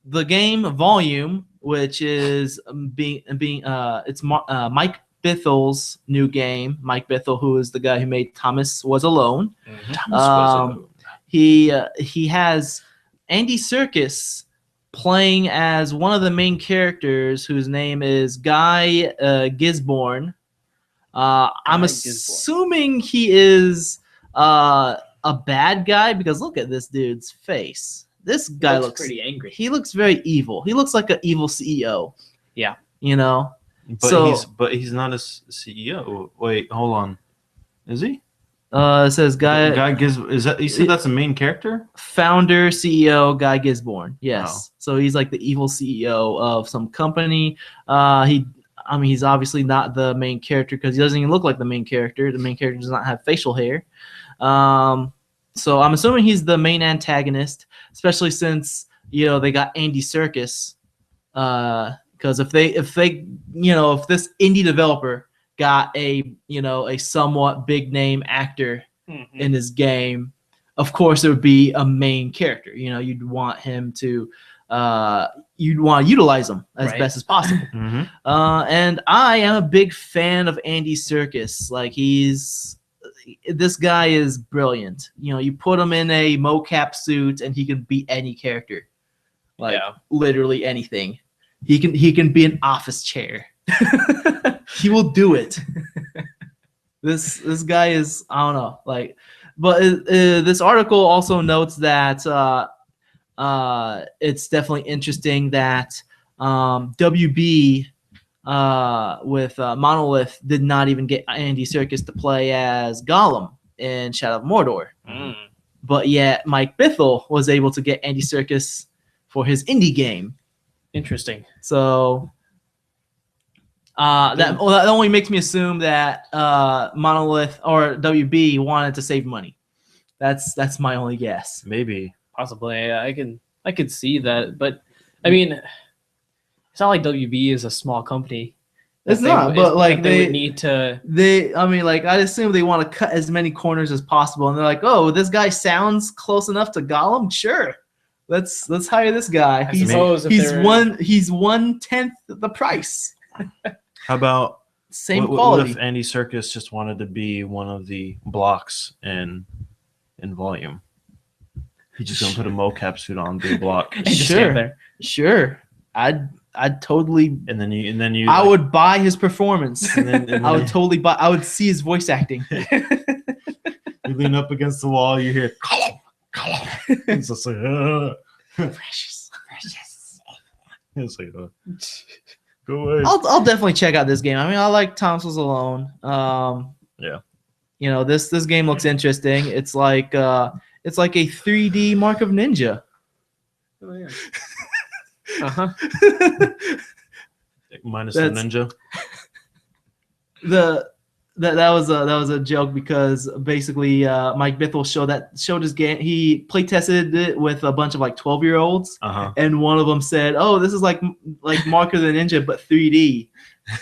the game Volume, which is it's Mike Bithel's new game. Mike Bithell, who is the guy who made Thomas Was Alone. He has Andy Serkis playing as one of the main characters, whose name is Guy Gisborne. I'm assuming he is a bad guy, because look at this dude's face. This guy looks pretty angry. He looks very evil. He looks like an evil CEO. Yeah. But So- he's not a CEO. Wait, hold on. Is he? It says Guy Giz, is that you said that's a main character? founder, CEO, Guy Gisborne. Yes. Oh. So he's like the evil CEO of some company. He's obviously not the main character because he doesn't even look like the main character. The main character does not have facial hair. So I'm assuming he's the main antagonist, especially since they got Andy Serkis. Because if this indie developer got a somewhat big name actor in his game, of course it would be a main character. You'd want him to you'd want to utilize him as Right. best as possible. Mm-hmm. And I am a big fan of Andy Serkis. Like this guy is brilliant. You put him in a mocap suit and he can beat any character. Like Yeah. literally anything. He can be an office chair. He will do it. This guy is, I don't know, like, but this article also notes that it's definitely interesting that WB with Monolith did not even get Andy Serkis to play as Gollum in Shadow of Mordor, but yet Mike Bithell was able to get Andy Serkis for his indie game. Interesting. So that only makes me assume that Monolith or WB wanted to save money. That's my only guess. Maybe. Possibly. I could see that, but I mean, it's not like WB is a small company. It's not, but like they would need to. I assume they want to cut as many corners as possible, and they're like, "Oh, this guy sounds close enough to Gollum. Sure, let's hire this guy. I suppose if He's they're- 1/10 the price. How about Same what quality. if Andy Serkis just wanted to be one of the blocks in Volume? He's just gonna put a mocap suit on, be a block, and just Sure. stand there. Sure, I'd totally. and then you. I would buy his performance. And then I would totally buy. I would see his voice acting. you lean up against the wall, you hear Gollum, Gollum. It's just like, Precious. it's like, go away. I'll definitely check out this game. I mean, I like Thomas Was Alone. Yeah. This game looks interesting. It's like a 3D Mark of Ninja. Uh-huh. Minus the That's- ninja. That was a joke because basically Mike Bithell showed his game. He play tested it with a bunch of like 12-year-olds, and one of them said, "Oh, this is like Mark of the Ninja but 3D."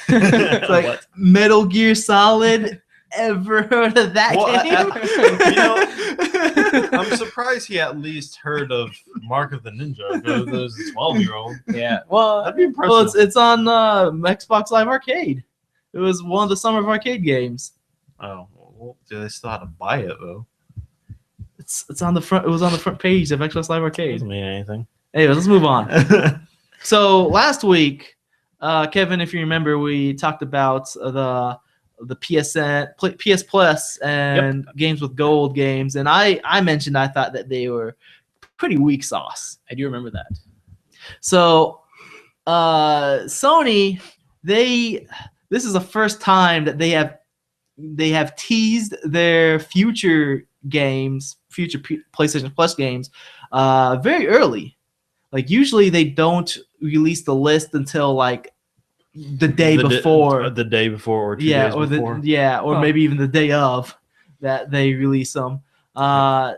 It's like What? Metal Gear Solid. Ever heard of that game? I'm surprised he at least heard of Mark of the Ninja. Because there's a 12-year-old. Yeah. Well, That'd be impressive. Well, it's on Xbox Live Arcade. It was one of the Summer of Arcade games. Oh, well, they still had to buy it though. It's on the front. It was on the front page of Xbox Live Arcade. Doesn't mean anything. Anyways, let's move on. So last week, Kevin, if you remember, we talked about the PS Plus and games with gold games, and I mentioned I thought that they were pretty weak sauce. I do remember that. So Sony, this is the first time that they have teased their future games, future PlayStation Plus games, very early. Like usually they don't release the list until like the day before. The day before or 2 days before. Or maybe even the day of that they release them.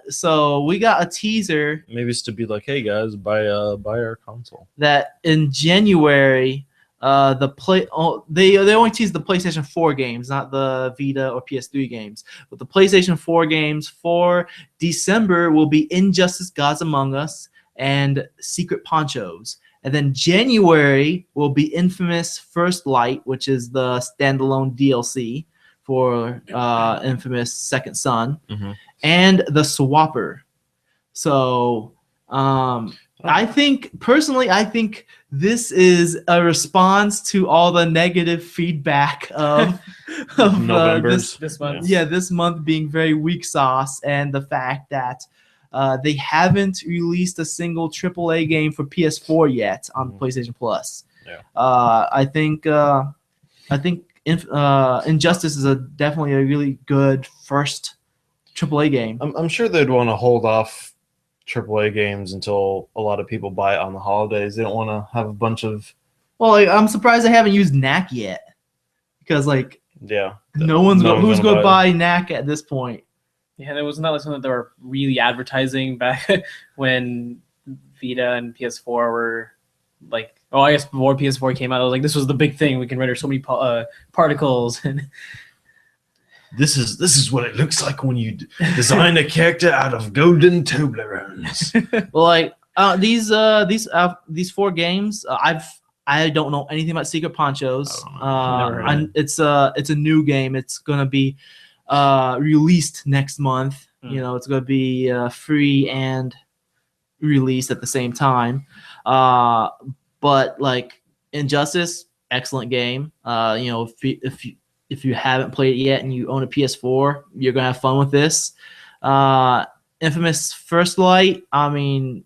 So we got a teaser Maybe it's to be like, hey guys, buy our console. that in January, they only teased the PlayStation 4 games, not the Vita or PS3 games. But the PlayStation 4 games for December will be Injustice: Gods Among Us and Secret Ponchos. And then January will be Infamous First Light, which is the standalone DLC for Infamous Second Son, and the Swapper. So I think this is a response to all the negative feedback of November's. This month. this month being very weak sauce, and the fact that they haven't released a single AAA game for PS4 yet on PlayStation Plus. Yeah. I think Injustice is definitely a really good first AAA game. I'm sure they'd want to hold off AAA games until a lot of people buy it on the holidays. They don't want to have a bunch of Well, like, I'm surprised they haven't used Knack yet, because like yeah. no one's who's gonna going to buy Knack at this point. Yeah, there was not like something that they were really advertising back when Vita and PS4 were like. Oh, I guess before PS4 came out, I was like, this was the big thing. We can render so many particles. And This is what it looks like when you design a character out of golden Toblerones. Well, like these 4 games, I don't know anything about Secret Ponchos. Never heard of It's a new game. It's gonna be released next month. You know, it's gonna be free and released at the same time. But like Injustice, excellent game. You know, if you haven't played it yet and you own a PS4, you're gonna have fun with this. Infamous First Light. I mean,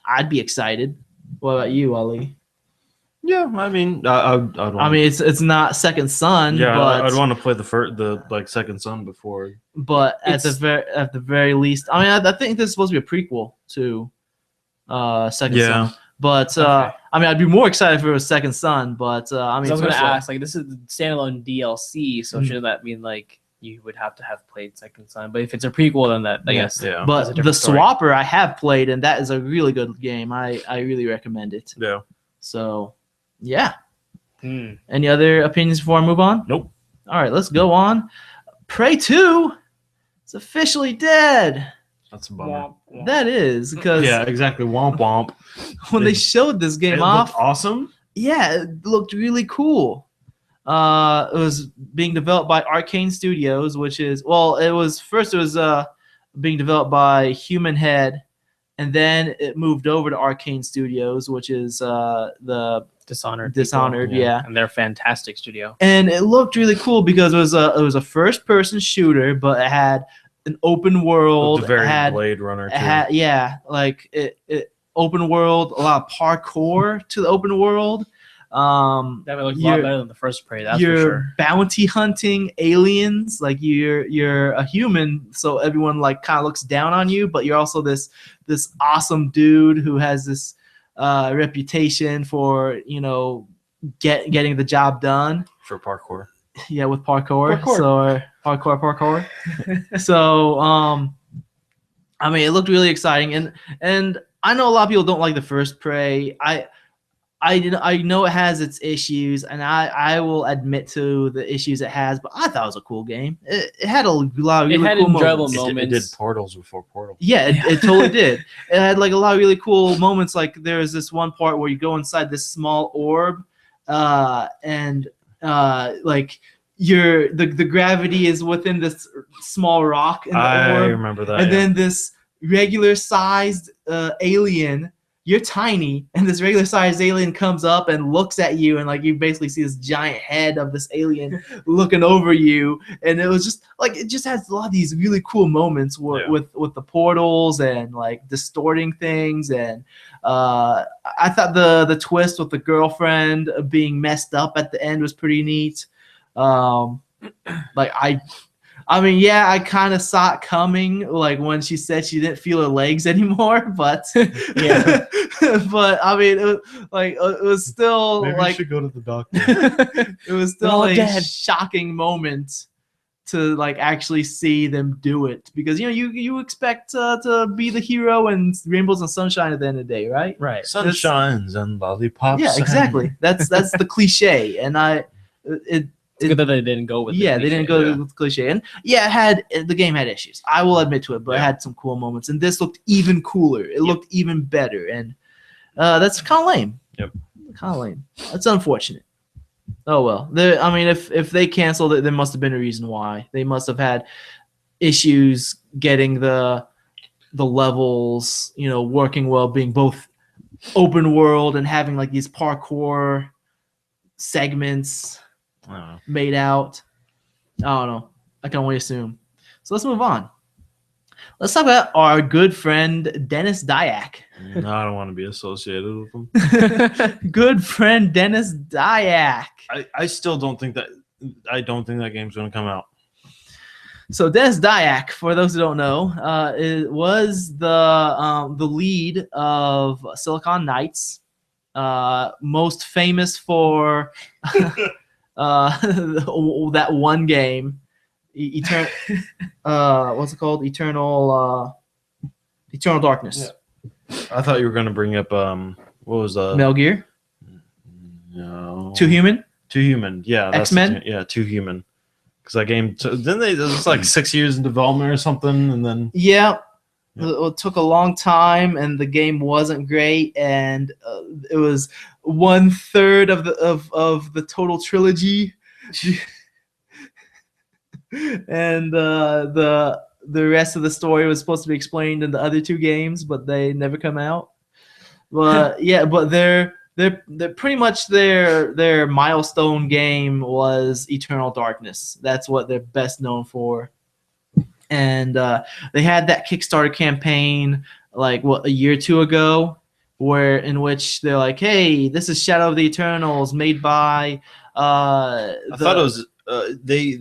I'd be excited. What about you, Ali? Yeah, I mean, I'd want I mean, it's not Second Son, yeah, but I'd want to play the like Second Son before. but at the very least, I mean, I think this is supposed to be a prequel to Second Son. But Okay. I mean, I'd be more excited if it was Second Son. But I mean, I was going to First Light- ask, like, this is standalone DLC, so shouldn't that mean like you would have to have played Second Son? But if it's a prequel, then that I Yeah. guess. Yeah. That's a But the different story. Swapper I have played, and that is a really good game. I really recommend it. Yeah. So, yeah. Hmm. Any other opinions before I move on? Nope. All right, let's go on. Prey 2 is officially dead. That's a bummer. That is, because Yeah, exactly. Womp womp. when they showed this game It off, looked awesome. yeah, it looked really cool. It was being developed by Arcane Studios, which is it was being developed by Human Head, and then it moved over to Arcane Studios, which is the Dishonored. Dishonored, yeah. yeah. And they're a fantastic studio. And it looked really cool because it was a first person shooter, but it had an open world. The very it had, Blade Runner too. it had like it open world, a lot of parkour to the open world. That looked a lot You're- better than the first Prey, that's for you're sure. bounty hunting aliens, like you're a human, so everyone like kind of looks down on you, but you're also this awesome dude who has this reputation for, you know, getting the job done. For parkour. Yeah, with parkour. Parkour. So parkour. So I mean, it looked really exciting, and I know a lot of people don't like the first Prey. I know it has its issues, and I will admit to the issues it has, but I thought it was a cool game. It had a lot of It really had cool enjoyable moments. It did moments. Portals before Portal. Yeah, it totally did. It had like a lot of really cool moments. Like there's this one part where you go inside this small orb, and like the gravity is within this small rock in the I orb, remember that. and yeah. then this regular sized alien. You're tiny, and this regular sized alien comes up and looks at you, and like you basically see this giant head of this alien looking over you, and it was just like it just has a lot of these really cool moments Yeah. with the portals and like distorting things, and I thought the twist with the girlfriend being messed up at the end was pretty neat. Like I mean, yeah, I kind of saw it coming, like when she said she didn't feel her legs anymore, but Yeah. but I mean, it was still Maybe like you should go to the doctor. it was They're still all a dead. shocking moment to like actually see them do it, because you know you expect to be the hero and rainbows and sunshine at the end of the day, right? Right. Sunshines and lollipops. Yeah, exactly. That's the cliche, and It's good that they didn't go with the they didn't cliche. go with the cliche, and yeah, the game had issues. I will admit to it, but it Yeah. had some cool moments, and this looked even cooler. It looked even better, and that's kind of lame. Yep. Kind of lame. That's unfortunate. Oh well. I mean, if they canceled it, there must have been a reason why. They must have had issues getting the levels, you know, working well, being both open world and having like these parkour segments I don't know. made out. I don't know. I can only assume. So let's move on. Let's talk about our good friend Dennis Dyack. No, I don't want to be associated with them. Good friend Dennis Dyack. I still don't think that. I don't think that game's going to come out. So Dennis Dyack, for those who don't know, was the lead of Silicon Knights, most famous for that one game, what's it called? Eternal Darkness. Yeah. I thought you were going to bring up what was Metal Gear. No. Too Human. Too Human. Yeah. X-Men? Yeah, Too Human. Because that game, didn't they? It was like 6 years in development or something, and then Yeah. Yep. It took a long time, and the game wasn't great, and it was 1/3 of the total trilogy, and the rest of the story was supposed to be explained in the other two games, but they never come out. But yeah, but they're pretty much their milestone game was Eternal Darkness. That's what they're best known for. And they had that Kickstarter campaign like a year or two ago, in which they're like, "Hey, this is Shadow of the Eternals, made by." I thought it was they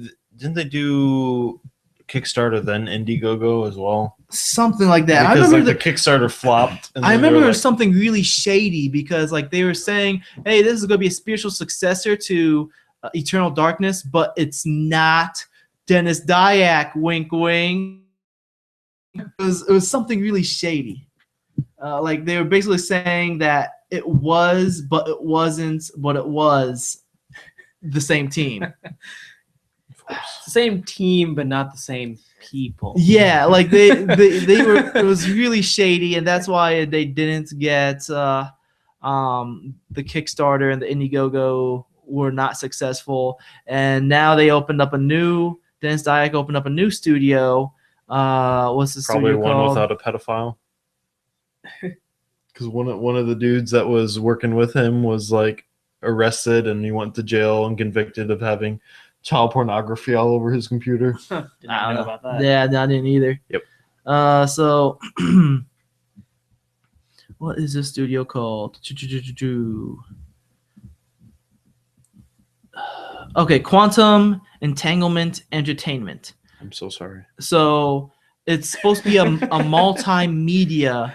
do Kickstarter then Indiegogo as well. Something like that. Because I remember the Kickstarter flopped. And I then they remember were there was something really shady because like they were saying, "Hey, this is going to be a spiritual successor to Eternal Darkness, but it's not Dennis Dyack, wink, wink." It was something really shady. Like they were basically saying that it was, but it wasn't, but it was the same team. It's the same team, but not the same people. Yeah, like they were. It was really shady, and that's why they didn't get the Kickstarter and the Indiegogo were not successful. And now they opened up Dennis Dyack opened up a new studio. What's the probably studio one called? without a pedophile. Because one of the dudes that was working with him was like arrested, and he went to jail and convicted of having child pornography all over his computer. Did not know about that. Yeah, no, I didn't either. Yep. So what is this studio called? Okay, Quantum Entanglement Entertainment. I'm so sorry. So it's supposed to be a multimedia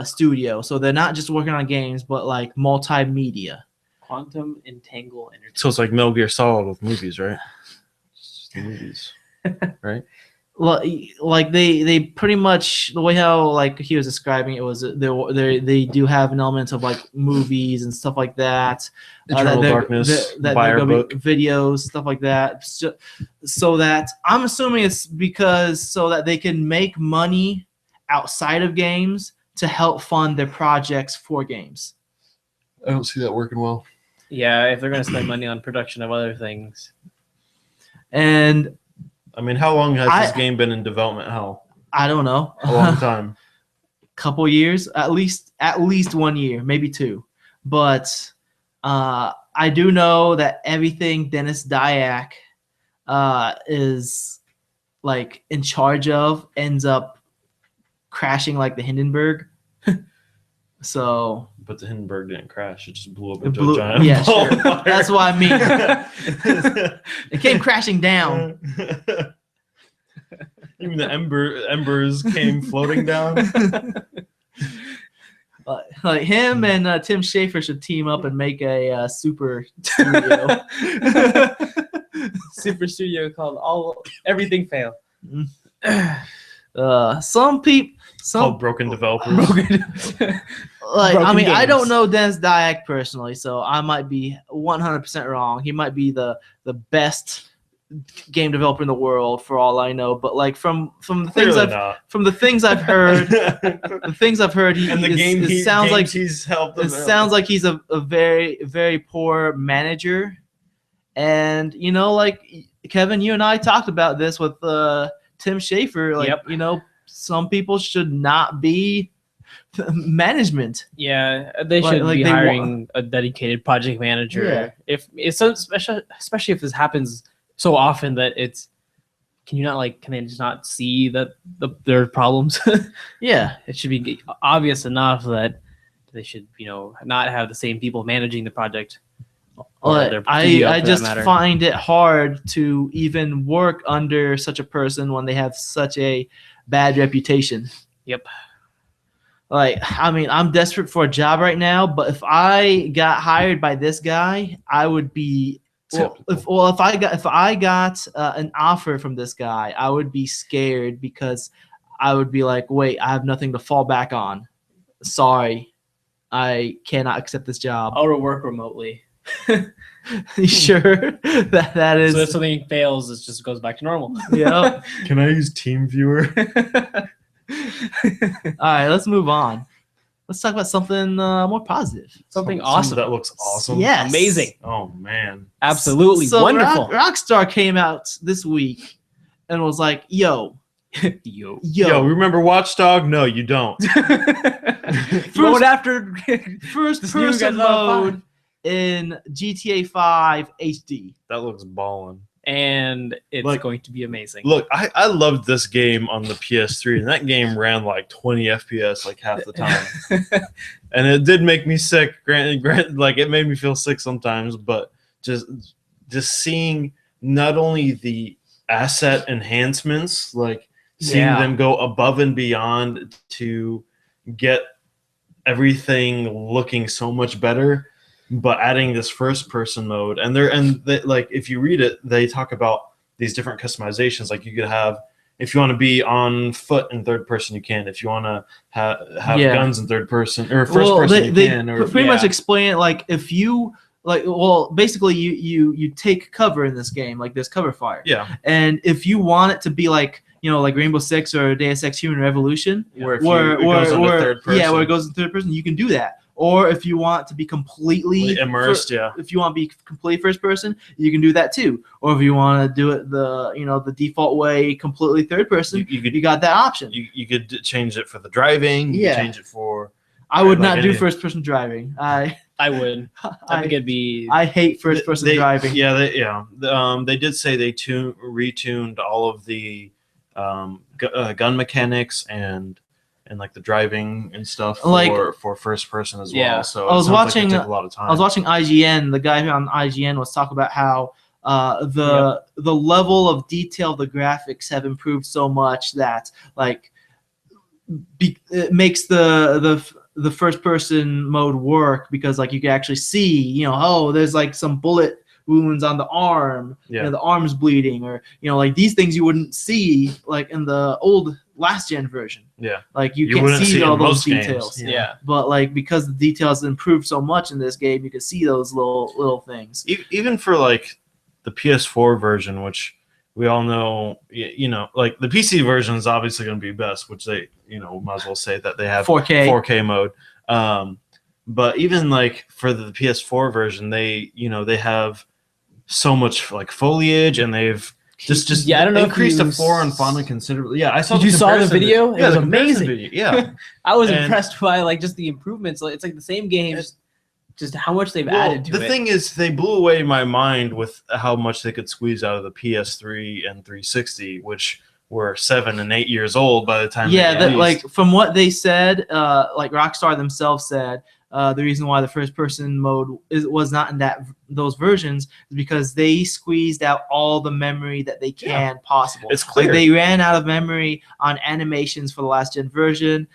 studio. So they're not just working on games, but like multimedia. Quantum Entangle Entertainment. So it's like Metal Gear Solid with movies, right? It's just the movies, right? Like they pretty much the way how like he was describing it was they do have an element of like movies and stuff like that. Eternal Darkness, buy our book. Videos, stuff like that. So that I'm assuming it's because so that they can make money outside of games to help fund their projects for games. I don't see that working well. Yeah, if they're going to spend money on production of other things. And I mean, how long has this game been in development hell? I don't know. A long time. Couple years, at least 1 year, maybe 2. But I do know that everything Dennis Dyack is like in charge of ends up crashing like the Hindenburg. So But the Hindenburg didn't crash; it just blew up it into blew, a giant yeah, ball sure. of fire. That's what I mean. It came crashing down. Even the embers came floating down. Like him and Tim Schafer should team up and make a super studio. Super studio called Everything Fail. Some people, Called Broken Developers. like I Broken mean, I don't games. know Dennis Dyack personally, so I might be 100% wrong. He might be the best game developer in the world for all I know. But like from the things I've heard, it sounds like he's helped. it sounds like he's a very very poor manager. And you know, like Kevin, you and I talked about this with Tim Schafer. Like Yep. you know, some people should not be management. Yeah, they should Like be they hiring a dedicated project manager. Yeah. If it's so especially if this happens so often that can they just not see that their problems? Yeah. It should be obvious enough that they should not have the same people managing the project Or their I studio, for that just matter. find it hard to even work under such a person when they have such a bad reputation. Yep. Like, I mean, I'm desperate for a job right now, but if I got hired by this guy, I would be. If I got an offer from this guy, I would be scared because I would be like, wait, I have nothing to fall back on. Sorry, I cannot accept this job. Or work remotely. You sure that is? So if something fails, it just goes back to normal. Yeah. Can I use TeamViewer? All right, let's move on. Let's talk about something more positive. Something awesome. that looks awesome. Yes. Amazing. Oh man. Absolutely So wonderful. Rockstar came out this week and was like, "Yo, Yo. Yo, remember Watchdog? No, you don't. Going after first This new person guy's not mode in GTA 5 HD." That looks ballin'. and it's Like- going to be amazing. Look, I loved this game on the PS3, and that game ran like 20 FPS like half the time. And it did make me sick. Granted, like it made me feel sick sometimes, but just seeing not only the asset enhancements, like seeing Yeah. them go above and beyond to get everything looking so much better, but adding this first person mode, and like if you read it, they talk about these different customizations. Like you could have, if you want to be on foot in third person, you can. If you want to have Yeah. guns in third person or first person, they you can. Or pretty much yeah. explain it like if you like. Well, basically, you take cover in this game, like there's cover fire, yeah, and if you want it to be like like Rainbow Six or Deus Ex Human Revolution, where it goes into third person, yeah, where it goes in third person, you can do that. Or if you want to be completely immersed, if you want to be completely first person, you can do that too. Or if you want to do it the default way, completely third person, you got that option. you could change it for the driving. You Yeah. could change it for. I would like not do anything. first person driving. I I think it'd be hate first person They- driving. Yeah, they did say they retuned all of the gun mechanics and like the driving and stuff Like- for first person as Yeah. well. So I was it sounds like it watching- took a lot of time. I was watching IGN. The guy on IGN was talking about how the level of detail of the graphics have improved so much that like it makes the first person mode work because like you can actually see there's like some bullet wounds on the arm, Yeah. the arm's bleeding, or like these things you wouldn't see like in the old last gen version. Yeah. Like you You can't wouldn't see see it all in those most games. details. yeah. But like because the details improved so much in this game, you can see those little things. Even for like the PS4 version, which we all know, like the PC version is obviously going to be best, which they, might as well say that they have 4K. 4K mode. But even like for the PS4 version, they have so much like foliage, and they've just Yeah, I don't know if increased the you- floor and fauna considerably. Yeah, I saw. Did you saw the comparison video? It Yeah, was the comparison amazing. video. Yeah. I was And- impressed by like just the improvements. Like, it's like the same game, just how much they've Well, added to the it. thing is, they blew away my mind with how much they could squeeze out of the PS3 and 360, which were 7 and 8 years old by the time. Yeah, they that released. like from what they said, like Rockstar themselves said, the reason why the first person mode was not in those versions is because they squeezed out all the memory that they can possible. It's Like clear. they ran out of memory on animations for the last gen version.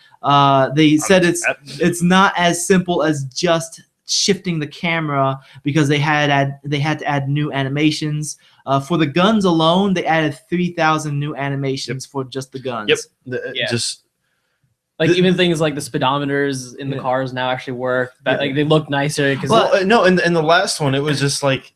They said it's not as simple as just shifting the camera because they had to add new animations. For the guns alone, they added 3,000 new animations for just the guns. Yep. Yeah. Just like even things like the speedometers in the Yeah. cars now actually work. That like they look nicer because well, no, and the last one, it was just like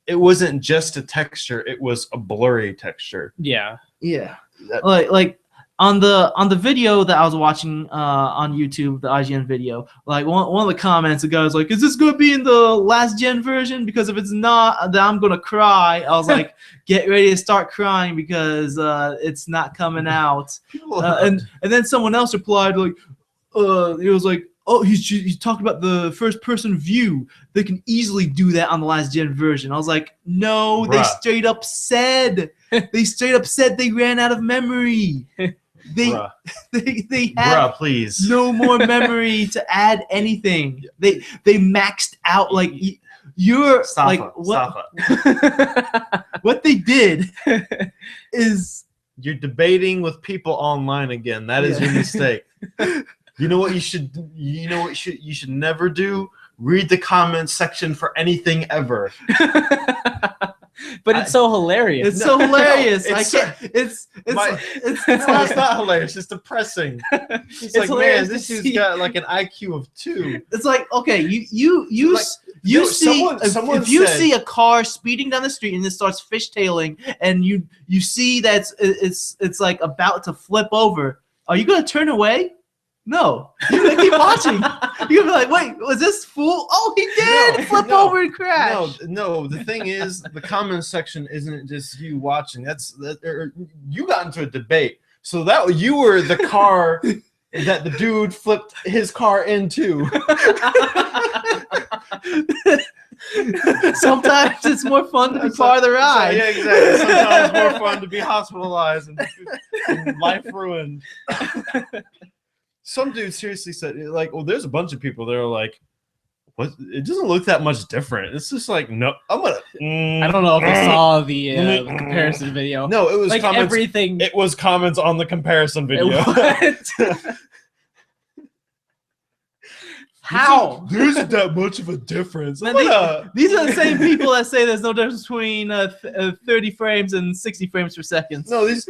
it wasn't just a texture; it was a blurry texture. yeah. Yeah. That- Like on the video that I was watching on YouTube, the IGN video, like one of the comments, the guy was like, "Is this gonna be in the last gen version? Because if it's not, then I'm gonna cry." I was like, "Get ready to start crying because it's not coming out." And then someone else replied like, it was like, "Oh, he's talking about the first person view. They can easily do that on the last gen version." I was like, "No, they Bruh. straight up said they ran out of memory. Bruh, They had bruh, please. no more memory to add anything. They maxed out like you're Stop like it. what? Stop it. What they did is You're debating with people online again. That is your Yeah. mistake. You know what you should you should never do? Read the comments section for anything ever. But it's so hilarious. it's so hilarious. No, I it's- can't. It's My- it's No, it's like not hilarious. It's depressing. It's like, hilarious man, to this dude's see. got like an IQ of 2. it's like okay, you Like, you no, see someone if you said- see a car speeding down the street and it starts fishtailing and you see that it's like about to flip over, are you gonna turn away? No, you're gonna keep watching. You're gonna be like, wait, was this fool? Oh, he did No, flip no, over and crash. No. The thing is, the comment section isn't just you watching. You got into a debate. So that you were the car that the dude flipped his car into. Sometimes it's more fun to be part of the So, ride. yeah, exactly. Sometimes it's more fun to be hospitalized and life ruined. Some dude seriously said, like, well, there's a bunch of people that are like, what? It doesn't look that much different. It's just like, no, I'm gonna. I don't know if you saw the comparison video. No, it was like comments. everything. It was comments on the comparison video. How? There isn't that much of a difference. Man, What These are the same people that say there's no difference between 30 frames and 60 frames per second. no, these.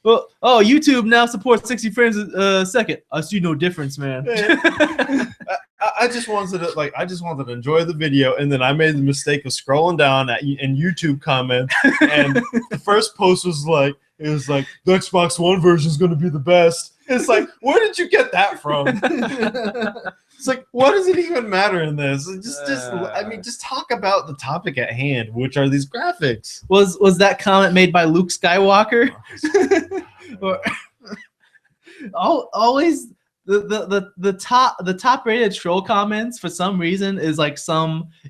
Well, oh, YouTube now supports 60 frames a second. I see no difference, man. I just wanted to enjoy the video, and then I made the mistake of scrolling down in YouTube comments, and the first post was like, the Xbox One version is going to be the best. It's like, where did you get that from? It's like, what does it even matter in this? Just talk about the topic at hand, which are these graphics. Was that comment made by Luke Skywalker? Or always the top rated troll comments for some reason is like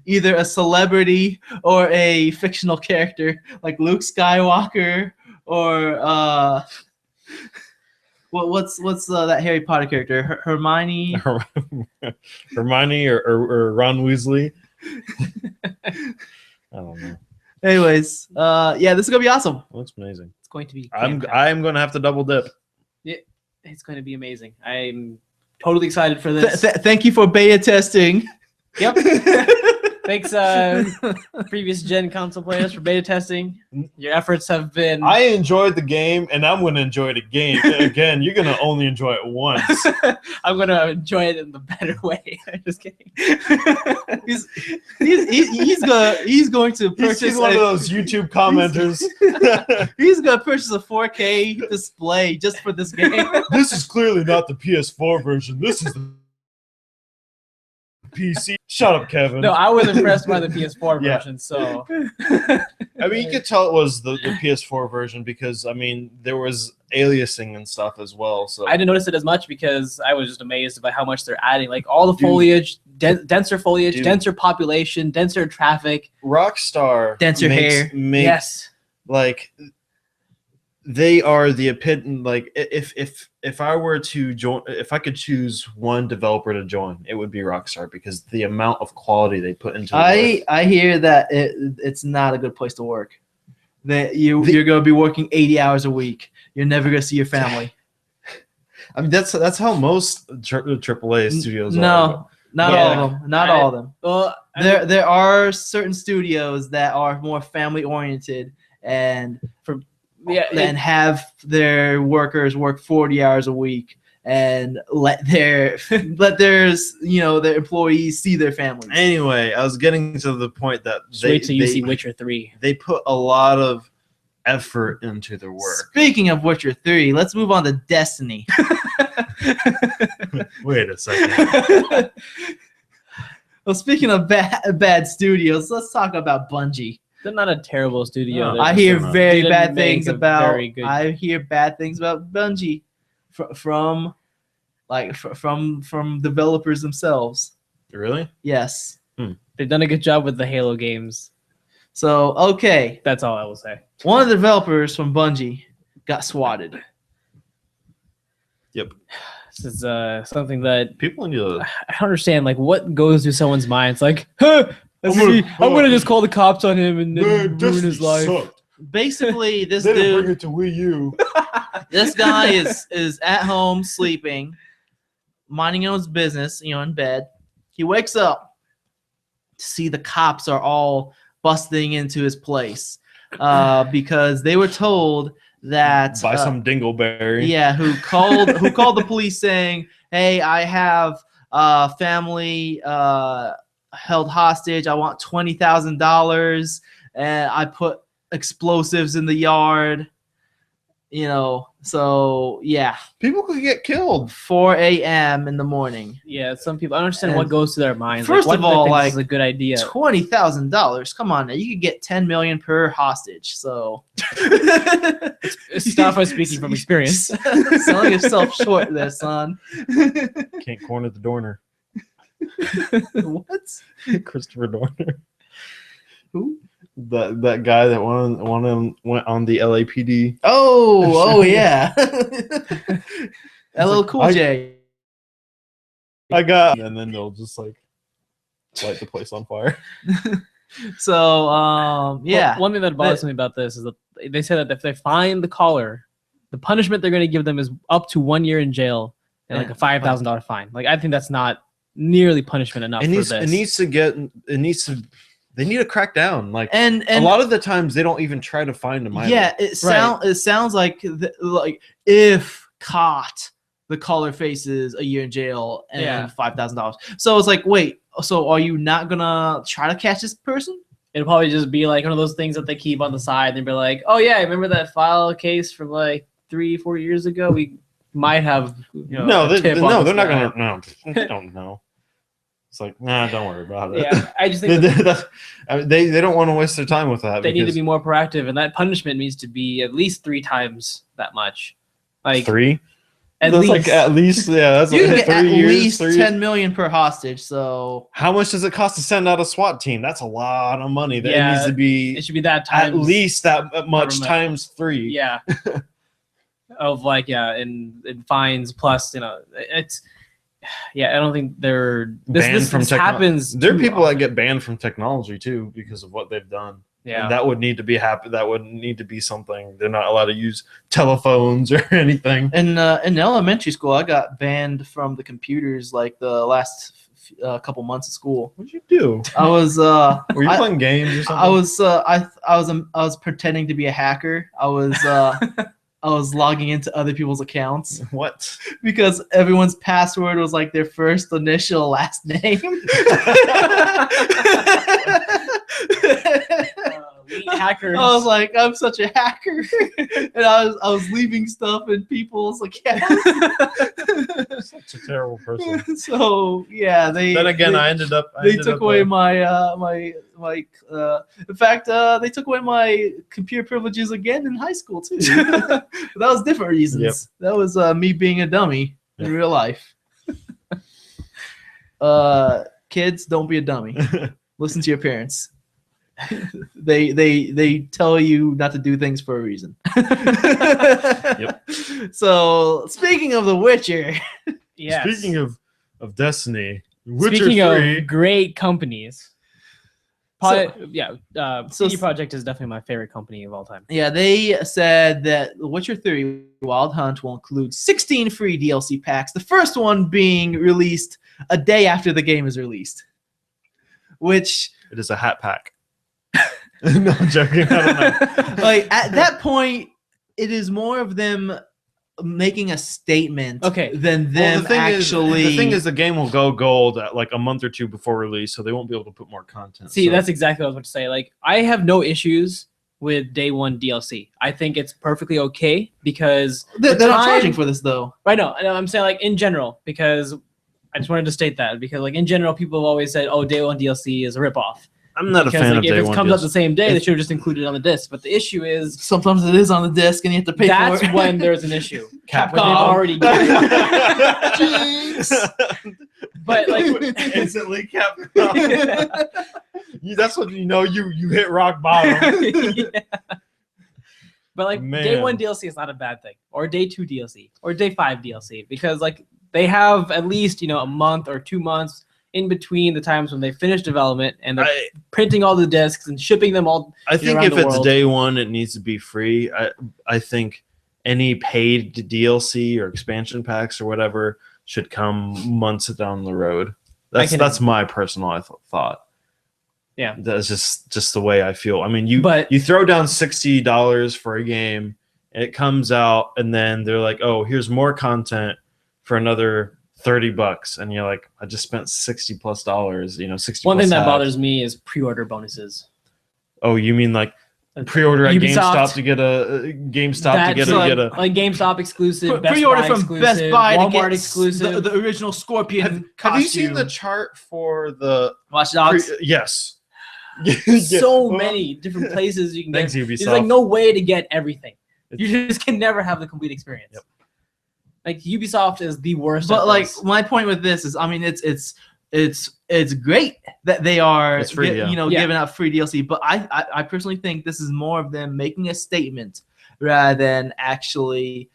either a celebrity or a fictional character like Luke Skywalker or what's that Harry Potter character Hermione. Hermione or Ron Weasley. I don't know. Anyways, yeah, this is gonna be awesome. Looks amazing. It's going to be. I'm fantastic. going to have to double dip. It's going to be amazing. I'm totally excited for this. Thank you for beta testing. Yep. Thanks, previous gen console players, for beta testing. Your efforts have been. I enjoyed the game, and I'm going to enjoy it again. You're going to only enjoy it once. I'm going to enjoy it in the better way. I'm just kidding. He's going to purchase He's one of those YouTube commenters. He's gonna purchase a 4K display just for this game. This is clearly not the PS4 version. This is the PC. Shut up, Kevin. No, I was impressed by the PS4 Yeah. version. So I mean, you could tell it was the PS4 version because, I mean, there was aliasing and stuff as well. So I didn't notice it as much because I was just amazed by how much they're adding. Like all the Dude. foliage, denser foliage, Dude. denser population, denser traffic. Rockstar Denser hair. Yes. Like they are the epitome. Like if I were to join, if I could choose one developer to join, it would be Rockstar because the amount of quality they put into it. I hear that it's not a good place to work. That you're gonna be working 80 hours a week. You're never gonna see your family. I mean, that's how most AAA studios are. No, not Yeah. all of them. Not all of them. Well, There are certain studios that are more family oriented and yeah, and have their workers work 40 hours a week and let their their employees see their families. Anyway, I was getting to the point that just wait till you see Witcher 3. they put a lot of effort into their work. Speaking of Witcher 3, let's move on to Destiny. Wait a second. Well, speaking of bad studios, let's talk about Bungie. They're not a terrible studio. No. They're I just- hear don't know. very They bad didn't make things a about. very good- I hear bad things about Bungie from developers themselves. Really? Yes. They've done a good job with the Halo games. So okay, That's all I will say. one of the developers from Bungie got swatted. Yep. This is something that People need to. I don't understand. Like, what goes through someone's mind? It's like, huh, I'm gonna just call the cops on him and then ruin his life. Basically, this They didn't bring dude, it to Wii U. this guy is at home sleeping, minding his business, in bed. He wakes up to see the cops are all busting into his place because they were told that By some dingleberry. yeah, who called the police saying, "Hey, I have family held hostage. I want $20,000, and I put explosives in the yard." So yeah, People could get killed. 4 a.m. in the morning. Yeah, some people I don't understand And what goes through their minds. first why of do they all, think this like, is a good idea. $20,000. Come on, now. You could get $10 million per hostage. So Stop us speaking from experience. Selling yourself short there, son. Can't corner the Dorner. What? Christopher Dorner. Who? That guy that went on the LAPD. Oh yeah. LL Cool J. I got, and then they'll just like light the place on fire. So yeah. Well, one thing that bothers me about this is that they say that if they find the caller, the punishment they're going to give them is up to 1 year in jail and like a $5,000 fine. Like, I think that's not nearly punishment enough for this. They need to crack down. Like, and a lot of the times they don't even try to find them. yeah, it sounds like if caught, the caller faces a year in jail and $5,000. So it's like, wait, so are you not gonna try to catch this person? It'll probably just be like one of those things that they keep on the side and be like, oh yeah, remember that file case from like 3-4 years ago? We might have they're not gonna. No, they don't know. It's like, nah, don't worry about it. Yeah, I just think they don't want to waste their time with that. They need to be more proactive, and that punishment needs to be at least 3 times that much. Like 3. At That's least. like at least, yeah. That's You like can get 3 at years. least $10 million per hostage. So How much does it cost to send out a SWAT team? That's a lot of money. That it needs to be it should be that at times least that much government. times 3. Yeah. Of like in fines plus it's I don't think they're this happens. There are too people that often. get banned from technology too because of what they've done. Yeah. And that would need to be that would need to be something. They're not allowed to use telephones or anything. in elementary school, I got banned from the computers like the last couple months of school. What'd you do? I was Were you playing games or something? I was pretending to be a hacker. I was logging into other people's accounts What? because everyone's password was like their first initial last name. Hackers. I was like, I'm such a hacker, and I was leaving stuff in people's accounts. Such a terrible person. So yeah, Then again, I ended up. They took away my in fact, they took away my computer privileges again in high school too. But that was different reasons. Yep. That was me being a dummy in Yep. real life. Kids, don't be a dummy. Listen to your parents. They tell you not to do things for a reason. Yep. So speaking of The Witcher, Yes. Speaking of Destiny, Witcher Speaking 3. of great companies, So- CD Projekt is definitely my favorite company of all time. yeah, they said that The Witcher 3 Wild Hunt will include 16 free DLC packs. The first one being released a day after the game is released, which It is a hat pack. No, I'm joking. I don't know. like at that point, it is more of them making a statement, Okay. than them the thing actually. is, the game will go gold at like a month or 2 before release, so they won't be able to put more content. See, so. that's exactly what I was about to say. Like, I have no issues with day one DLC. I think it's perfectly okay because they're not time- charging for this though. I know I'm saying like in general because I just wanted to state that because like in general people have always said, oh, day one DLC is a ripoff. I'm not a Because fan like, of if day it one. comes out DLC. the same day, they should have just included it on the disc. But the issue is Sometimes it is on the disc and you have to pay that's for it. when there's an issue. Capcom. When they've already Jinx. But like Instantly Capcom. That's when you know you hit rock bottom. Yeah. But like day Man. one DLC is not a bad thing, or day 2 DLC, or day 5 DLC, because like they have at least a month or 2 months in between the times when they finish development and they're printing all the discs and shipping them all. I think around if the it's world. day one, it needs to be free. I think any paid DLC or expansion packs or whatever should come months down the road. That's my personal thought. Yeah, that's just the way I feel. I mean, you throw down $60 for a game, and it comes out, and then they're like, "Oh, here's more content for another $30," and you're like, "I just spent $60+, 60." One thing that bothers me is pre-order bonuses. Oh, you mean like pre-order at Ubisoft, GameStop to get a like GameStop exclusive, pre-order from exclusive, Best Buy Walmart to get exclusive, the original Scorpion Have you seen costume. the chart for the Watch Dogs? yes. So many different places you can Thanks, get. Ubisoft. There's like no way to get everything. You just can never have the complete experience. Yep. Like Ubisoft is the worst. But at like this. my point with this is, I mean, it's great that they are It's free, giving out free DLC. But I personally think this is more of them making a statement rather than actually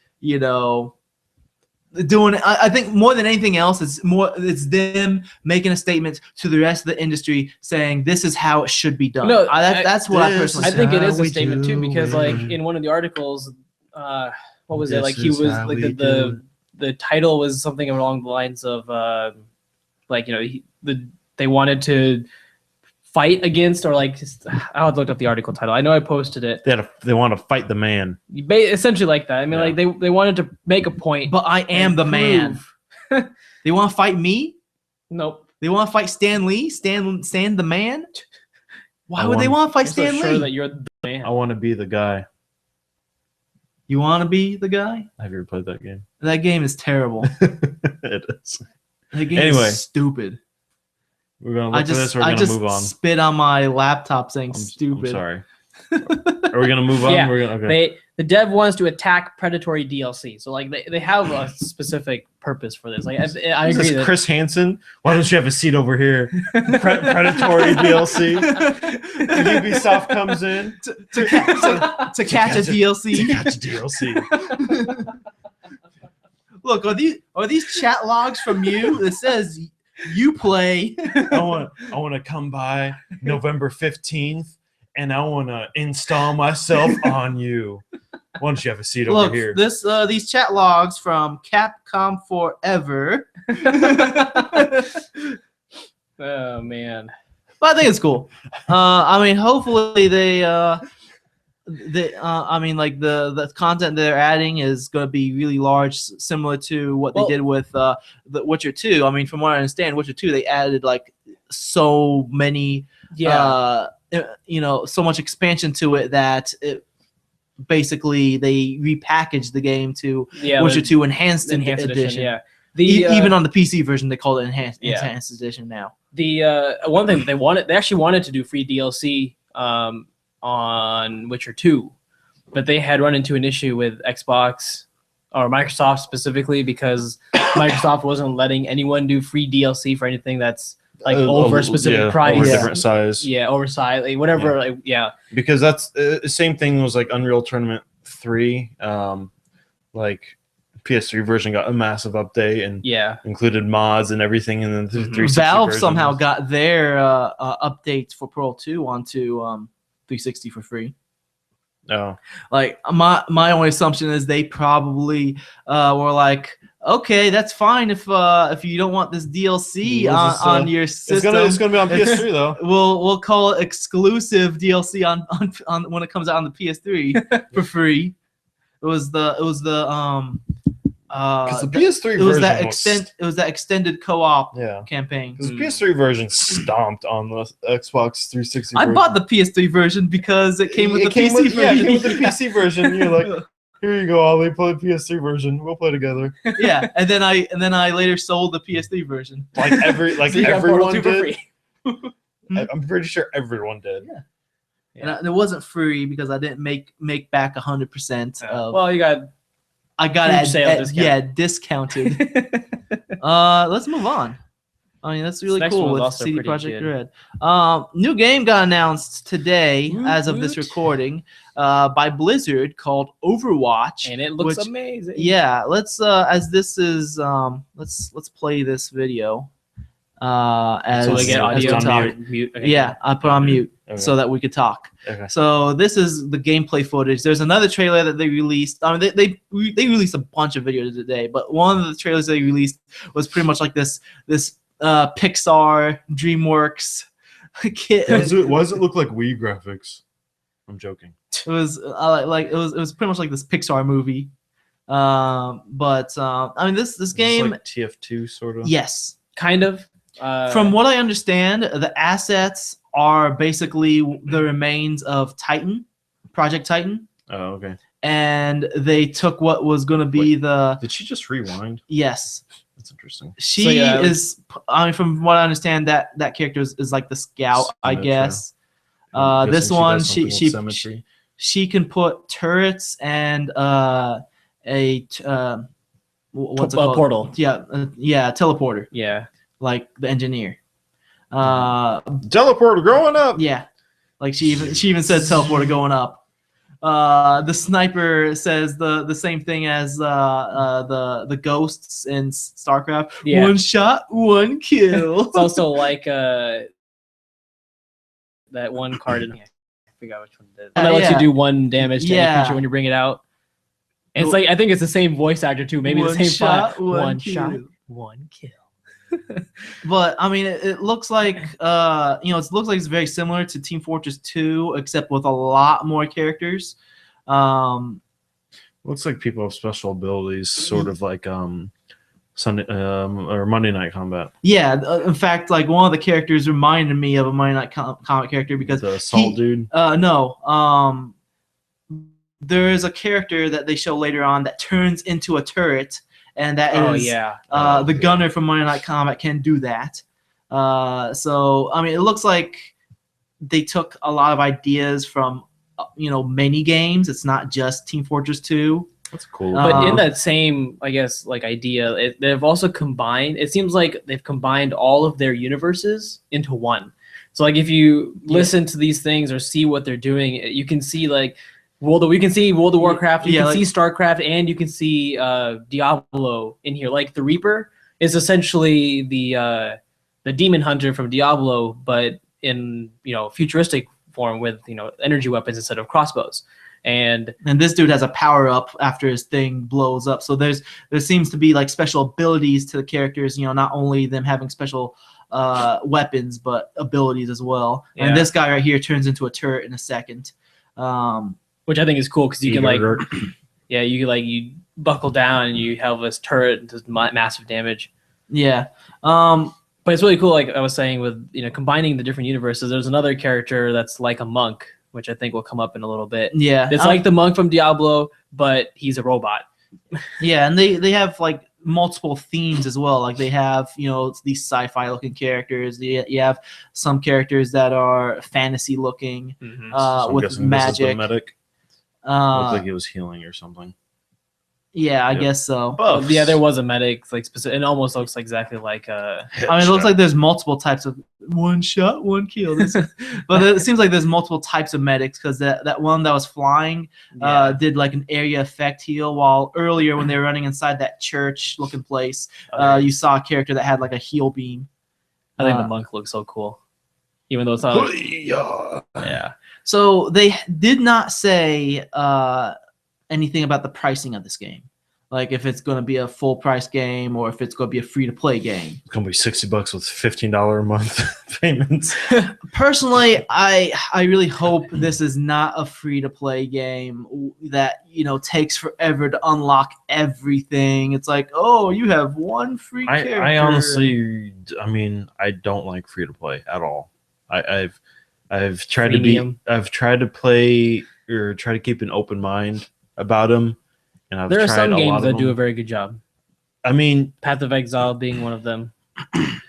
doing. I think more than anything else, it's them making a statement to the rest of the industry saying this is how it should be done. No, that's what I personally. I think it is a we statement too, do because like it. in one of the articles, what was it? This Like he is was how like we do the title was something along the lines of they wanted to fight against, or like I had looked up the article title. I know I posted it. They want to fight the man. Essentially like that. I mean, Yeah. like they wanted to make a point. But I am the man. They want to fight me. Nope. They want to fight Stan Lee. Stan the man. Why would they want to fight I'm so Stan sure Lee? that you're the man. I want to be the guy. You want to be the guy? Have you ever played that game? That game is terrible. It is. That game Anyway. is stupid. We're gonna look for this. We're I gonna just move on. spit on my laptop saying I'm stupid. sorry. Are we gonna move on? Yeah, We're gonna, okay. The dev wants to attack predatory DLC. So like they have a specific purpose for this. Like I Is agree this that Chris Hansen? Why don't you have a seat over here? Predatory DLC. Ubisoft comes in to catch a DLC. to catch a DLC. Look, are these chat logs from you that says you play? I want to come by November 15th, and I want to install myself on you. Why don't you have a seat Look, over here? these chat logs from Capcom Forever. oh man. But I think it's cool. I mean, hopefully I mean, like the content they're adding is going to be really large, similar to what they did with the Witcher 2. I mean, from what I understand, Witcher 2 they added like so many, so much expansion to it that basically they repackaged the game to Witcher 2 Enhanced Edition. Yeah. Even on the PC version, they call it Enhanced Edition now. The one thing they actually wanted to do free DLC on Witcher 2, but they had run into an issue with Xbox or Microsoft specifically because Microsoft wasn't letting anyone do free DLC for anything that's like over a specific price, over different size. Yeah, over size, like whatever. Because that's the same thing was like Unreal Tournament 3. Like PS3 version got a massive update and included mods and everything, and then the 360 Valve version somehow got their updates for Pearl 2 onto 360 for free. Oh, like my only assumption is they probably were like, okay, that's fine if you don't want this DLC on your system. It's gonna be on PS3 though. We'll call it exclusive DLC on when it comes out on the PS3 for free. It was the because the PS3 version it was that extended co-op campaign. Because the PS3 version stomped on the Xbox 360 I version. bought the PS3 version because it came with the PC version. Yeah, it came with the PC version. You're like, here you go, Ollie, play the PS3 version. We'll play together. Yeah, and then I later sold the PS3 version. Like So everyone you got Portal 2 did. for free. I'm pretty sure everyone did. Yeah. And it wasn't free because I didn't make back 100% of. Well, I got huge sale discount. discounted. Let's move on. I mean, that's This really next one cool was with also CD pretty Projekt good. Red. New game got announced today, Woot as of this woot. recording, by Blizzard called Overwatch. And it looks which- amazing. Yeah, let's as this is let's play this video. As So they get as we audio talk. mute. Okay, Yeah, I put on mute Okay. so that we could talk. Okay. So this is the gameplay footage. There's another trailer that they released. I mean, they released a bunch of videos today, but one of the trailers they released was pretty much like this Pixar DreamWorks kit. Why does it look like Wii graphics? I'm joking. It was like it was pretty much like this Pixar movie. I mean this game, It's like TF2 sort of. yes. kind of. From what I understand, the assets are basically the remains of Titan, Project Titan, Oh, okay. and they took what was going to be the Did she just rewind? yes. That's interesting. She So, yeah, is. I mean, from what I understand, that character is like the scout, I Symmetra. guess. I'm This guessing one, does something with she symmetry. she can put turrets and what's it called? Portal. Yeah, yeah, teleporter, Yeah. like the engineer. Teleporter growing up. Yeah, like she even said teleporter going up. The sniper says the same thing as the ghosts in StarCraft. Yeah. One shot, one kill. It's also like that one card in. I forgot which one it is. That lets you yeah. do 1 damage to any Yeah. creature when you bring it out. And it's like I think it's the same voice actor too. Maybe One the same shot, file. one One kill. shot, one kill. But I mean, it looks like it looks like it's very similar to Team Fortress 2, except with a lot more characters. Looks like people have special abilities, sort of like Sunday or Monday Night Combat. Yeah, in fact, like one of the characters reminded me of a Monday Night Comic character because The Salt dude. no, there is a character that they show later on that turns into a turret, and that is Oh yeah. the gunner from Monday Night Combat can do that. So I mean, it looks like they took a lot of ideas from many games. It's not just Team Fortress 2. That's cool. But in that same, I guess, like idea, they've also combined. It seems like they've combined all of their universes into one. So, like, if you listen to these things or see what they're doing, you can see like we can see World of Warcraft, you can see StarCraft, and you can see Diablo in here. Like the Reaper is essentially the demon hunter from Diablo, but in futuristic form with energy weapons instead of crossbows. And this dude has a power up after his thing blows up. So there seems to be like special abilities to the characters. Not only them having special weapons, but abilities as well. Yeah. And this guy right here turns into a turret in a second. which I think is cool because you can like, yeah, you buckle down and you have this turret and does massive damage. Yeah. But it's really cool, like I was saying, with combining the different universes. There's another character that's like a monk, which I think will come up in a little bit. Yeah. It's like the monk from Diablo, but he's a robot. Yeah, and they have like multiple themes as well. Like they have these sci-fi looking characters. You have some characters that are fantasy looking Mm-hmm. So I'm with guessing this is the magic. medic. Looked like he was healing or something. Yeah, I Yep. guess so. Buffs. Yeah, there was a medic, like specific. It almost looks exactly like I mean, it looks like there's multiple types of one shot, one kill. But it seems like there's multiple types of medics because that one that was flying did like an area effect heal, while earlier when they were running inside that church-looking place, you saw a character that had like a heal beam. I think the monk looks so cool, even though it's not. Yeah. So they did not say anything about the pricing of this game, like if it's going to be a full price game or if it's going to be a free to play game. It's gonna be $60 with $15 a month payments. Personally, I really hope this is not a free to play game that takes forever to unlock everything. It's like, oh, you have one free character. I honestly, I don't like free to play at all. I've tried Freemium. I've tried to play or try to keep an open mind about them, and I've There are tried some a lot games of that do a them. very good job. I mean, Path of Exile being one of them.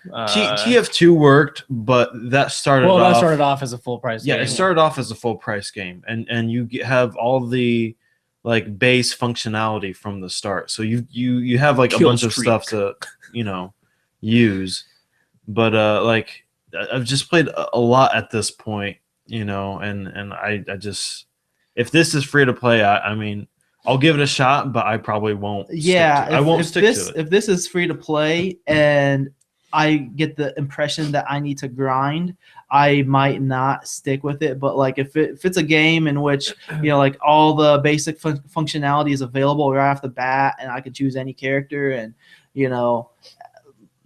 TF2 worked, but that started off as a full price. Yeah, game. it started off as a full price game, and you have all the like base functionality from the start. So you have like a Kill bunch of streak. stuff to use, but like I've just played a lot at this point, you know, and I just, if this is free to play, I mean, I'll give it a shot, but I probably won't. I won't stick to it. If this is free to play and I get the impression that I need to grind, I might not stick with it. But like if it's a game in which, you know, like all the basic functionality is available right off the bat, and I can choose any character and, you know,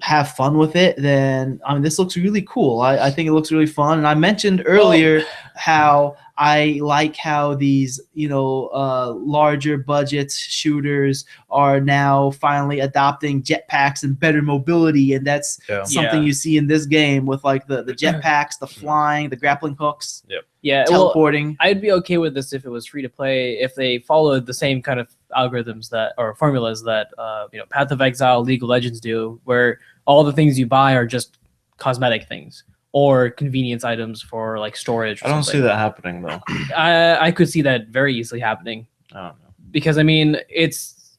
have fun with it, then I mean, this looks really cool. I think it looks really fun. And I mentioned earlier how I like how these, you know, larger budget shooters are now finally adopting jetpacks and better mobility, and that's something you see in this game with like the jetpacks, the flying, the grappling hooks, teleporting. I'd be okay with this if it was free to play, if they followed the same kind of algorithms that, or formulas that you know, Path of Exile, League of Legends do, where all the things you buy are just cosmetic things or convenience items for like storage. I don't see that happening though. I could see that very easily happening. I don't know. Because I mean, it's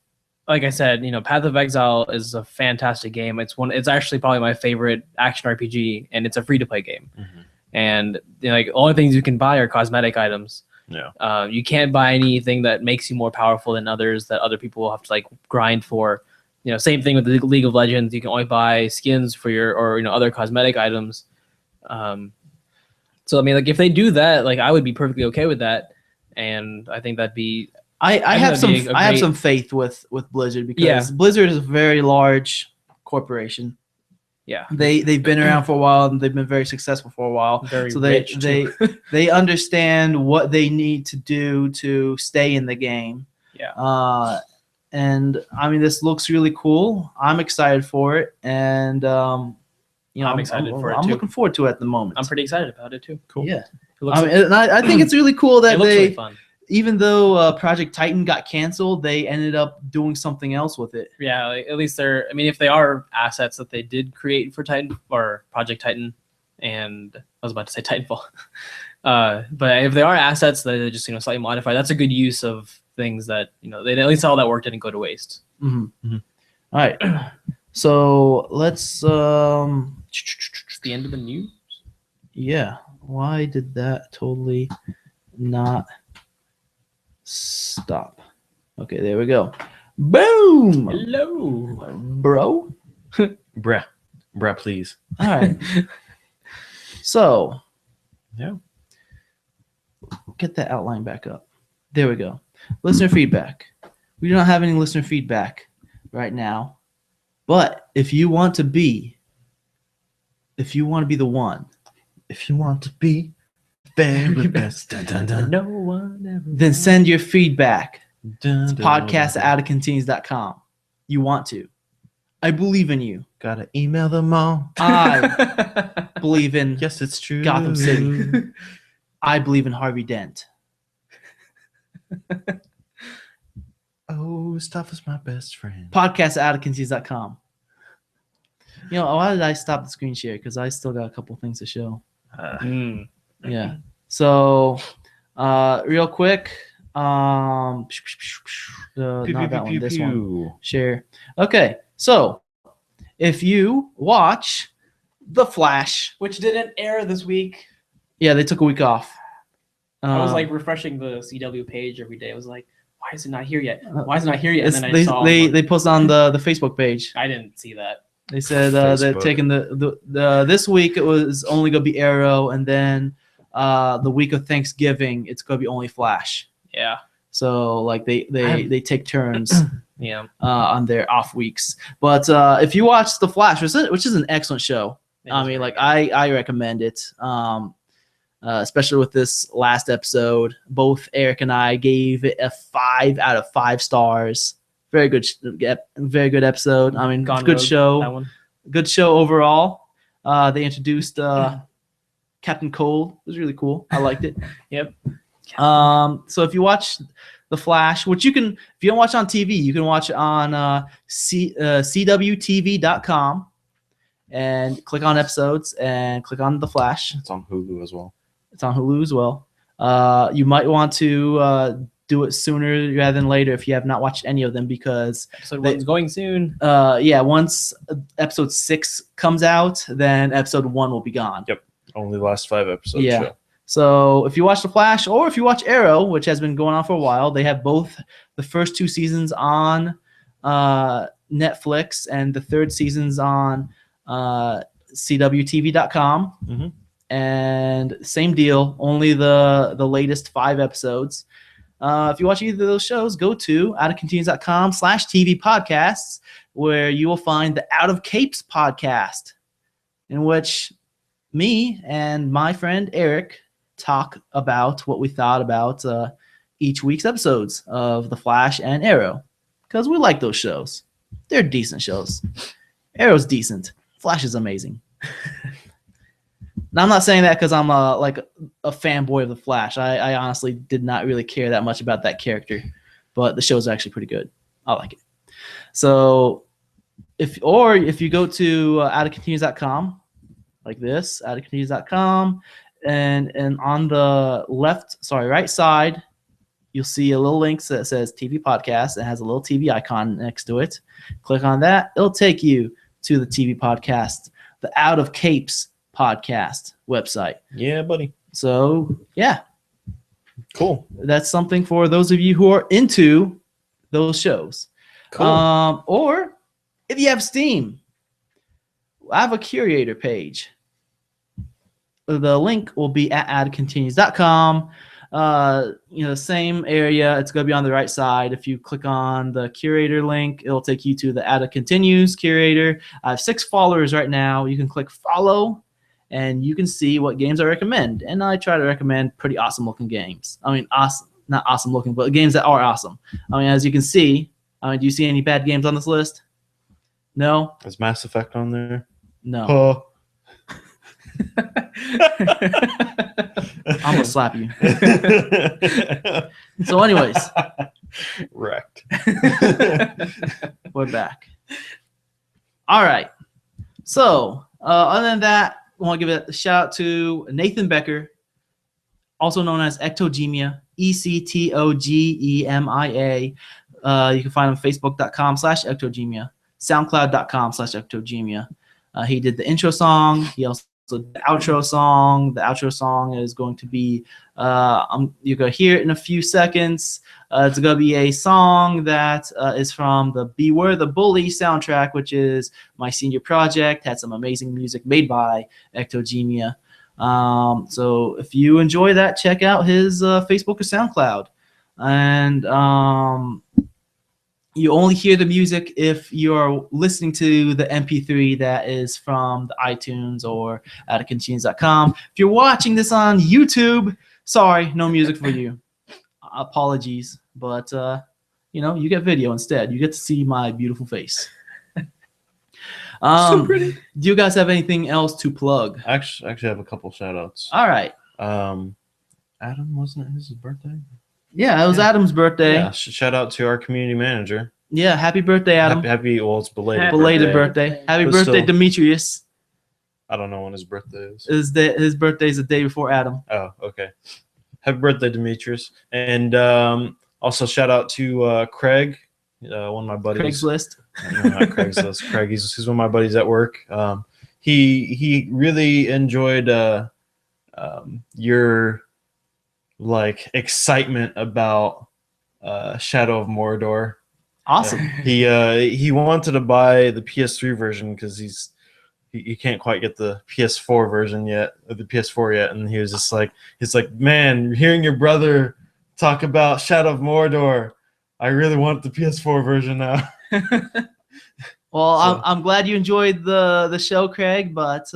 like I said, you know, Path of Exile is a fantastic game. It's actually probably my favorite action RPG, and it's a free to play game. Mm-hmm. And you know, like only things you can buy are cosmetic items. Yeah. You can't buy anything that makes you more powerful than others that other people will have to like grind for. You know, same thing with the League of Legends. You can only buy skins for your, or you know, other cosmetic items. So I mean, like if they do that, like I would be perfectly okay with that, and I think that'd be. I have some faith with Blizzard, because Blizzard is a very large corporation. Yeah, they've been around for a while, and they've been very successful for a while. Very so rich they understand what they need to do to stay in the game. Yeah. And I mean, this looks really cool. I'm excited for it, and you know, I'm excited for it too. I'm looking forward to it at the moment. I'm pretty excited about it too. Cool. Yeah. Looks, and I think it's really cool that really fun. Even though Project Titan got canceled, they ended up doing something else with it. Yeah, like, at least they're. I mean, if they are assets that they did create for Titan or Project Titan, and I was about to say Titanfall, but if they are assets that they just, you know, slightly modify, that's a good use of things that, you know, they at least all that work didn't go to waste. Mm-hmm. Mm-hmm. All right, so let's. It's the end of the news. Yeah. Why did that totally not stop? Okay, there we go. Boom. Hello, bro. Bruh, please. All right. So, yeah. Get that outline back up. There we go. Listener feedback. We do not have any listener feedback right now, but if you want to be the one, if you want to be very best, dun, dun, dun. No one ever. Then send your feedback Dun, to dun, podcast@outofcontinues.com. You want to. I believe in you. Gotta email them all. I believe in Yes, it's true. Gotham City. I believe in Harvey Dent. Oh, Stuff is my best friend. Podcast@outofcontinues.com. You know, why did I stop the screen share? Because I still got a couple things to show. Yeah. So, real quick. Not that one. This one. Share. Okay. So, if you watch The Flash, Which didn't air this week. yeah, they took a week off. I was like refreshing the CW page every day. I was like, why is it not here yet? Why is it not here yet? And then I saw they posted on the Facebook page. I didn't see that. They said they're taking the this week it was only gonna be Arrow, and then the week of Thanksgiving it's gonna be only Flash. Yeah. So like they take turns Yeah. on their off weeks. But if you watch The Flash, which is an excellent show, I mean, like I recommend it. Especially with this last episode, both Eric and I gave it a 5 out of 5 stars. Very good episode. I mean, Gone good Rogue, show. that one. Good show overall. They introduced Captain Cold. It was really cool. I liked it. Yep. So if you watch The Flash, which you can, if you don't watch on TV, you can watch it on CWTV.com and click on episodes and click on The Flash. It's on Hulu as well. It's on Hulu as well. You might want to do it sooner rather than later if you have not watched any of them, because Episode 1's going soon. once episode 6 comes out, then episode 1 will be gone. Yep. Only the last 5 episodes. Yeah. Show. So if you watch The Flash or if you watch Arrow, which has been going on for a while, they have both the first 2 seasons on Netflix, and the 3rd season's on CWTV.com. Mhm. And same deal, only the latest 5 episodes. If you watch either of those shows, go to outofcontinuous.com/TV podcasts, where you will find the Out of Capes podcast, in which me and my friend Eric talk about what we thought about each week's episodes of The Flash and Arrow, because we like those shows. They're decent shows. Arrow's decent. Flash is amazing. Now, I'm not saying that because I'm like a fanboy of the Flash. I honestly did not really care that much about that character, but the show's actually pretty good. I like it. So if you go to outofcontinuous.com, like this, outofcontinuous.com, and on the right side, you'll see a little link that says TV podcast. It has a little TV icon next to it. Click on that. It'll take you to the TV podcast, the Out of Capes podcast website. Yeah, buddy. So yeah, Cool. that's something for those of you who are into those shows. Cool. Or if you have Steam, I have a curator page. The link will be at outofcontinuous.com. Same area. It's going to be on the right side. If you click on the curator link, it'll take you to the Out of Continues curator. I have 6 followers right now. You can click follow, and you can see what games I recommend. And I try to recommend pretty awesome looking games. I mean, awesome, not awesome looking, but games that are awesome. I mean, as you can see, do you see any bad games on this list? No? Is Mass Effect on there? No. I'm going to slap you. So anyways, Wrecked. we're back. All right. So other than that, I want to give a shout out to Nathan Becker, also known as Ectogemia, ECTOGEMIA. You can find him on Facebook.com/Ectogemia, SoundCloud.com/Ectogemia. He did the intro song. He also did the outro song. The outro song is going to be, you're going to hear it in a few seconds. It's going to be a song that is from the Beware the Bully soundtrack, which is my senior project. Had some amazing music made by Ectogemia. So if you enjoy that, check out his Facebook or SoundCloud. And you only hear the music if you're listening to the MP3 that is from the iTunes or outofcontinuous.com. If you're watching this on YouTube, sorry, no music for you. Apologies, but you get video instead. You get to see my beautiful face. So pretty. Do you guys have anything else to plug? Actually, I have a couple shout outs. All right. Adam, wasn't it his birthday? Yeah, it was Adam's birthday. Yeah, shout out to our community manager. Yeah, happy birthday, Adam. Well, it's belated. Belated birthday. Happy But birthday, still- Demetrius. I don't know when his birthday is. His birthday's the day before Adam. Oh, okay. Happy birthday, Demetrius. And also shout out to Craig, one of my buddies. Craigslist. No, not Craigslist. Craig, he's one of my buddies at work. He really enjoyed your excitement about Shadow of Mordor. Awesome. He wanted to buy the PS3 version because he can't quite get the PS4 version yet, or the PS4 yet, and he was just like, man, hearing your brother talk about Shadow of Mordor, I really want the PS4 version now. Well, So- I'm glad you enjoyed the show, Craig, but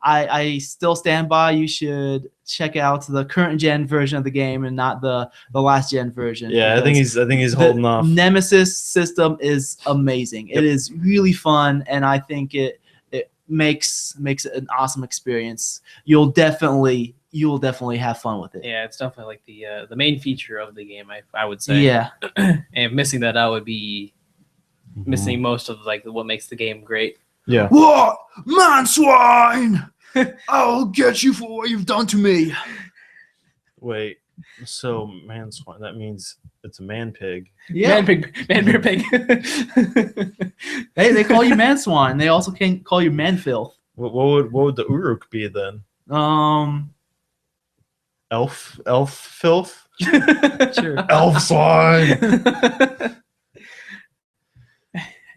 I still stand by. You should check out the current gen version of the game and not the last gen version. Yeah, I think he's the holding off. Nemesis system is amazing. Yep. It is really fun, and I think it makes it an awesome experience. You'll definitely have fun with it. Yeah, it's definitely like the main feature of the game. I would say. Yeah. And missing that out would be missing most of what makes the game great. Yeah. What? Man swine! I'll get you for what you've done to me. Wait. So man swine. That means it's a man pig. Yeah, Man, bear pig. they call you man swine. They also can call you man filth. What would the Uruk be then? Elf filth. Sure. Elf swine.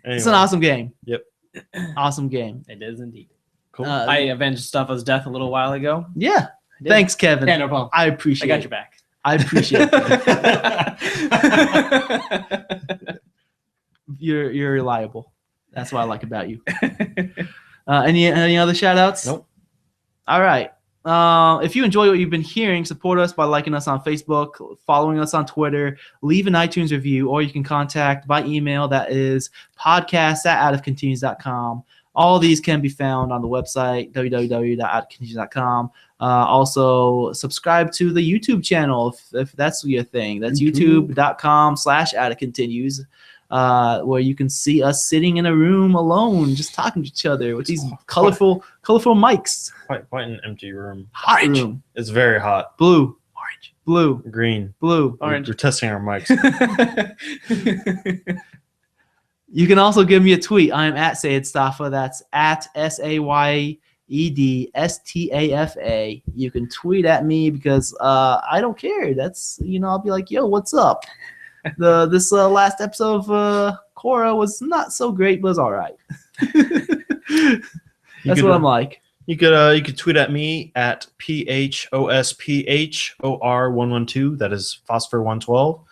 It's an awesome game. Yep. Awesome game. It is indeed. Cool. I avenged Stuffa's death a little while ago. Yeah. I did. Thanks, Kevin. Yeah, no problem. I I appreciate got it. your back. I appreciate it. You're reliable. That's what I like about you. Any other shout outs? Nope. All right. If you enjoy what you've been hearing, support us by liking us on Facebook, following us on Twitter, leave an iTunes review, or you can contact by email. That is podcast@outofcontinues.com. All these can be found on the website, www.outofcontinues.com. Also, subscribe to the YouTube channel if that's your thing. That's youtube.com/outofcontinues, where you can see us sitting in a room alone, just talking to each other with these colorful mics. Quite an empty room. Hot room. It's very hot. Blue. Blue. Green. Blue. Orange. We're testing our mics. You can also give me a tweet. I am at Sayed Stafa. That's at SAYEDSTAFA. You can tweet at me because I don't care. That's I'll be like, yo, what's up? This last episode of Korra was not so great, but it's all right. That's what I'm like. You could tweet at me at PHOSPHOR112. That is Phosphor 112.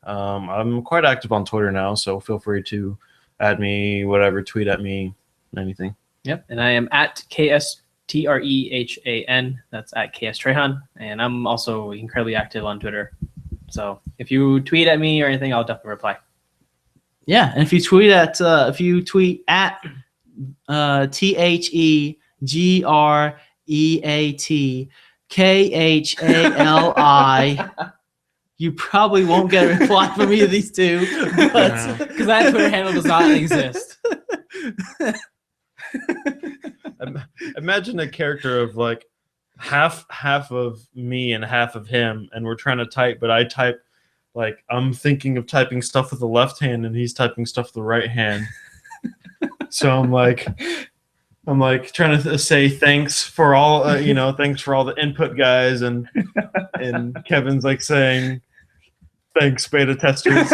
I'm quite active on Twitter now, so feel free to add me, whatever, tweet at me, anything. Yep. And I am at KSTREHAN. That's at KSTrehan. And I'm also incredibly active on Twitter. So if you tweet at me or anything, I'll definitely reply. Yeah, and if you tweet at TheGreatkHali, you probably won't get a reply from either of these two, Because that Twitter handle does not exist. Imagine a character of like half of me and half of him, and we're trying to type, but I type like I'm thinking of typing stuff with the left hand, and he's typing stuff with the right hand. So I'm like trying to say thanks for all thanks for all the input, guys, and Kevin's like saying thanks, beta testers.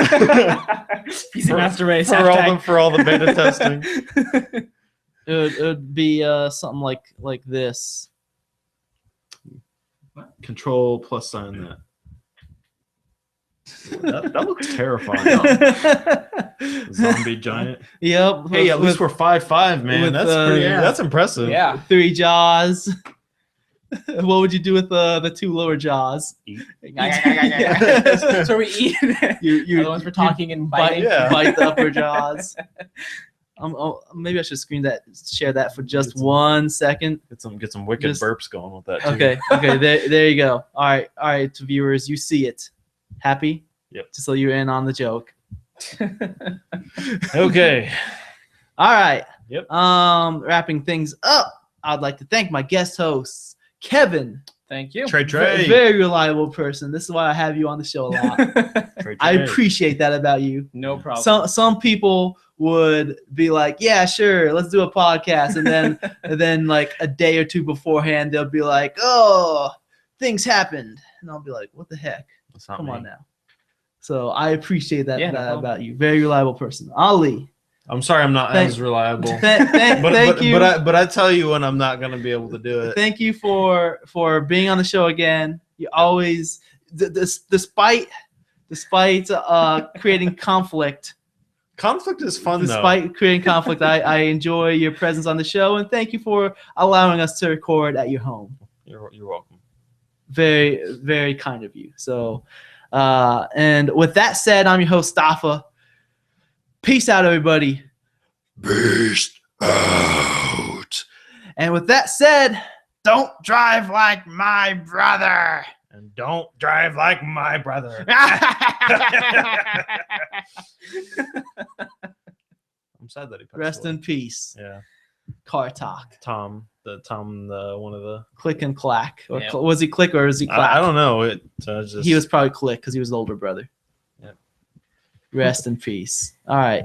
PC Master Race. for all the beta testing. It would be something like this. Control plus sign that. That looks terrifying. Zombie giant. Yep. Hey, at least we're 5'5", man. with, That's pretty. yeah. That's impressive. Yeah. 3 jaws. What would you do with the 2 lower jaws? So we eat. You Other ones for talking and bite, biting. Yeah. bite the upper jaws. Maybe I should share that for just 1 second. Get some wicked Just- burps going with that too. Okay. There you go. All right, to viewers, you see it. Happy? Yep. Just so you're in on the joke. Okay. All right. Yep. Wrapping things up, I'd like to thank my guest hosts, Kevin. Thank you. Trey. Very reliable person. This is why I have you on the show a lot. Trey. I appreciate that about you. No problem. Some people would be like, yeah, sure, let's do a podcast, and then like a day or two beforehand, they'll be like, oh, things happened, and I'll be like, what the heck? That's not Come me. on now. So I appreciate that, Yeah, no problem. about you. Very reliable person. Ali, I'm sorry, I'm not as reliable. thank you. But I tell you when I'm not gonna be able to do it. Thank you for being on the show again. You always, despite creating conflict. Conflict is fun Despite creating conflict, I enjoy your presence on the show, and thank you for allowing us to record at your home. though. You're welcome. Very, very kind of you. So, and with that said, I'm your host, Stafa. Peace out, everybody. Peace out. And with that said, don't drive like my brother. And don't drive like my brother. I'm sad that he passed Rest away. in peace. Yeah. Car Talk. Tom, one of the. Click and Clack. Or Yeah. was he Click or is he Clack? I don't know. It just He was probably Click because he was the older brother. Yep. Rest in peace. All right.